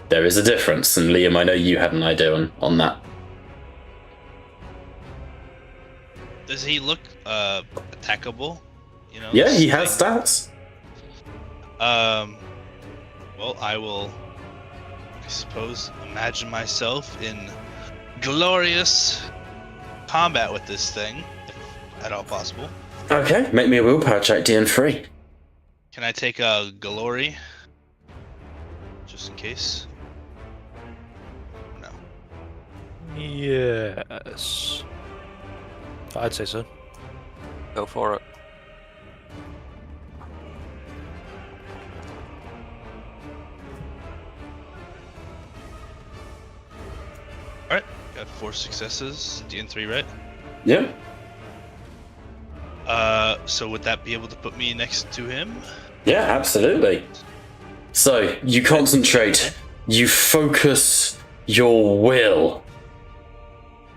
There is a difference, and Liam, I know you had an idea on that. Does he look, attackable? You know? Yeah, he has stats. Well, I will I suppose, imagine myself in glorious combat with this thing, if at all possible. Okay, make me a willpower check, DN3. Can I take a glory? Just in case? No. Yes. I'd say so. Go for it. Alright, got 4 successes. DN3, right? Yeah. So would that be able to put me next to him? Yeah, absolutely. So, you concentrate, you focus your will,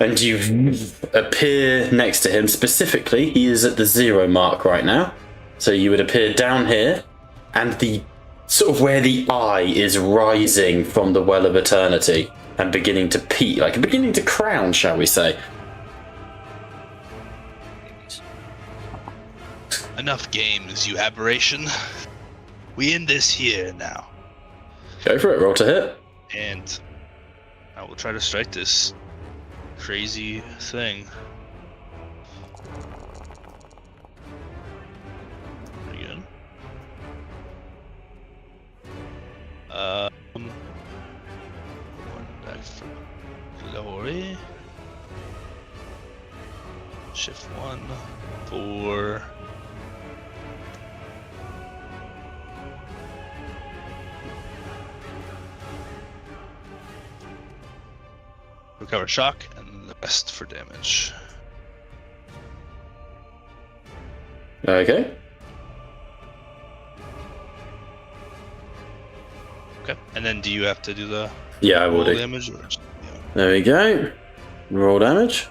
and you appear next to him. Specifically, he is at the 0 mark right now. So you would appear down here, and the sort of where the eye is rising from the Well of Eternity and beginning to peak, like beginning to crown, shall we say. Enough games, you aberration. We end this here now. Go for it, roll to hit. And I will try to strike this crazy thing. Pretty good. One back for glory. Shift 1 for recover shock, and the rest for damage. Okay. Okay, and then do you have to do the Yeah, I will do. damage? Or just, yeah. There we go. Roll damage.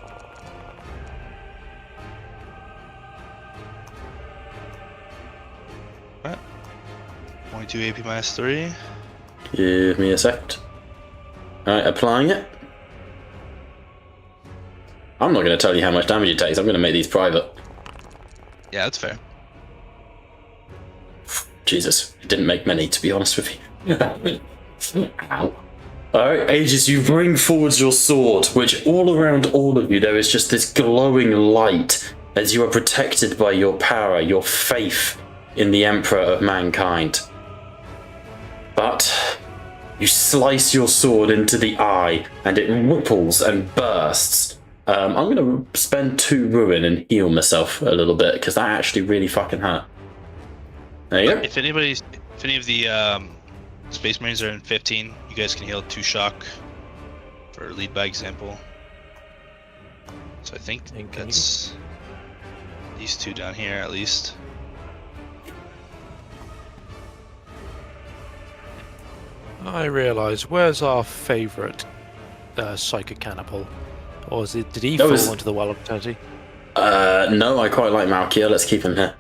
Alright. 22 AP minus 3. Give me a second. Alright, applying it. I'm not going to tell you how much damage it takes. I'm going to make these private. Yeah, that's fair. Jesus, it didn't make many, to be honest with you. Ow. Alright, Aegis, you bring forwards your sword, which all around all of you there is just this glowing light as you are protected by your power, your faith in the Emperor of Mankind. But you slice your sword into the eye and it ripples and bursts. I'm going to spend 2 ruin and heal myself a little bit because that actually really fucking hurt. There you go. If any of the Space Marines are in 15, you guys can heal 2 shock for lead by example. So I think that's these 2 down here at least. I realise, where's our favourite psychic cannibal? Or did he fall into the Well of Eternity? No, I quite like Malkia. Let's keep him here.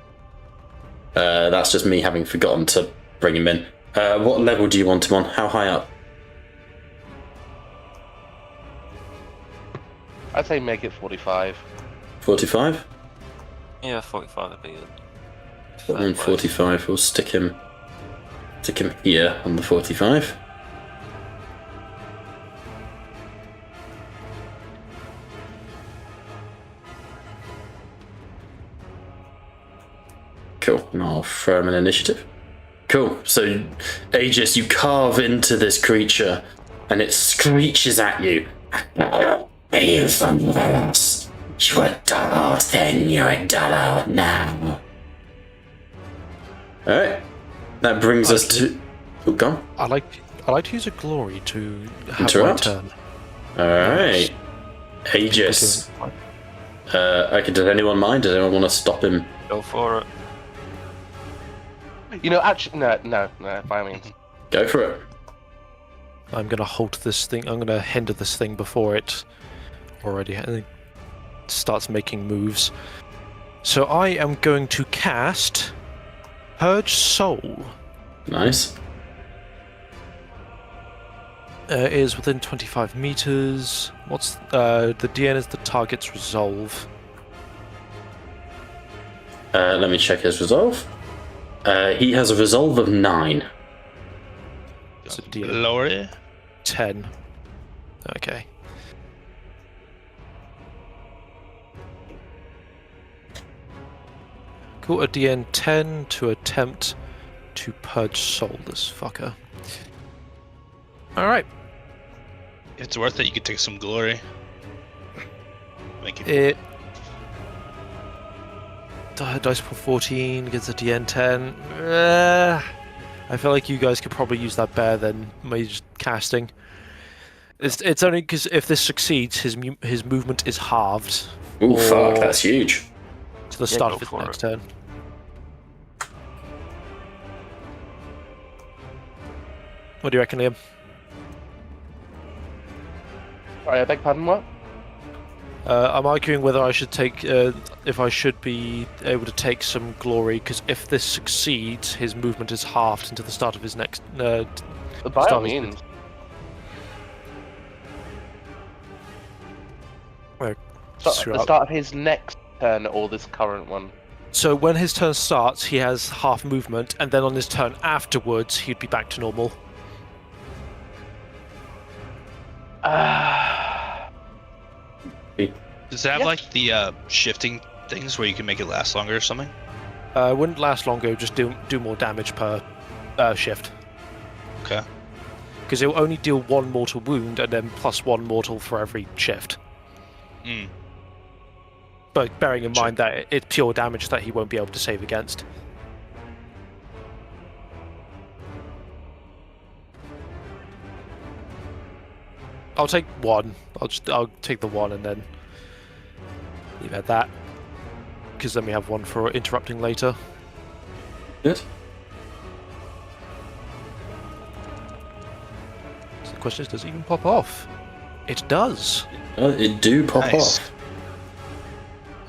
That's just me having forgotten to bring him in. What level do you want him on? How high up? I'd say make it 45. 45? Yeah, 45 would be good. Put him on 45. We'll stick him here on the 45. Cool, and I'll throw him an initiative. Cool, so Aegis, you carve into this creature and it screeches at you. You from Velos. You were dulled then, you're dulled now. Alright, that brings us to... Oh, go on. I like to use a glory to have Interrupt? my turn. Alright. Aegis. Okay, does anyone mind? Does anyone want to stop him? Go for it. You know, actually, no, by all means. Go for it. I'm going to halt this thing. I'm going to hinder this thing before it already starts making moves. So I am going to cast Purge Soul. Nice. It is within 25 meters. What's the DN is the target's resolve. Let me check his resolve. He has a resolve of 9. It's a DN. Glory. 10. Okay. Cool, a DN 10 to attempt to purge soul this fucker. Alright. If it's worth it, you could take some glory. Make it. It... Dice for 14 gets a DN 10. I feel like you guys could probably use that better than me just casting. It's only because if this succeeds, his movement is halved. Ooh, fuck, that's huge. To the start of his next turn. What do you reckon, Liam? Sorry, I beg pardon, what? I'm arguing whether I should take, if I should be able to take some glory, because if this succeeds, his movement is halved until the start of his next. By all means. The start of his next turn or this current one? So when his turn starts, he has half movement, and then on his turn afterwards, he'd be back to normal. Does it have like the shifting things where you can make it last longer or something? It wouldn't last longer, just do more damage per shift. Okay. Because it will only deal 1 mortal wound and then plus 1 mortal for every shift. Mm. But bearing in mind that it's pure damage that he won't be able to save against. I'll take 1. I'll take the 1 and then leave it at that. Because then we have 1 for interrupting later. Good. So the question is, does it even pop off? It does. It do pop off.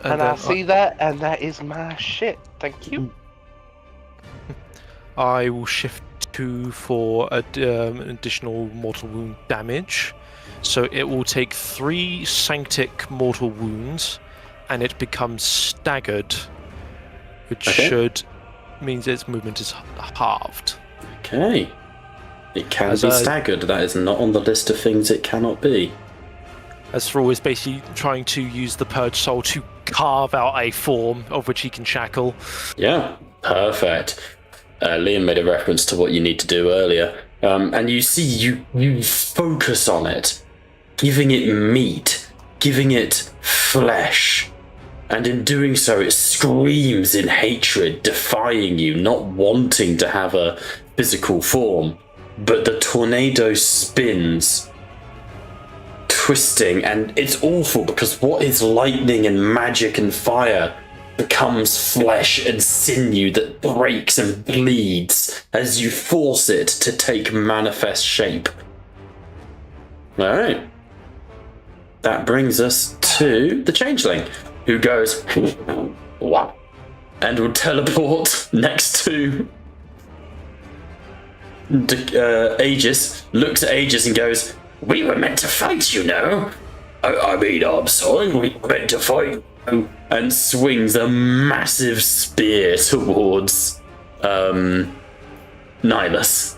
And I see that, and that is my shit. Thank you. I will shift 2 for an additional mortal wound damage. So it will take 3 Sanctic mortal wounds, and it becomes staggered, which should means its movement is halved. Okay. It can be staggered. That is not on the list of things it cannot be. As Thrall is basically trying to use the Purge Soul to carve out a form of which he can shackle. Yeah, perfect. Liam made a reference to what you need to do earlier. And you see, you focus on it, giving it meat, giving it flesh. And in doing so, it screams in hatred, defying you, not wanting to have a physical form. But the tornado spins, twisting, and it's awful because what is lightning and magic and fire becomes flesh and sinew that breaks and bleeds as you force it to take manifest shape. Alright. That brings us to the Changeling, who goes what? And will teleport next to Aegis, looks at Aegis and goes, "We were meant to fight, you know. I mean, I'm sorry, we were meant to fight." And swings a massive spear towards Nihilus.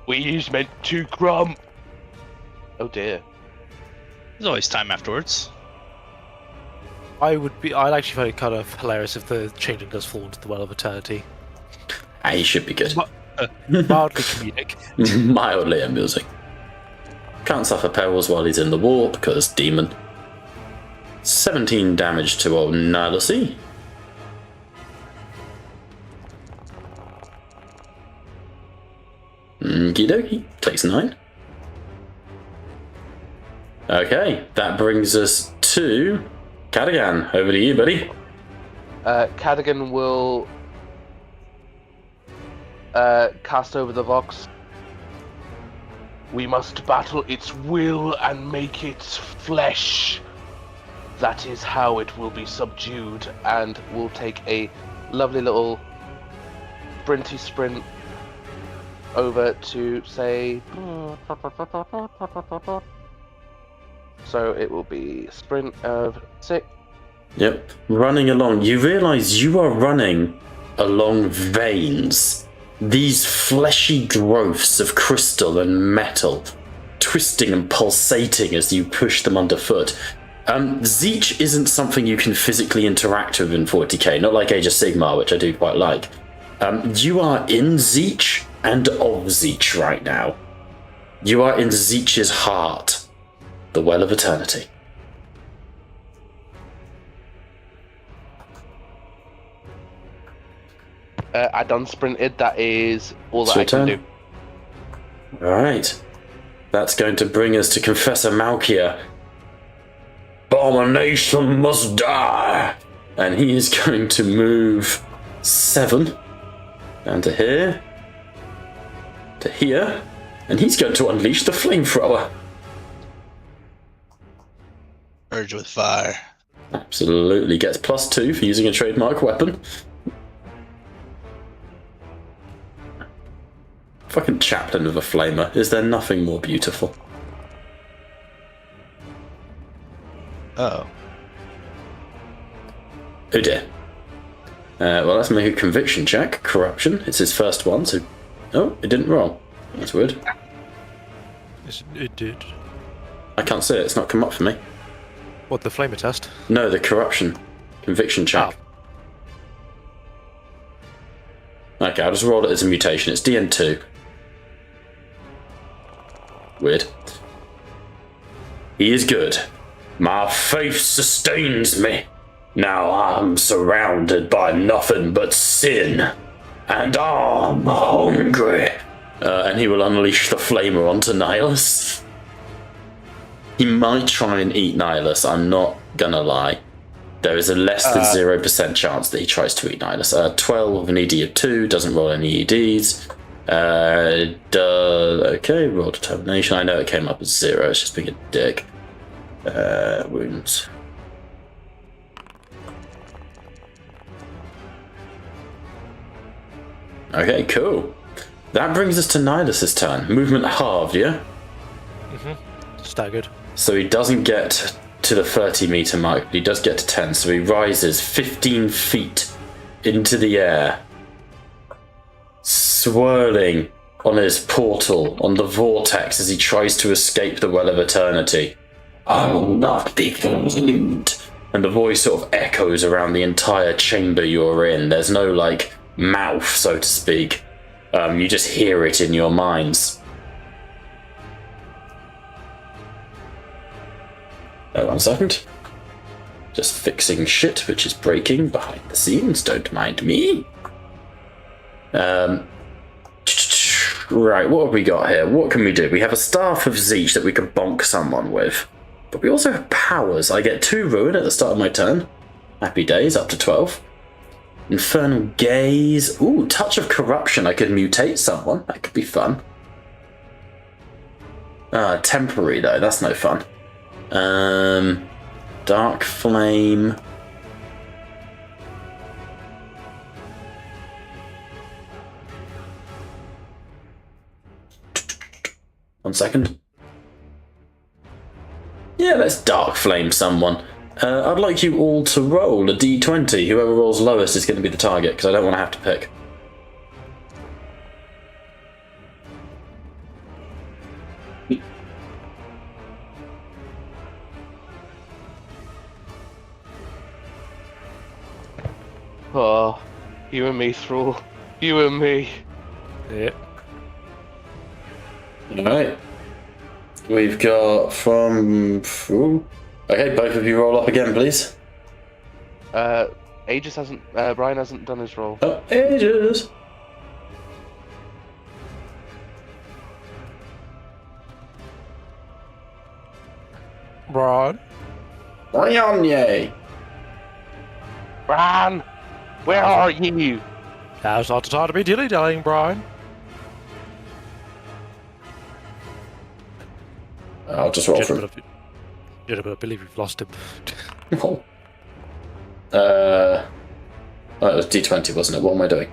We meant to crumb. Oh dear. There's always time afterwards. I'd actually find it kind of hilarious if the Changeling does fall into the Well of Eternity. He should be good. Mildly comedic. Mildly amusing. Can't suffer perils while he's in the war because demon. 17 damage to old Nihilus. Okie dokie. Takes 9. Okay, that brings us to Cadigan. Over to you, buddy. Cadigan will cast over the Vox. We must battle its will and make its flesh. That is how it will be subdued, and we'll take a lovely little sprinty sprint over to say. So it will be sprint of 6. Yep, running along. You realise you are running along veins these fleshy growths of crystal and metal twisting and pulsating as you push them underfoot. Tzeentch isn't something you can physically interact with in 40k, not like Age of Sigmar, which I do quite like. You are in Tzeentch and of Tzeentch right now. You are in Tzeentch's heart, the Well of Eternity. I done sprinted, that is all that I can do. Alright. That's going to bring us to Confessor Malkia. Abomination must die! And he is going to move 7 down to here, to here, and he's going to unleash the flamethrower. Urge with fire. Absolutely. Gets +2 for using a trademark weapon. Fucking chaplain of a flamer. Is there nothing more beautiful? Oh. Oh dear. Well, let's make a conviction check. Corruption. It's his first one, so... Oh, it didn't roll. That's weird. Yes, it did. I can't see it. It's not come up for me. What, the flamer test? No, the corruption. Conviction check. Okay, I'll just roll it as a mutation. It's DN2. Weird. He is good. My faith sustains me. Now I'm surrounded by nothing but sin. And I'm hungry. And he will unleash the flamer onto Nihilus. He might try and eat Nihilus, I'm not gonna lie. There is a less than 0% chance that he tries to eat Nihilus. 12 with an ED of 2, doesn't roll any EDs. Okay, roll determination. I know it came up as 0, it's just being a dick. Wounds. Okay, cool. That brings us to Nihilus' turn. Movement halved, yeah? Staggered. So he doesn't get to the 30 meter mark, but he does get to 10, so he rises 15 feet into the air, swirling on his portal, on the vortex, as he tries to escape the Well of Eternity. I will not be consumed. And the voice sort of echoes around the entire chamber you're in. There's no, like, mouth, so to speak. You just hear it in your minds. One second. Just fixing shit which is breaking behind the scenes. Don't mind me. Right, what have we got here? What can we do? We have a Staff of Tzeentch that we can bonk someone with. But we also have powers. I get 2 Ruin at the start of my turn. Happy days, up to 12. Infernal Gaze. Ooh, Touch of Corruption. I could mutate someone. That could be fun. Temporary, though. That's no fun. Dark Flame. One second. Yeah, let's Dark Flame someone. I'd like you all to roll a d20. Whoever rolls lowest is going to be the target, because I don't want to have to pick. Oh, you and me, Thrall. You and me. Yeah. Alright. We've got from... Ooh. Okay, both of you roll up again, please. Aegis hasn't... Brian hasn't done his roll. Oh, Aegis! Brian. Brian! Brian! Where are you? Now's not the time to be dilly-dallying, Brian. I'll just roll for him. I believe we've lost him. Oh. It was D20, wasn't it? What am I doing?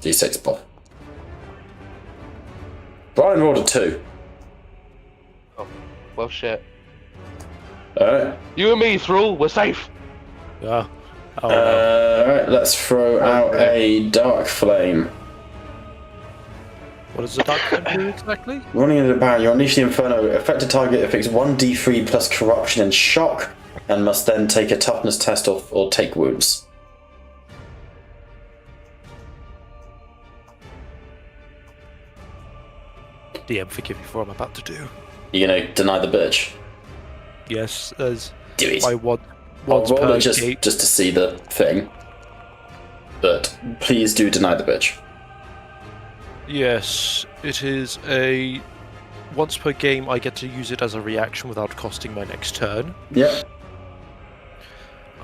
D6, Bob. Brian rolled a 2. Oh, well, shit. Alright. You and me, Thrall. We're safe. Yeah. Oh, Alright, let's throw out a Dark Flame. What does the Dark Flame do exactly? Running into the barrier, you unleash the Inferno. Affected target affects 1d3 plus corruption and shock, and must then take a toughness test or take wounds. DM, forgive me for what I'm about to do. You're gonna deny the bitch? Yes, as Do it. I want I'll once roll per it just gate. to see the thing. But please do deny the bitch. Yes, it is a once per game. I get to use it as a reaction without costing my next turn. Yep.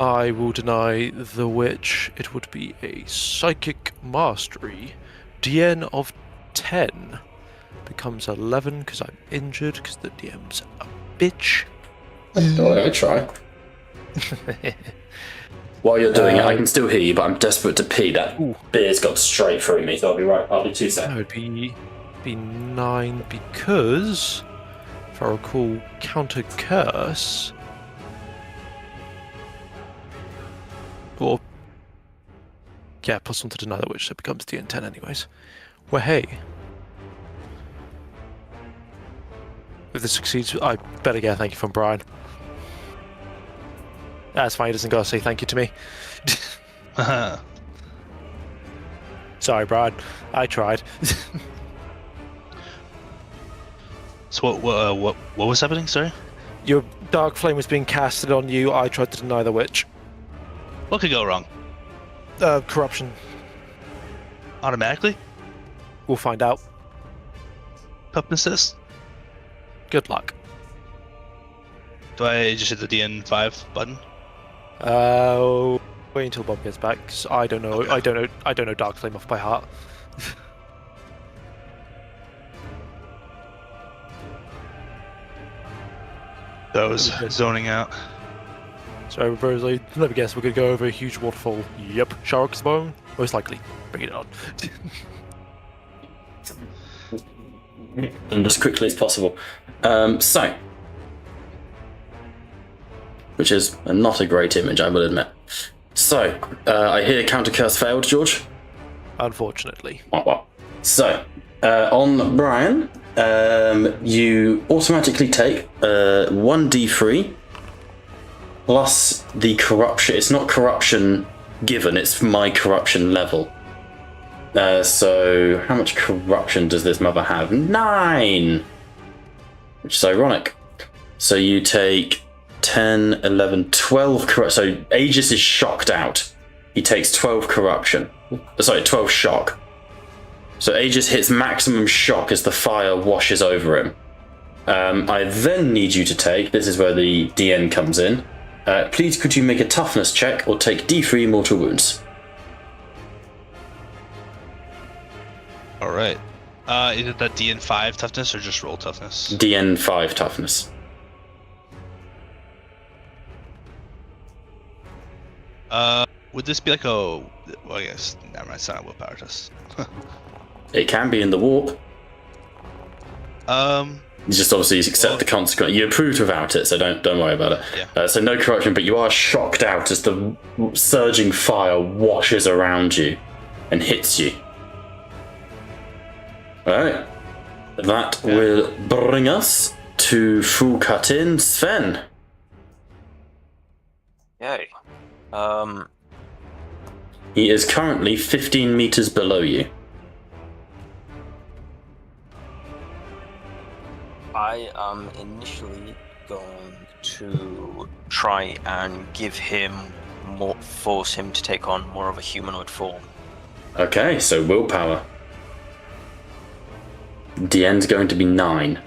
I will deny the witch. It would be a psychic mastery. DN of 10 becomes 11 because I'm injured because the DM's a bitch. I try. While you're doing it, I can still hear you, but I'm desperate to pee. That beer's got straight through me, so I'll be right. I'll be 2 seconds. That would be 9 because, if I recall, counter curse. Or yeah, plus 1 to deny the witch, so it becomes DN 10 anyways. Well, hey. If this succeeds, I better get a thank you from Brian. That's fine, he doesn't gotta say thank you to me. Sorry, Brian. I tried. So what was happening? Sorry. Your dark flame was being casted on you. I tried to deny the witch. What could go wrong? Corruption. Automatically? We'll find out. Toughness test? Good luck. Do I just hit the DN5 button? Wait until Bob gets back. 'Cause I don't know. Okay. I don't know dark flame off by heart. I was zoning out. So, Rosalie, let me guess, we're gonna go over a huge waterfall. Yep, shark's bone, most likely. Bring it on. And as quickly as possible. So, which is not a great image, I will admit. So, I hear counter curse failed, George. Unfortunately. So, on Brian, you automatically take 1d3 plus the corruption. It's not corruption given, it's my corruption level. So, how much corruption does this mother have? 9! Which is ironic. So you take 10, 11, 12 corruption. So Aegis is shocked out. He takes 12 corruption. Sorry, 12 shock. So Aegis hits maximum shock as the fire washes over him. I then need you to take, this is where the DN comes in. Please could you make a toughness check or take D3 mortal wounds? Alright. Is it that DN5 toughness or just roll toughness? DN5 toughness. Would this be like a... Well, I guess, never mind, it's not a willpower test. It can be in the warp. You just obviously accept the consequence. You approved without it, so don't worry about it. Yeah. So no corruption, but you are shocked out as the surging fire washes around you and hits you. Alright. That will bring us to full cut in Sven. Yay. He is currently 15 meters below you. I am initially going to try and force him to take on more of a humanoid form. Okay, so willpower. DN's going to be 9.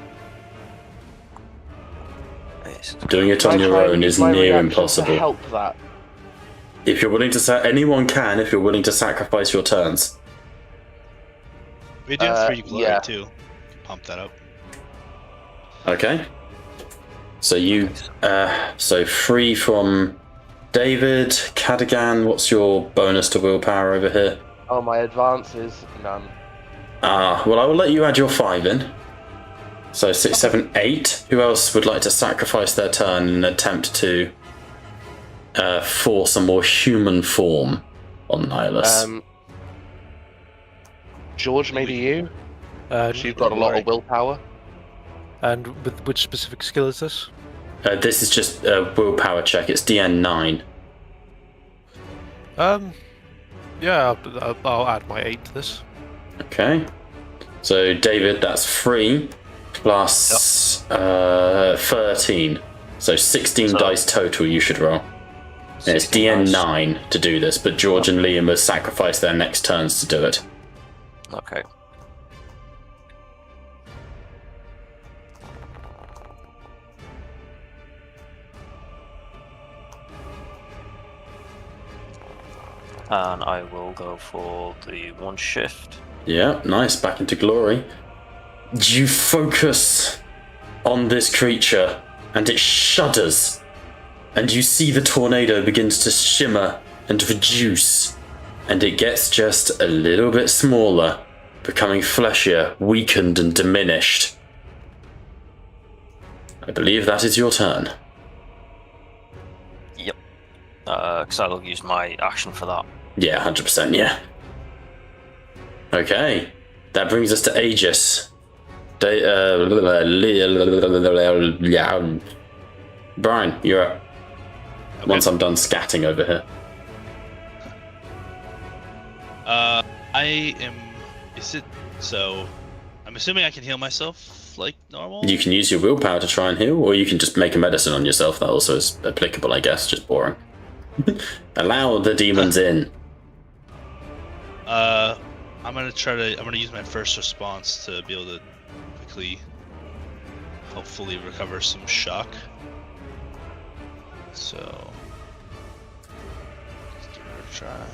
Yes. Doing it on your own is near impossible. To help that. If you're willing to anyone can if you're willing to sacrifice your turns. We do 3 glory yeah. too. Pump that up. Okay. So you so 3 from David, Cadigan, what's your bonus to willpower over here? Oh, my advance is none. Well I will let you add your 5 in. So 6, 7, 8. Who else would like to sacrifice their turn in an attempt to force a more human form on Nihilus? George, maybe you? She's got a lot of willpower. And with which specific skill is this? This is just a willpower check. It's DN 9. Yeah, I'll add my 8 to this. Okay. So David, that's 3 plus 13. So 16 dice total you should roll. And it's DN 9 to do this, but George and Liam will sacrifice their next turns to do it. Okay. And I will go for the 1 shift. Yeah, nice. Back into glory. You focus on this creature, and it shudders. And you see the tornado begins to shimmer and reduce. And it gets just a little bit smaller, becoming fleshier, weakened and diminished. I believe that is your turn. Yep. Because I'll use my action for that. Yeah, 100%, yeah. Okay, that brings us to Aegis. Brian, you're up. Okay. Once I'm done scatting over here. I am... Is it... So... I'm assuming I can heal myself like normal? You can use your willpower to try and heal, or you can just make a medicine on yourself. That also is applicable, I guess, just boring. Allow the demons in. I'm gonna use my first response to be able to quickly, hopefully recover some shock. So, let's give it a try.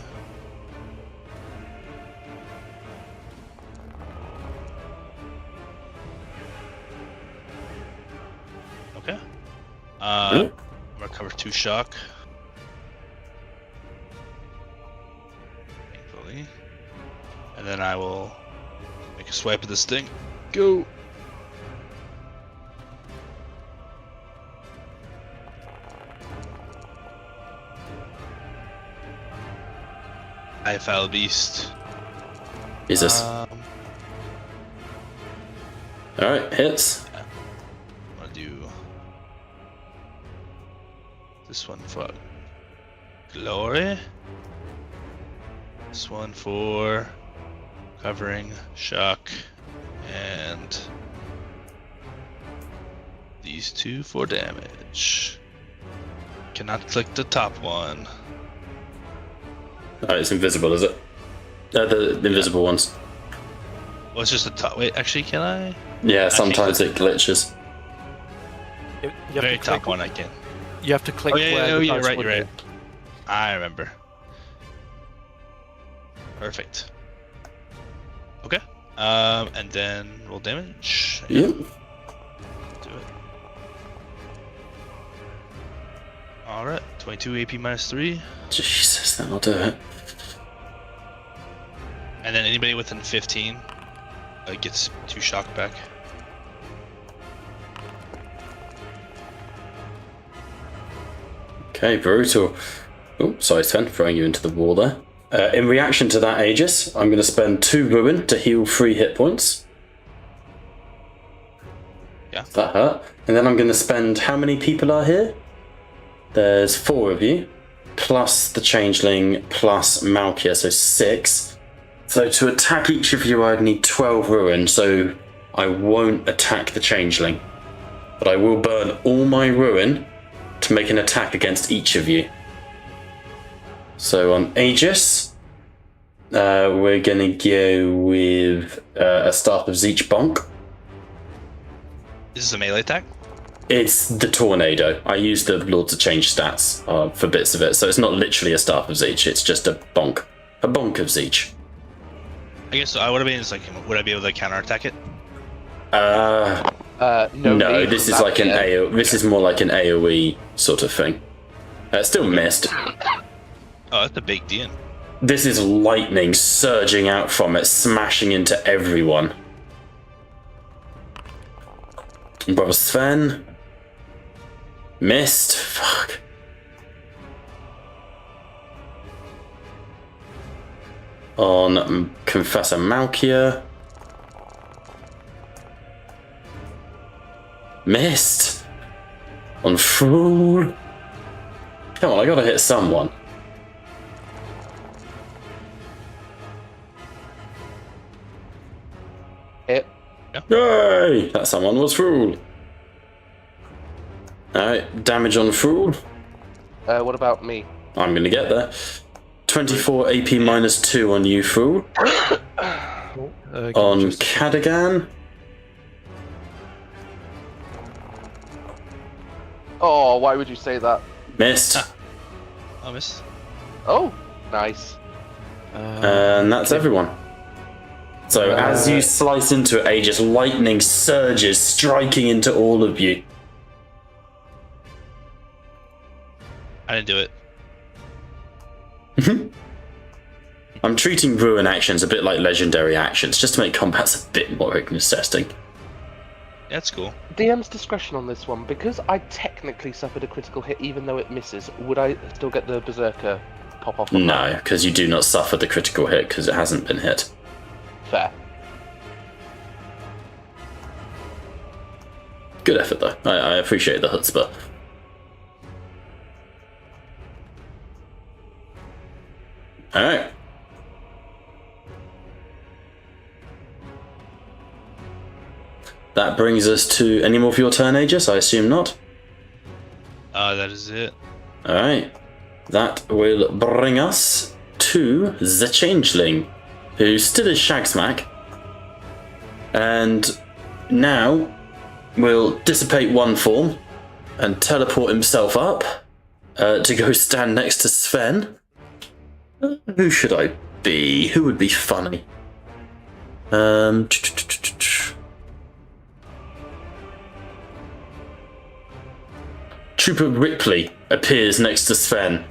Okay. I'm gonna recover 2 shock. And then I will make a swipe at this thing. Go! I foul beast. Is this? Alright, hits. Yeah. I'm gonna do this one for glory. This one for covering shock, and these 2 for damage. Cannot click the top one. Oh, it's invisible, is it? The invisible ones. Well, it's just the top. Wait, actually, can I? Yeah, sometimes it glitches. You have Very to top click, one, I can. You have to click Oh, yeah, where yeah, the you're dice right, would you're be. right. I remember. Perfect. Okay. And then roll damage. Yep. Do it. Alright, 22 AP minus 3. Jesus, that'll do it. And then anybody within 15 gets 2 shock back. Okay, brutal. Oh, sorry, Sven, throwing you into the wall there. In reaction to that, Aegis, I'm going to spend 2 ruin to heal 3 hit points. Yeah. That hurt. And then I'm going to spend... How many people are here? There's 4 of you. Plus the changeling, plus Malkia, so 6. So to attack each of you, I'd need 12 ruin, so I won't attack the changeling. But I will burn all my ruin to make an attack against each of you. So on Aegis, we're gonna go with a Staff of Zeech Bonk. This is a melee attack? It's the tornado. I use the Lords of Change stats for bits of it, so it's not literally a Staff of Zeech, it's just a bonk. A bonk of Zeech. I guess I would have been like, would I be able to counterattack it? No, this is like an AoE. This is more like an AoE sort of thing. Still missed. Oh, that's a big DN. This is lightning surging out from it, smashing into everyone. Brother Sven. Missed. Fuck. On Confessor Malkia. Missed. On Fool. Come on, I gotta hit someone. Hit. Yay! That someone was Fool. Alright, damage on Fool. What about me? I'm gonna get there. 24 AP minus 2 on you, Fool. On Cadogan. Oh, why would you say that? Missed. I missed. Oh, nice. And that's everyone. So as you slice into it, just lightning surges, striking into all of you. I didn't do it. I'm treating ruin actions a bit like legendary actions, just to make combats a bit more interesting. That's cool. DM's discretion on this one, because I technically suffered a critical hit even though it misses, would I still get the Berserker pop off? No, because you do not suffer the critical hit because it hasn't been hit. Fair. Good effort though. I appreciate the chutzpah. Alright. That brings us to any more for your turn, Aegis? I assume not. That is it. Alright. That will bring us to the Changeling, who still is Shagsmack, and now will dissipate one form and teleport himself up to go stand next to Sven. Who should I be? Who would be funny? Trooper Ripley appears next to Sven.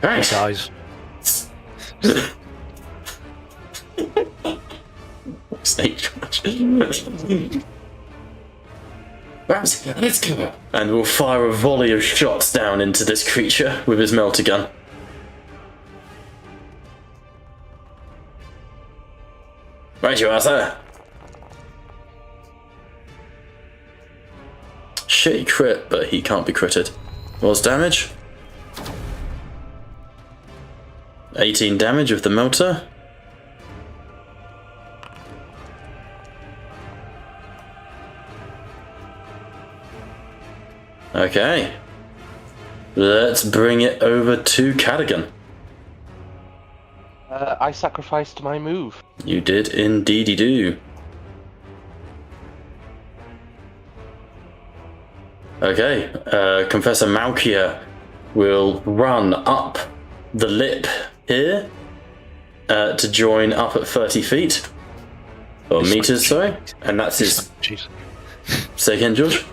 Hey. Guys. Snake charge. Let's go. And will fire a volley of shots down into this creature with his melter gun. Right, you are, sir. Shitty crit, but he can't be critted. What's damage? 18 damage with the melter. Okay. Let's bring it over to Cadogan. I sacrificed my move. You did indeedy do. Okay, Confessor Malkia will run up the lip here to join up at 30 feet. Or meters, sorry. And that's his... Jeez. Say again, George?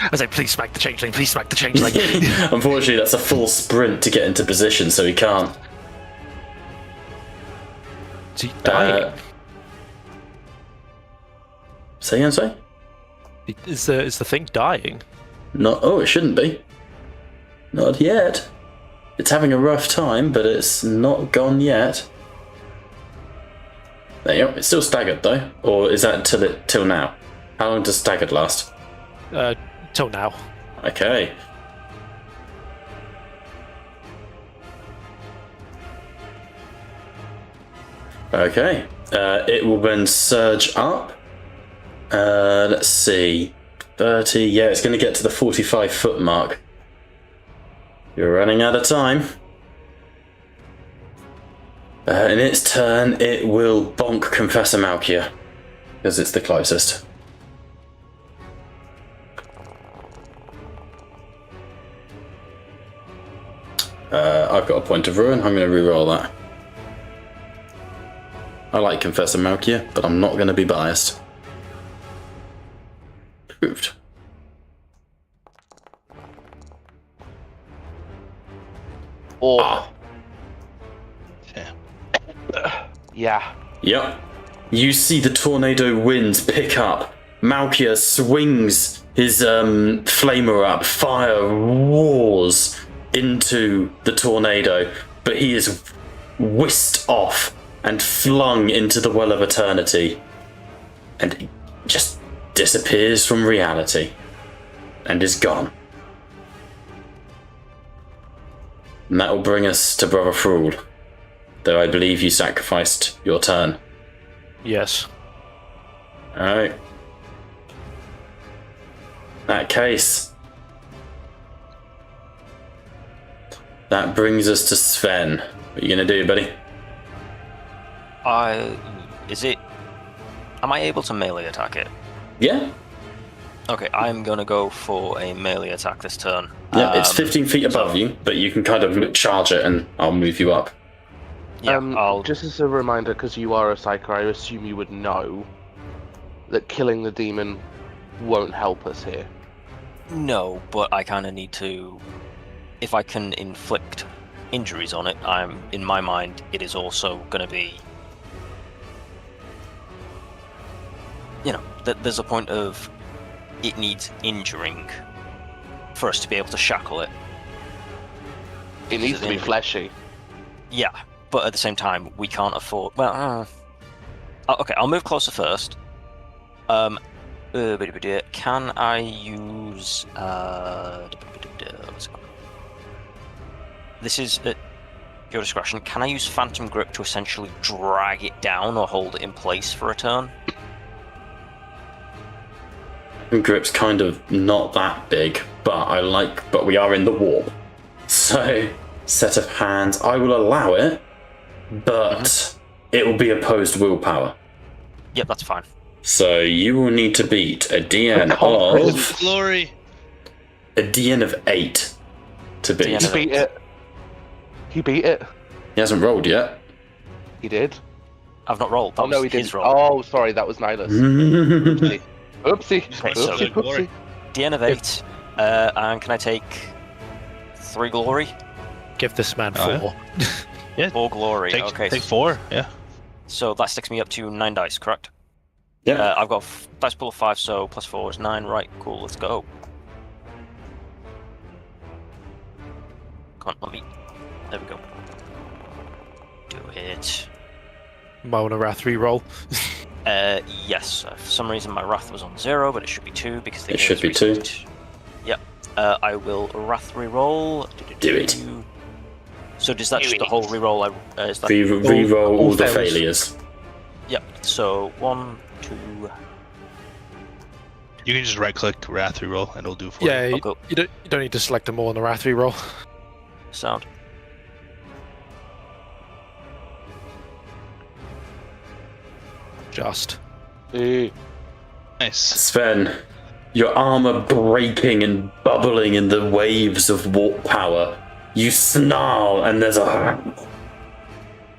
I was like, please smack the changeling, please smack the changeling. Unfortunately, that's a full sprint to get into position, so he can't. Is he dying? Say again, sorry? Is the thing dying? Not. Oh, it shouldn't be. Not yet. It's having a rough time, but it's not gone yet. There you go. It's still staggered though, or is that till now? How long does staggered last? Till now. Okay. Okay. It will then surge up. Let's see. 30. Yeah, it's going to get to the 45-foot mark. You're running out of time. In its turn, it will bonk Confessor Malkia, because it's the closest. I've got a point of ruin. I'm going to re-roll that. I like Confessor Malkia, but I'm not going to be biased. Proved. Or Yeah. yeah. Yep. You see the tornado winds pick up. Malkia swings his flamer up. Fire roars into the tornado, but he is whisked off and flung into the Well of Eternity, and just disappears from reality. and is gone. And that will bring us to Brother Thrall, though I believe you sacrificed your turn. Yes. Alright. In that case, that brings us to Sven. What are you gonna do, buddy? Am I able to melee attack it? Yeah? Okay, I'm gonna go for a melee attack this turn. Yeah, it's 15 feet above you, but you can kind of charge it and I'll move you up. Yeah, Just as a reminder, because you are a psyker, I assume you would know that killing the demon won't help us here. No, but I kind of need to. If I can inflict injuries on it, in my mind, it is also going to be. There's a point of it needs injuring for us to be able to shackle it. It needs to be fleshy. Yeah, but at the same time, we can't afford. Well, okay, I'll move closer first. Can I use? This is at your discretion. Can I use Phantom Grip to essentially drag it down or hold it in place for a turn? Grip's kind of not that big, but we are in the warp. So, set of hands, I will allow it, but it will be opposed willpower. Yep, that's fine. So you will need to beat a DN of Glory. a DN of 8 to beat. DN He beat it. He beat it. He hasn't rolled yet. He did. I've not rolled. That Oh no, was he his didn't. roll. Oh, sorry, that was Nihilus. Oopsie. Oopsie. Okay, so Oopsie. glory. Oopsie. DN of 8. And can I take 3 glory? Give this man Oh, 4. 4 glory. Okay. Take 4. Yeah. So that sticks me up to 9 dice, correct? Yeah. I've got dice pool of 5, so plus 4 is 9. Right, cool, let's go. Can't let me. There we go. Do it. Mona Wrath reroll. Yes. For some reason my wrath was on 0, but it should be 2 because the It should be 2. Yep. I will wrath reroll. Do it. So does that just the whole reroll? Is that? Reroll all the failures. failures. Yep. So 1, 2. You can just right click Wrath reroll and it'll do it for Yeah, you. I'll go. you don't need to select them all on the Wrath reroll. Sound. Just. Nice. Sven, your armor breaking and bubbling in the waves of warp power. You snarl and there's a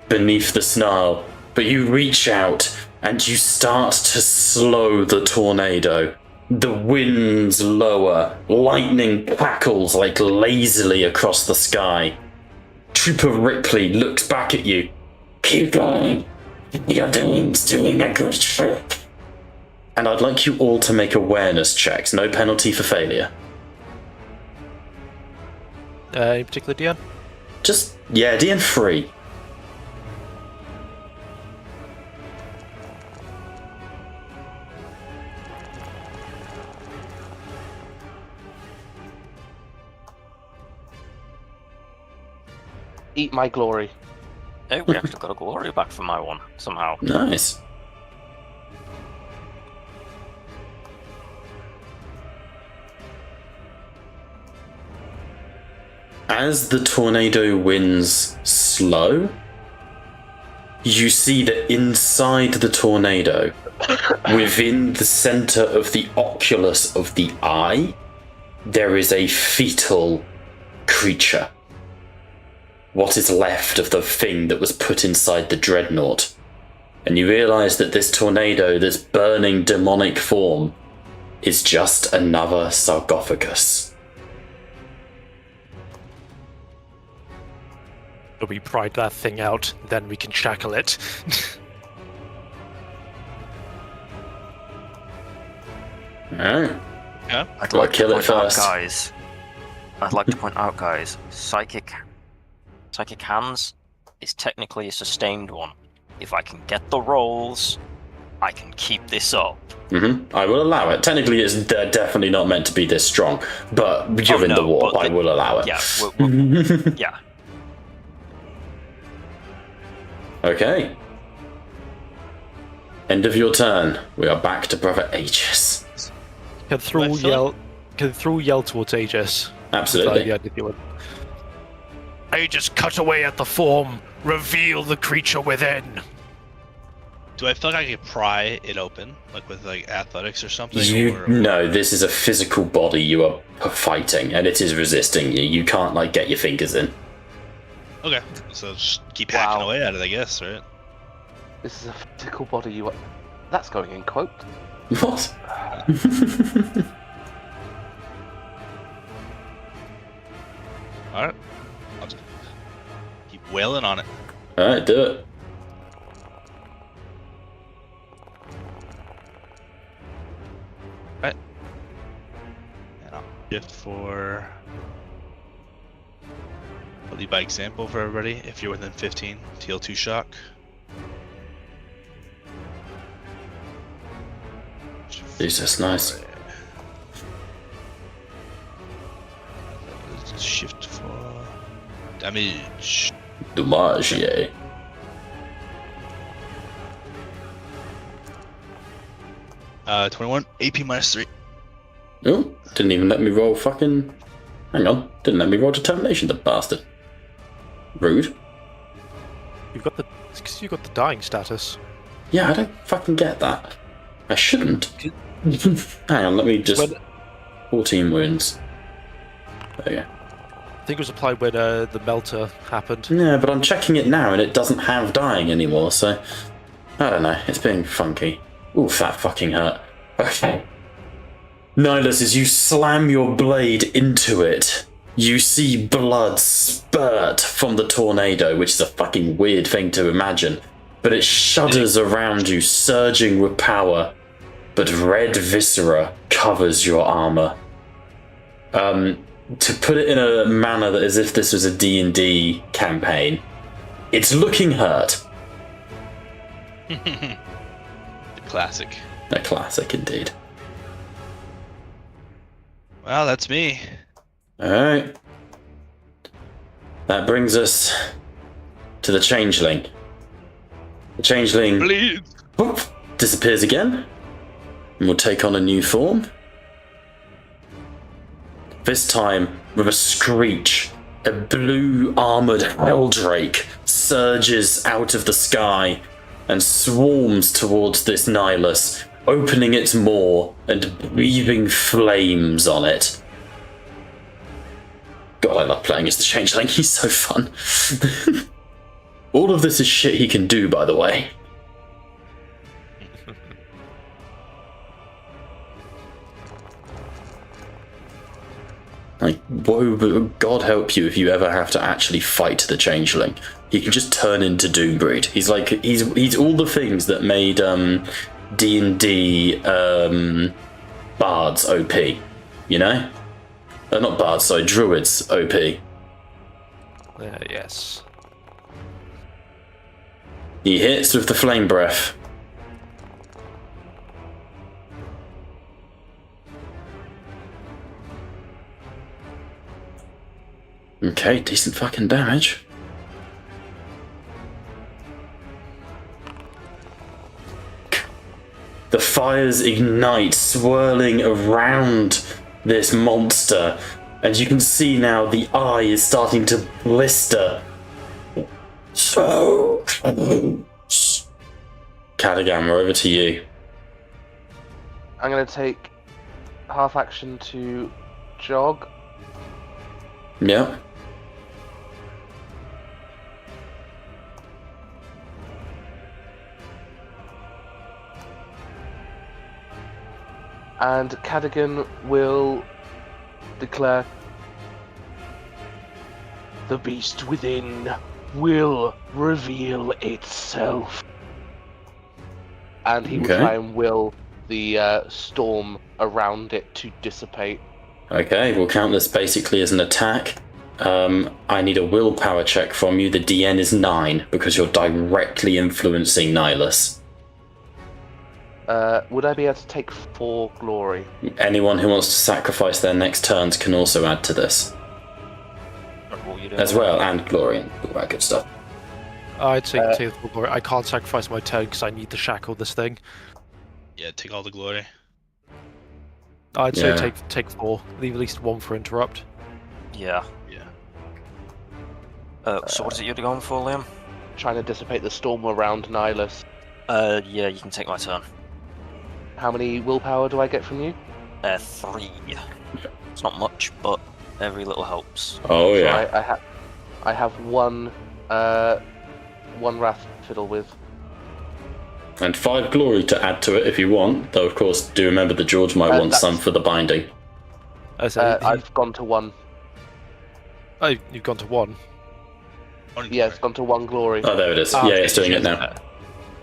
beneath the snarl, but you reach out and you start to slow the tornado. The winds lower, lightning crackles like lazily across the sky. Trooper Ripley looks back at you. Keep going. Your team's doing a good trick. And I'd like you all to make awareness checks, no penalty for failure. Any particular DN? Just, yeah, DN3. Eat my glory. Oh, we actually got a glory back for my one somehow. Nice. As the tornado winds slow, you see that inside the tornado, within the center of the oculus of the eye, there is a fetal creature. What is left of the thing that was put inside the dreadnought. And you realize that this tornado, this burning demonic form, is just another sarcophagus. So we pry that thing out, then we can shackle it. Oh. Yeah. I'd Do I like to kill it point out, first? guys. I'd like to point out, guys. Psychic hands is technically a sustained one. If I can get the rolls, I can keep this up. I will allow it. Technically, it's definitely not meant to be this strong, but given the warp, I will allow it. Yeah, yeah. Okay. End of your turn. We are back to Brother Aegis. Can Thrall yell towards Aegis? Absolutely. Yeah, did you want? Aegis, cut away at the form. Reveal the creature within. Do I feel like I could pry it open, like with like athletics or something? No, this is a physical body you are fighting, and it is resisting you. You can't like get your fingers in. Okay, so just keep hacking away at it, I guess, right? This is a physical body you are... That's going in quote. What? Alright. I'll just keep wailing on it. Alright, do it. Alright. And I'll shift for... I'll lead by example for everybody. If you're within 15, deal 2 shock. Jesus, nice. Shift for damage. Dommage, yeah. Uh, 21, AP -3. Oh, didn't even let me roll fucking... Hang on, didn't let me roll determination, the bastard. Rude. You've got the dying status. Yeah, I don't fucking get that. I shouldn't. Hang on, let me just... 14 wounds. There you go. I think it was applied when the melter happened. Yeah, but I'm checking it now and it doesn't have dying anymore, so... I don't know, it's being funky. Oof, that fucking hurt. Okay. Nihilus, as you slam your blade into it, you see blood spurt from the tornado, which is a fucking weird thing to imagine. But it shudders around you, surging with power. But red viscera covers your armor. To put it in a manner that as if this was a D&D campaign, it's looking hurt. The classic. A classic indeed. Well, that's me. Alright. That brings us to the Changeling. The Changeling Bleed. whoop, disappears again and will take on a new form. This time, with a screech, a blue armoured Helldrake surges out of the sky and swarms towards this Nihilus, opening its maw and breathing flames on it. God, I love playing as the Changeling, he's so fun. All of this is shit he can do, by the way. Like, woe, God help you if you ever have to actually fight the Changeling. He can just turn into Doombreed. He's like, he's all the things that made D&D bards OP, you know? Not bards, sorry, druids OP. Yes. He hits with the flame breath. Okay, decent fucking damage. The fires ignite, swirling around this monster, and you can see now the eye is starting to blister. So close. Cadigan, we're over to you. I'm going to take half action to jog. Yeah. And Cadigan will declare, "The beast within will reveal itself." And he will try and will the storm around it to dissipate. Okay, we'll count this basically as an attack. I need a willpower check from you. The DN is 9 because you're directly influencing Nihilus. Would I be able to take 4 glory? Anyone who wants to sacrifice their next turns can also add to this. As well, and glory and all that good stuff. I'd take the full glory. I can't sacrifice my turn because I need to shackle this thing. Yeah, take all the glory. I'd say take 4. Leave at least 1 for interrupt. Yeah. Yeah. So what is it you're going for, Liam? Trying to dissipate the storm around Nihilus. Yeah, you can take my turn. How many willpower do I get from you? 3. It's not much, but every little helps. Oh So yeah. I have 1 wrath to fiddle with. And 5 glory to add to it if you want. Though of course, do remember that George might want some for the binding. I've gone to 1. Oh, you've gone to 1. Yeah, it's gone to 1 glory. Oh, there it is. Yeah, it's doing it now.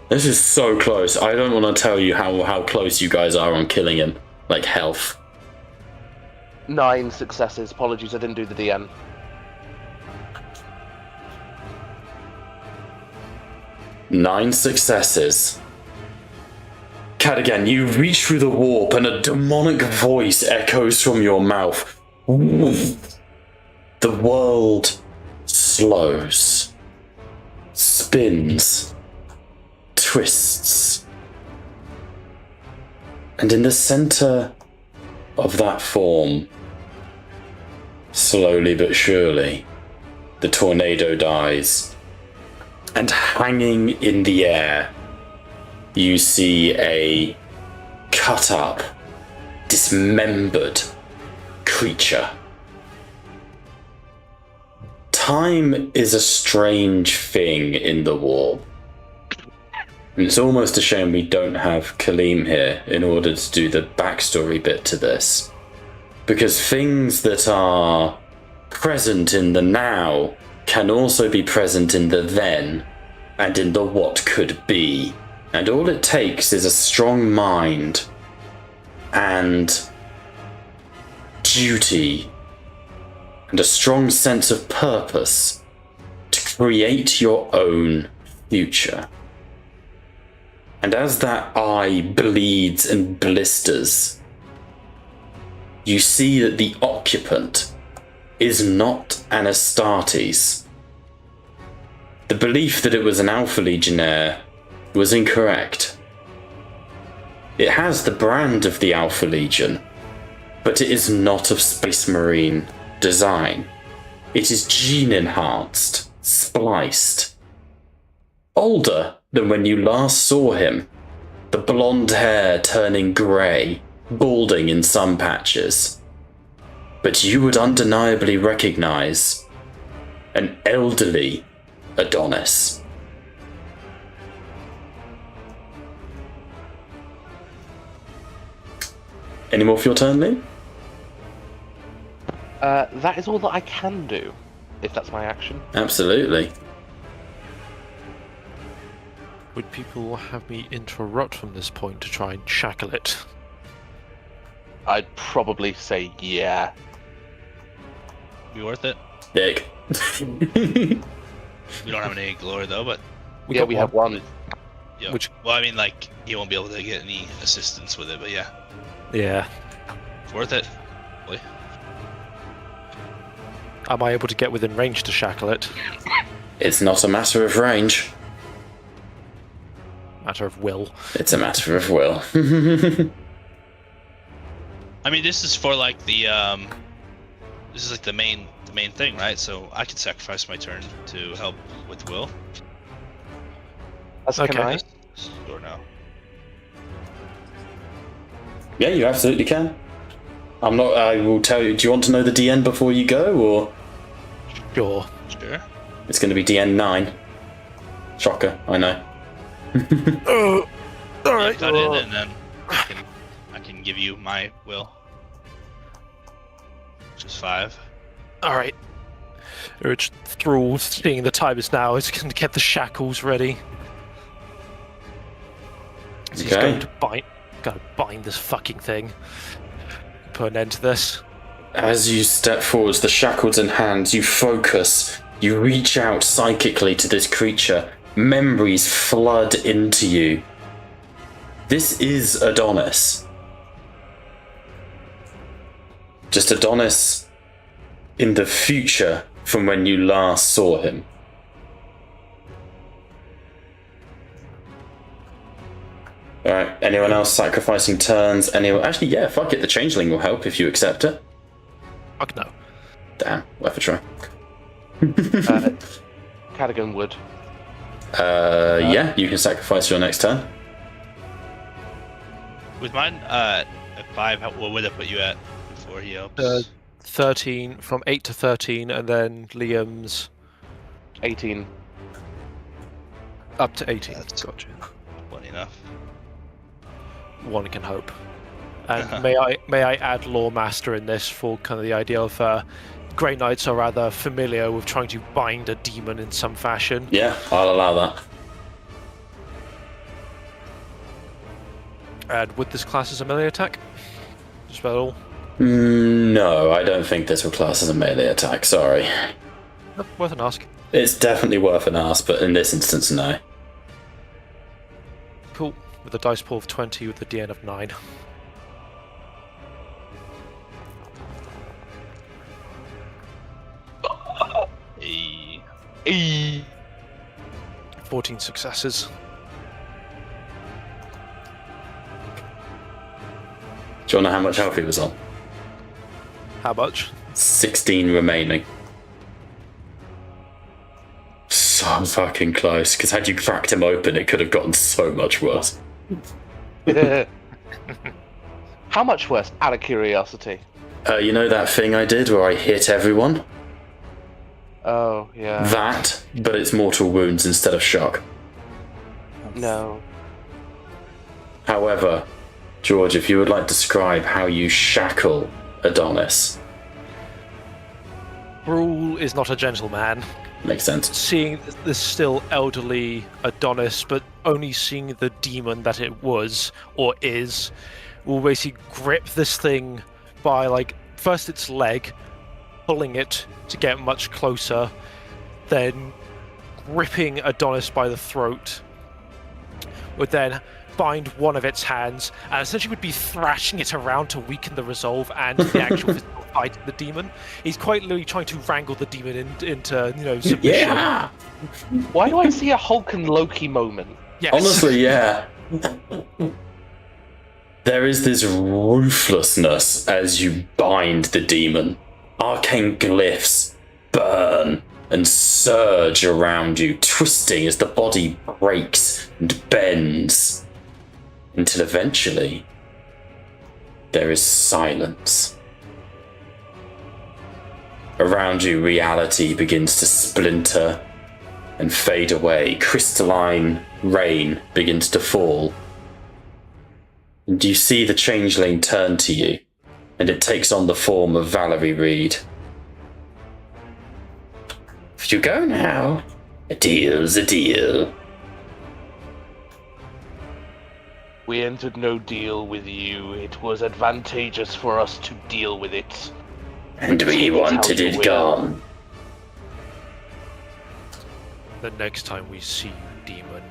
This is so close. I don't want to tell you how close you guys are on killing him. Like health. 9 successes. Apologies, I didn't do the DN. Nine successes. Cadigan, you reach through the warp and a demonic voice echoes from your mouth. The world slows, spins, twists. And in the center of that form, slowly but surely, the tornado dies. And hanging in the air, you see a cut up, dismembered creature. Time is a strange thing in the warp. And it's almost a shame we don't have Kaleem here in order to do the backstory bit to this. Because things that are present in the now can also be present in the then and in the what could be. And all it takes is a strong mind and duty and a strong sense of purpose to create your own future. And as that eye bleeds and blisters, you see that the occupant is not an Astartes. The belief that it was an Alpha Legionnaire was incorrect. It has the brand of the Alpha Legion, but it is not of Space Marine design. It is gene-enhanced, spliced. Older than when you last saw him, the blonde hair turning grey, balding in some patches. But you would undeniably recognize an elderly Adonis. Any more for your turn, Lee? That is all that I can do, if that's my action. Absolutely. Would people have me interrupt from this point to try and shackle it? I'd probably say yeah. Be worth it. Dick. We don't have any glory though, but We have 1. yeah. Which- Well, I mean, like he won't be able to get any assistance with it, but yeah, Yeah. it's worth it. Boy. Am I able to get within range to shackle it? It's not a matter of range. Matter of will. It's a matter of will. I mean, this is for like the this is like the main thing, right? So I can sacrifice my turn to help with will. Can Okay. I? Or no? Yeah, you absolutely can. I will tell you, do you want to know the DN before you go, or? Sure. Sure. It's going to be DN 9. Shocker, I know. Alright. Cut in, and then I can give you my will, which is 5. Alright. Urge Thrall, seeing the time is now, is going to get the shackles ready. He's Okay. going to bind this fucking thing. Put an end to this. As you step forwards, the shackles in hand, you focus, you reach out psychically to this creature. Memories flood into you. This is Adonis. Just Adonis in the future from when you last saw him. Alright, anyone else sacrificing turns? Anyone? Actually, yeah, fuck it, the changeling will help if you accept it. Fuck no. Damn, worth a try. Cadigan would. Yeah, you can sacrifice your next turn. With mine, at 5, what would I put you at before he helps? 13, from 8 to 13, and then Liam's 18. up to 18. That's Gotcha. Funny enough. One can hope. And may I add Lore Master in this for kind of the idea of Grey Knights are rather familiar with trying to bind a demon in some fashion. Yeah, I'll allow that. And would this class as a melee attack? Just about all? No, I don't think this will class as a melee attack, sorry. Worth an ask. It's definitely worth an ask, but in this instance, no. Cool. With a dice pool of 20 with a DN of 9. Hey. 14 successes. Do you want to know how much health he was on? How much? 16 remaining. So fucking close, because had you cracked him open, it could have gotten so much worse. How much worse, out of curiosity? You know that thing I did where I hit everyone? Oh, yeah. That, but it's mortal wounds instead of shock. No. However, George, if you would like to describe how you shackle Adonis. Brule is not a gentleman. Makes sense. Seeing this still elderly Adonis, but only seeing the demon that it was, or is, will basically grip this thing by, like, first its leg, pulling it to get much closer, then gripping Adonis by the throat, would then bind one of its hands, and essentially would be thrashing it around to weaken the resolve and the actual physical fight of the demon. He's quite literally trying to wrangle the demon into, submission. Yeah! Why do I see a Hulk and Loki moment? Yes. Honestly, yeah. There is this ruthlessness as you bind the demon. Arcane glyphs burn and surge around you, twisting as the body breaks and bends, until eventually there is silence. Around you, reality begins to splinter and fade away. Crystalline rain begins to fall. And you see the changeling turn to you, and it takes on the form of Valerie Reed. If you go now, a deal's a deal. We entered no deal with you. It was advantageous for us to deal with it. And we wanted it gone. The next time we see you, demon,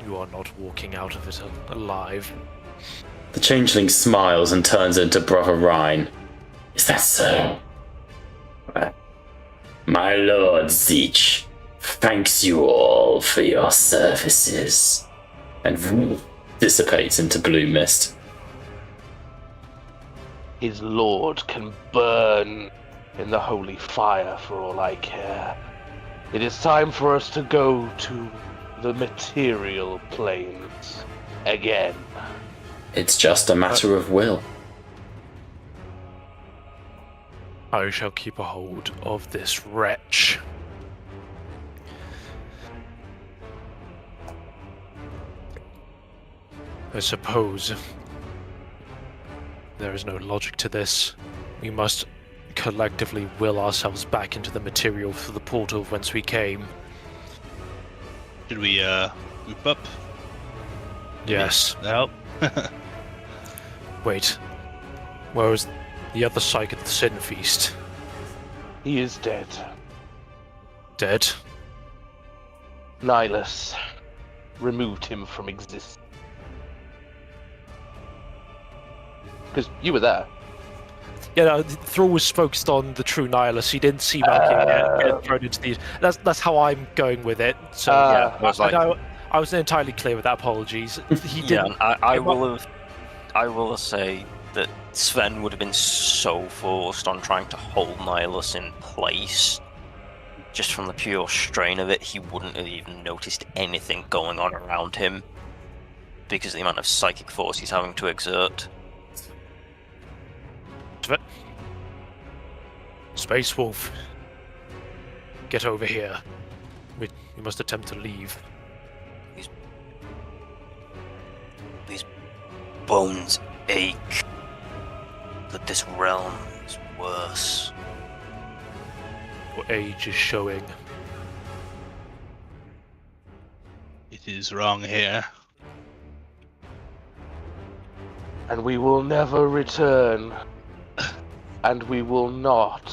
you are not walking out of it alive. The changeling smiles and turns into Brother Rhine. Is that so? My Lord Zeech thanks you all for your services. And dissipates into blue mist. His lord can burn in the holy fire for all I care. It is time for us to go to the material planes again. It's just a matter of will. I shall keep a hold of this wretch. I suppose there is no logic to this. We must collectively will ourselves back into the material through the portal whence we came. Should we group up? Yes. Help. Wait. Where was the other psychic at the Sin Feast? He is dead. Dead? Nihilus removed him from existence. Because you were there. Yeah, no, Thrall was focused on the true Nihilus. He didn't see Malkin get thrown into these. That's how I'm going with it. So Yeah, I was like- I wasn't entirely clear with that. Apologies. He didn't. Yeah, I will say that Sven would have been so forced on trying to hold Nihilus in place. Just from the pure strain of it, he wouldn't have even noticed anything going on around him. Because of the amount of psychic force he's having to exert. Space Wolf, get over here. We must attempt to leave. These bones ache. But this realm is worse. Your age is showing. It is wrong here. And we will never return. And we will not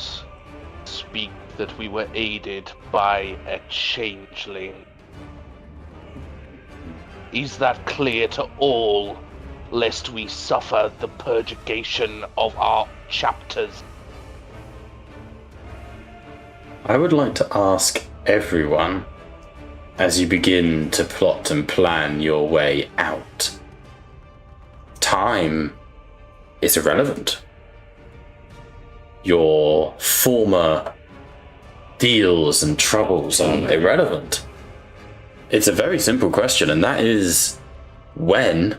speak that we were aided by a changeling. Is that clear to all, lest we suffer the purgation of our chapters? I would like to ask everyone, as you begin to plot and plan your way out, time is irrelevant. Your former deals and troubles are irrelevant. It's a very simple question, and that is, when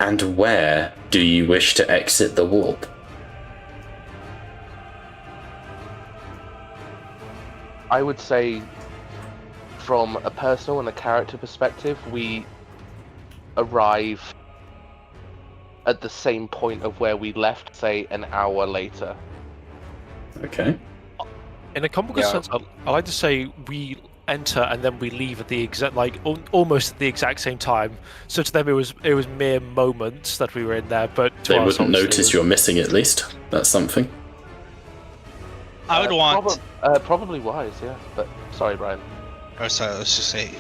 and where do you wish to exit the warp? I would say, from a personal and a character perspective, we arrive at the same point of where we left, say, an hour later. Okay. In a comical sense, I like to say we enter and then we leave at the exact, almost at the exact same time. So to them, it was mere moments that we were in there, but to They us, wouldn't notice you're missing. At least that's something. I would want. Probably wise, yeah. But sorry, Brian. Or sorry, let's just say,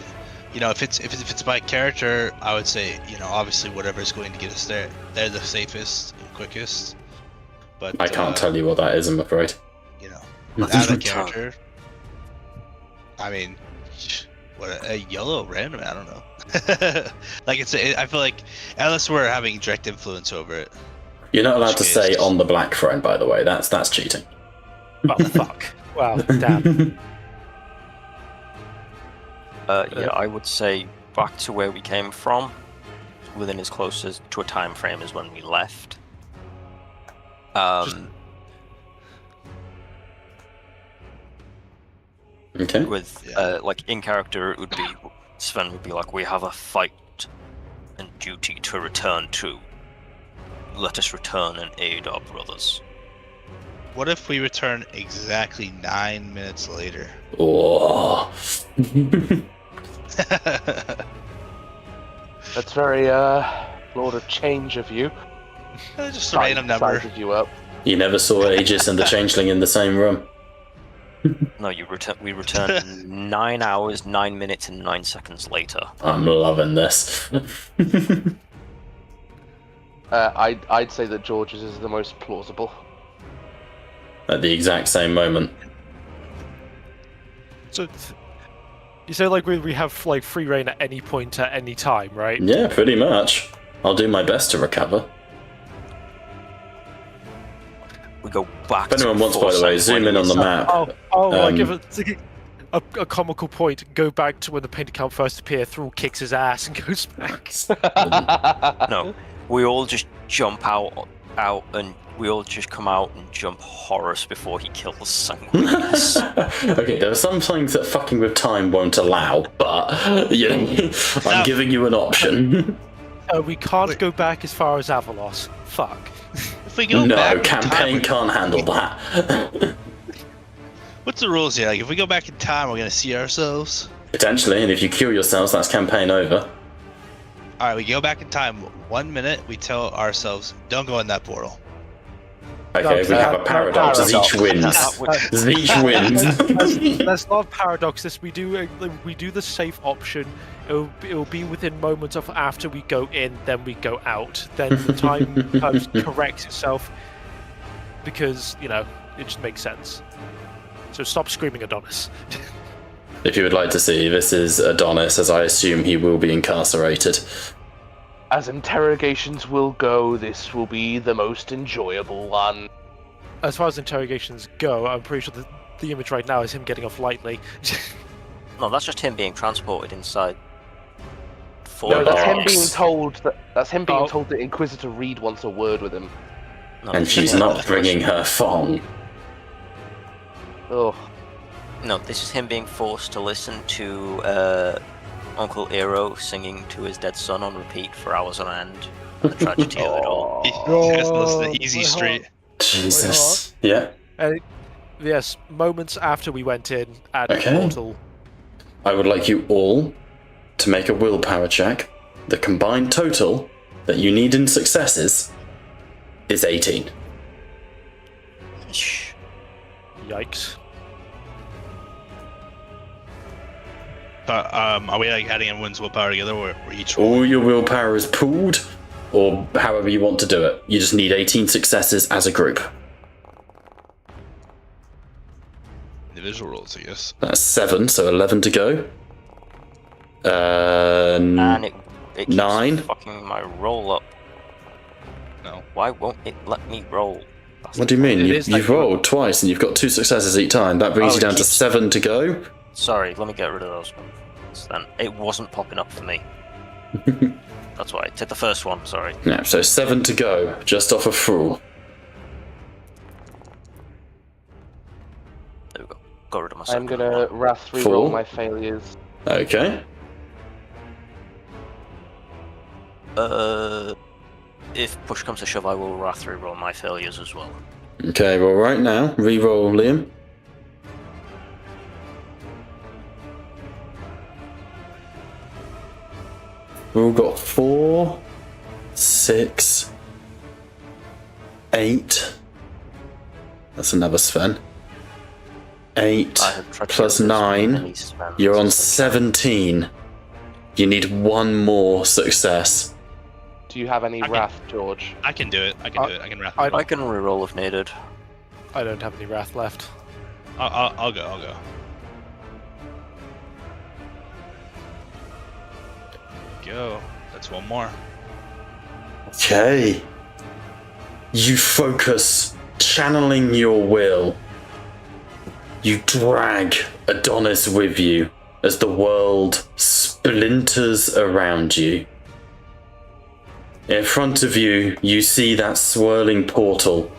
if it's by character, I would say, obviously whatever is going to get us there, they're the safest and quickest. But I can't tell you what that is, I'm afraid. Out of character. I mean, what a yellow random? I don't know. I feel like unless we're having direct influence over it. You're not allowed to say on the Blackthrone, by the way. That's cheating. Oh, fuck. Wow, damn. Yeah, I would say back to where we came from, within as close as to a time frame as when we left. Okay. With in character, it would be Sven would be like, we have a fight and duty to return to. Let us return and aid our brothers. What if we return exactly 9 minutes later? Oh. That's very Lord of Change of you. Just a random number. Sized you up. You never saw Aegis and the Changeling in the same room. No, we return 9 hours, 9 minutes, and 9 seconds later. I'm loving this. I'd say that George's is the most plausible. At the exact same moment. So you say we have free reign at any point at any time, right? Yeah, pretty much. I'll do my best to recover. We go back. If anyone wants, by the way, zoom in on the map. Give it a comical point. Go back to when the painted count first appeared. Thrall kicks his ass and goes back. No, we all just jump out, and we all just come out and jump Horus before he kills Sanguinius. Okay, there are some things that fucking with time won't allow, but I'm giving you an option. We can't go back as far as Avalos. Fuck. If we go back campaign can't handle that. What's the rules here? If we go back in time, we're gonna see ourselves. Potentially, and if you kill yourselves, that's campaign over. Alright, we go back in time 1 minute, we tell ourselves, don't go in that portal. Okay, we have a paradox. Zeech wins. Zeech wins. There's not a paradox. We do the safe option. It'll be within moments of after we go in, then we go out. Then the time corrects itself because it just makes sense. So stop screaming Adonis. If you would like to see, this is Adonis, as I assume he will be incarcerated. As interrogations will go, this will be the most enjoyable one. As far as interrogations go, I'm pretty sure the image right now is him getting off lightly. No, that's just him being transported inside. No, that's him being told that Inquisitor Reed wants a word with him. No, And she's not bringing her phone. Oh. No, this is him being forced to listen to Uncle Eero singing to his dead son on repeat for hours on end. The tragedy of it all. He has to listen to Easy Street. Jesus. Yeah. Yes, moments after we went in at Okay. Portal. I would like you all to make a willpower check. The combined total that you need in successes is 18. Yikes. But are we like adding everyone's willpower together, or each All your willpower is pooled, or however you want to do it. You just need 18 successes as a group. individual rolls, I guess? That's 7, so 11 to go. And it keeps 9. fucking my roll up. No. Why won't it let me roll? What do you mean? You've like- rolled twice and you've got 2 successes each time. That brings Oh, you it down to keeps- 7 to go. Sorry, let me get rid of those ones. Then it wasn't popping up for me. That's why. Take the first one. Sorry. Yeah, so 7 to go, just off a fool. There we go. Got rid of my I'm second gonna one. Wrath reroll 4. my failures. Okay. If push comes to shove, I will Wrath reroll my failures as well. Okay, well, right now, reroll Liam. We've all got 4, 6, 8. That's another Sven. 8 I have tried to plus get rid of 9. many Svens. You're on 17. You need 1 more success. Do you have any Okay. Wrath, George? I can do it. I can do it. I can wrap I- it I up. can reroll if needed. I don't have any wrath left. I'll go. I'll go. Go. That's one more. Okay. You focus, channeling your will. You drag Adonis with you as the world splinters around you. In front of you, you see that swirling portal,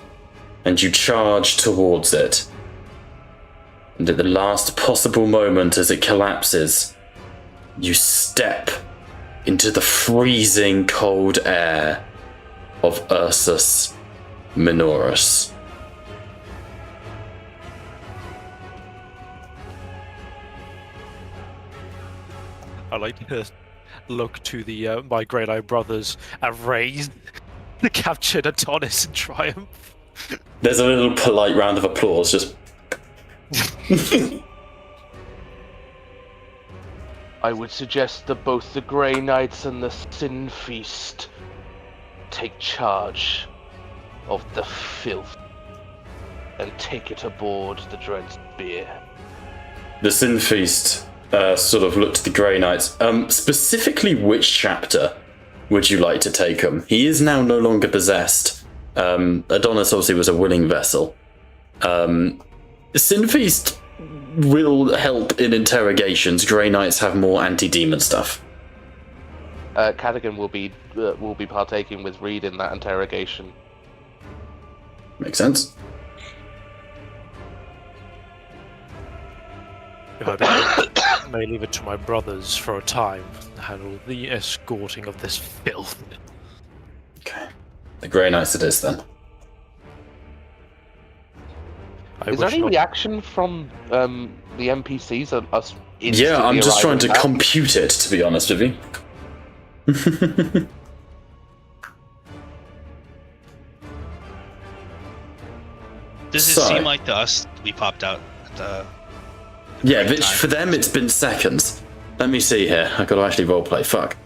and you charge towards it. And at the last possible moment as it collapses, you step into the freezing cold air of Ursus Minoris. I like to look to the my Great Eye brothers and raise the captured Adonis in triumph. There's a little polite round of applause, just I would suggest that both the Grey Knights and the Sin Feast take charge of the filth and take it aboard the Dread Spear. the Sin Feast sort of looked to the Grey Knights. Specifically, which chapter would you like to take him? He is now no longer possessed. Adonis obviously was a willing vessel. Sin Feast will help in interrogations. Grey Knights have more anti-demon stuff. Cadogan will be partaking with Reed in that interrogation. Makes sense. If I may leave it to my brothers for a time to handle the escorting of this filth. Okay. The Grey Knights it is then. I Is there wish any not- reaction from the NPCs of us? Yeah, I'm just trying to arriving back? compute it, to be honest with you. Does it seem like to us we popped out at the Yeah, right time? for them it's been seconds. Let me see here. I've got to actually roleplay. Fuck.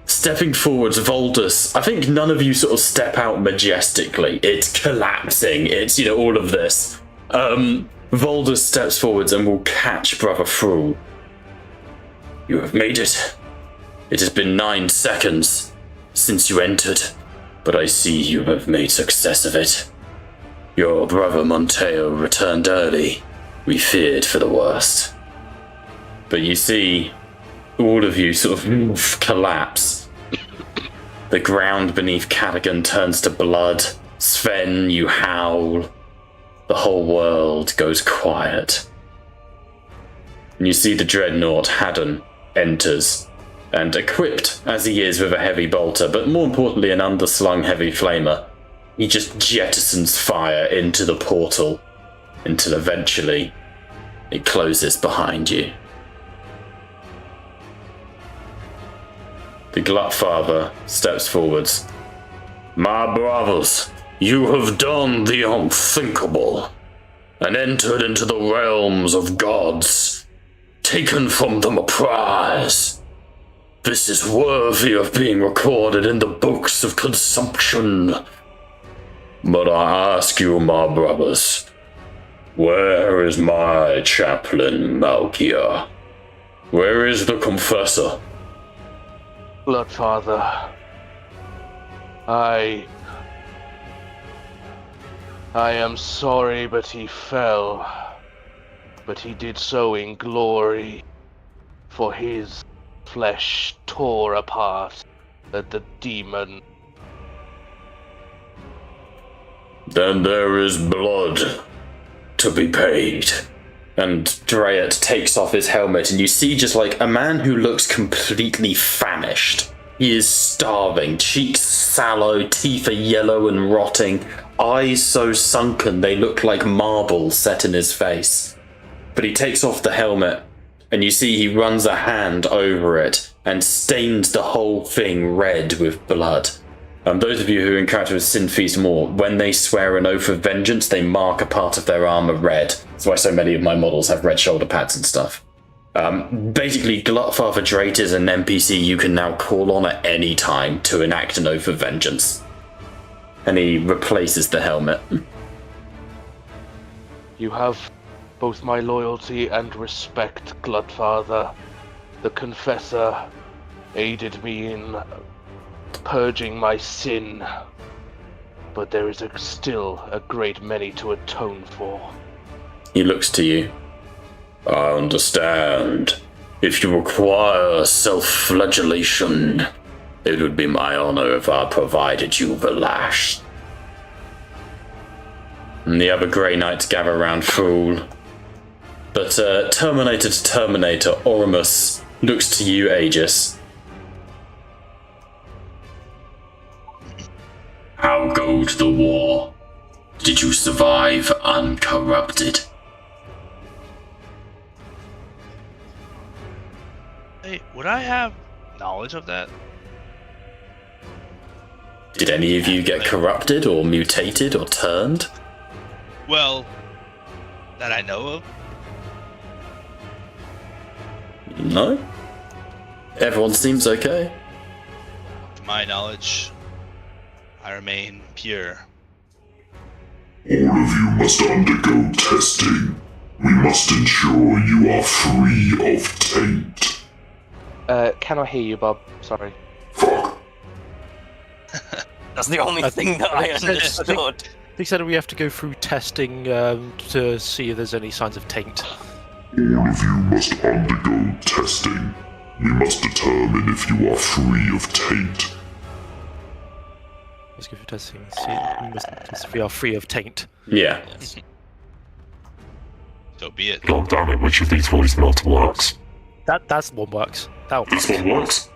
Stepping forwards, Voldus. I think none of you sort of step out majestically. It's collapsing. It's, all of this. Voldus steps forwards and will catch Brother Thrall. You have made it. It has been 9 seconds since you entered, but I see you have made success of it. Your brother Monteo returned early. We feared for the worst. But you see, all of you sort of collapse. The ground beneath Cadigan turns to blood. Sven, you howl. The whole world goes quiet. And you see the dreadnought Haddon enters, and equipped as he is with a heavy bolter, but more importantly an underslung heavy flamer, he just jettisons fire into the portal until eventually it closes behind you. The Glutfather steps forwards. My brothers, you have done the unthinkable and entered into the realms of gods, taken from them a prize. This is worthy of being recorded in the books of consumption. But I ask you, my brothers, where is my chaplain Malkia? Where is the confessor? Bloodfather, I am sorry, but he fell. But he did so in glory, for his flesh tore apart at the demon. Then there is blood to be paid. And Drayet takes off his helmet, and you see just like a man who looks completely famished. He is starving, cheeks sallow, teeth are yellow and rotting, eyes so sunken they look like marble set in his face. But he takes off the helmet, and you see he runs a hand over it and stains the whole thing red with blood. Those of you who encounter with Sinfeast more, when they swear an oath of vengeance, they mark a part of their armor red. That's why so many of my models have red shoulder pads and stuff. Basically, Glutfather Drayt is an NPC you can now call on at any time to enact an oath of vengeance. And he replaces the helmet. You have both my loyalty and respect, Glutfather. The Confessor aided me in purging my sin, but there is still a great many to atone for. He looks to you. I understand. If you require self-flagellation, it would be my honor if I provided you the lash. And the other Grey Knights gather around Fool. But Terminator to Terminator, Oramus looks to you, Aegis. How goes the war? Did you survive uncorrupted? Hey, would I have knowledge of that? Did any of you get corrupted or mutated or turned? Well, that I know of. No? Everyone seems okay? To my knowledge, I remain pure. All of you must undergo testing. We must ensure you are free of taint. Cannot hear you, Bob. Sorry. Fuck. That's the only thing that I understood. They said we have to go through testing to see if there's any signs of taint. All of you must undergo testing. We must determine if you are free of taint. Let's go through testing. See, we must test if we are free of taint. Yeah. Yes. So be it. God damn it, which of these voice not works? That's one works. That This one works?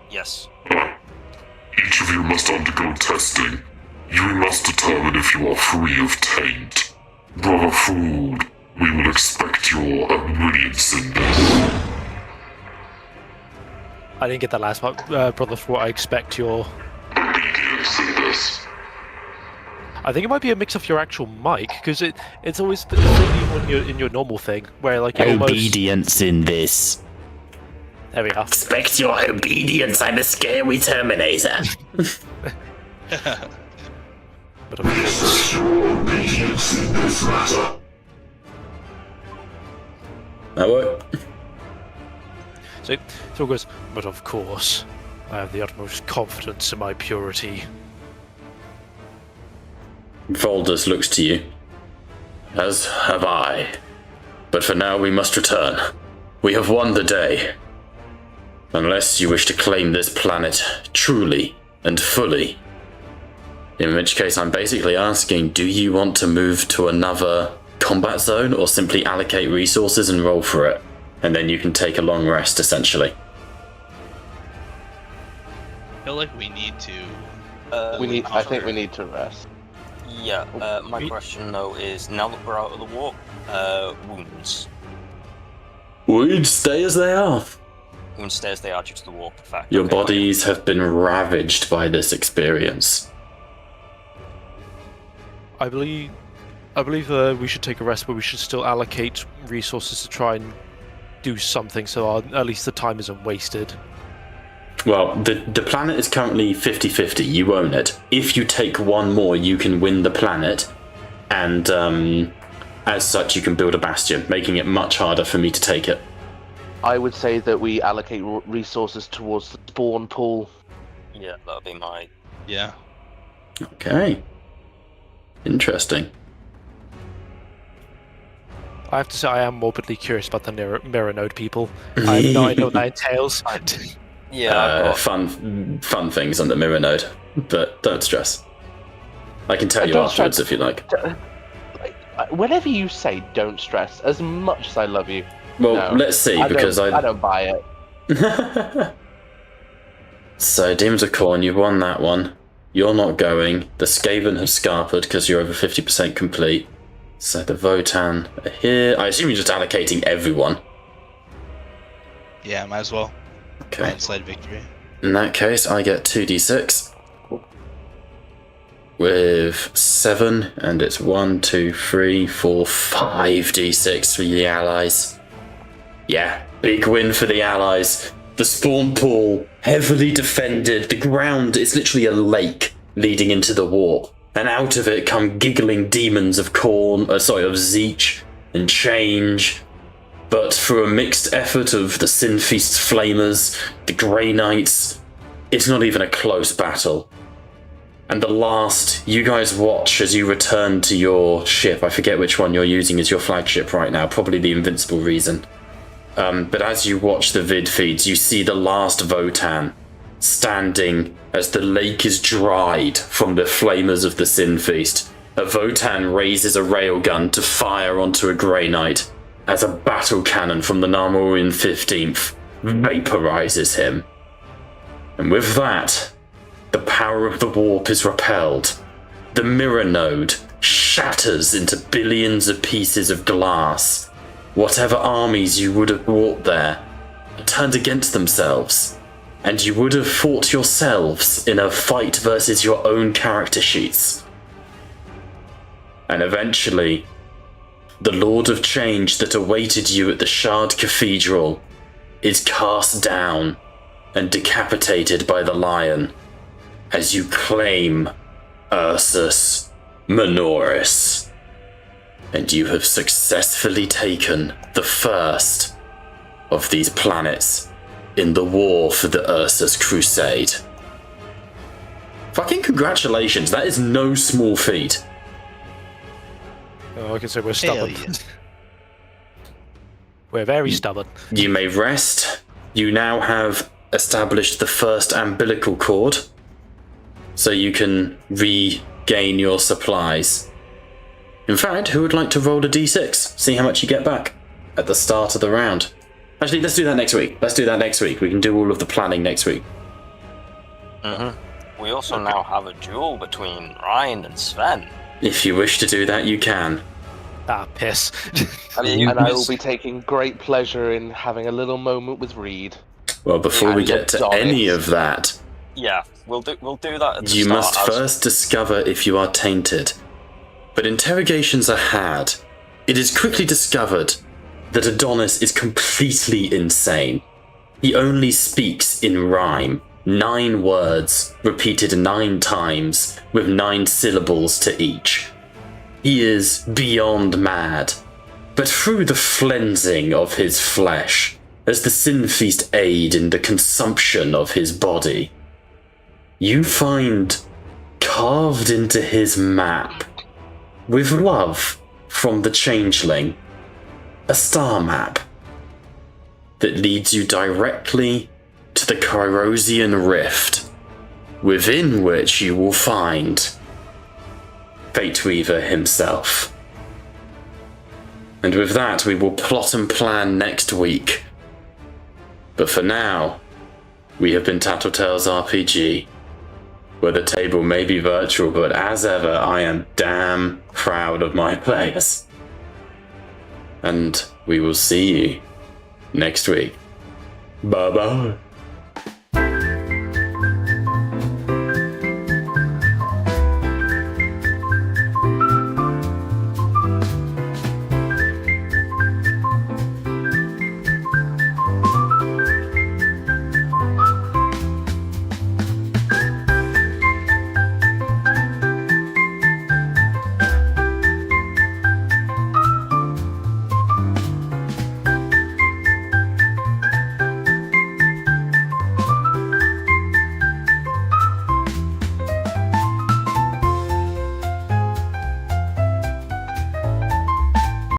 Yes. Each of you must undergo testing. You must determine if you are free of taint. Brother Fool, we will expect your obedience in this. I didn't get that last part, brother. For what I expect your. Obedience in this. I think it might be a mix of your actual mic, because it's always the thing in your normal thing, where like you almost... Obedience in this. There we are. Expect your obedience, I'm a scary Terminator. But of course... That worked. So it goes, but of course, I have the utmost confidence in my purity. Voldus looks to you. As have I. But for now we must return. We have won the day. Unless you wish to claim this planet truly and fully. In which case I'm basically asking, do you want to move to another combat zone or simply allocate resources and roll for it? And then you can take a long rest, essentially. I feel like we need to. I think we need to rest. Yeah, my question though is, now that we're out of the warp, wounds. Wounds stay as they are. Wounds stay as they are due to the warp effect. Your bodies have been ravaged by this experience. I believe we should take a rest, but we should still allocate resources to try and do something, so at least the time isn't wasted. Well, the planet is currently 50-50. You own it. If you take one more, you can win the planet, and as such, you can build a bastion, making it much harder for me to take it. I would say that we allocate resources towards the spawn pool. Yeah, that would be my... Yeah. Okay. Interesting. I have to say, I am morbidly curious about the mirror node people. I have no idea what that entails. Yeah, fun things on the mirror node, but don't stress. I can tell you afterwards if you like. Whenever you say "don't stress," as much as I love you. Well, let's see, because I don't buy it. So, Demons of Khorne, you've won that one. You're not going. The Skaven have scarpered because you're over 50% complete. So the Votan are here. I assume you're just allocating everyone. Yeah, might as well. Okay. Landslide victory. In that case, I get 2d6. With 7, and it's 1, 2, 3, 4, 5 d6 for the allies. Yeah, big win for the allies. The spawn pool, heavily defended. The ground is literally a lake leading into the warp. And out of it come giggling demons of Zeech and Change. But through a mixed effort of the Sinfeast Flamers, the Grey Knights, it's not even a close battle. And the last, you guys watch as you return to your ship. I forget which one you're using as your flagship right now, probably the Invincible Reason. But as you watch the vid feeds, you see the last Votan standing as the lake is dried from the flamers of the Sinfeast. A Votan raises a railgun to fire onto a Grey Knight as a battle cannon from the Narmorian 15th vaporizes him. And with that, the power of the warp is repelled. The mirror node shatters into billions of pieces of glass. Whatever armies you would have brought there turned against themselves, and you would have fought yourselves in a fight versus your own character sheets. And eventually, the Lord of Change that awaited you at the Shard Cathedral is cast down and decapitated by the lion as you claim Ursus Minoris. And you have successfully taken the first of these planets in the war for the Ursus Crusade. Fucking congratulations, that is no small feat. Oh, I can say we're stubborn. Hell yeah. We're very stubborn. You may rest. You now have established the first umbilical cord, so you can regain your supplies. In fact, who would like to roll a d6? See how much you get back at the start of the round. Actually, let's do that next week. We can do all of the planning next week. We also now have a duel between Ryan and Sven. If you wish to do that, you can. Ah, piss. And I will be taking great pleasure in having a little moment with Reed. Well, before we get to Adonis. any of that, Yeah, we'll do that at the You start. must first discover if you are tainted. But interrogations are had. It is quickly discovered that Adonis is completely insane. He only speaks in rhyme. 9 words, repeated 9 times, with 9 syllables to each. He is beyond mad. But through the flensing of his flesh, as the sin feast aid in the consumption of his body, you find carved into his map, with love from the changeling, a star map that leads you directly to the Kyrosian Rift, within which you will find Fate Weaver himself. And with that, we will plot and plan next week. But for now, we have been Tattletales RPG, where the table may be virtual, but as ever, I am damn proud of my players. And we will see you next week. Bye-bye.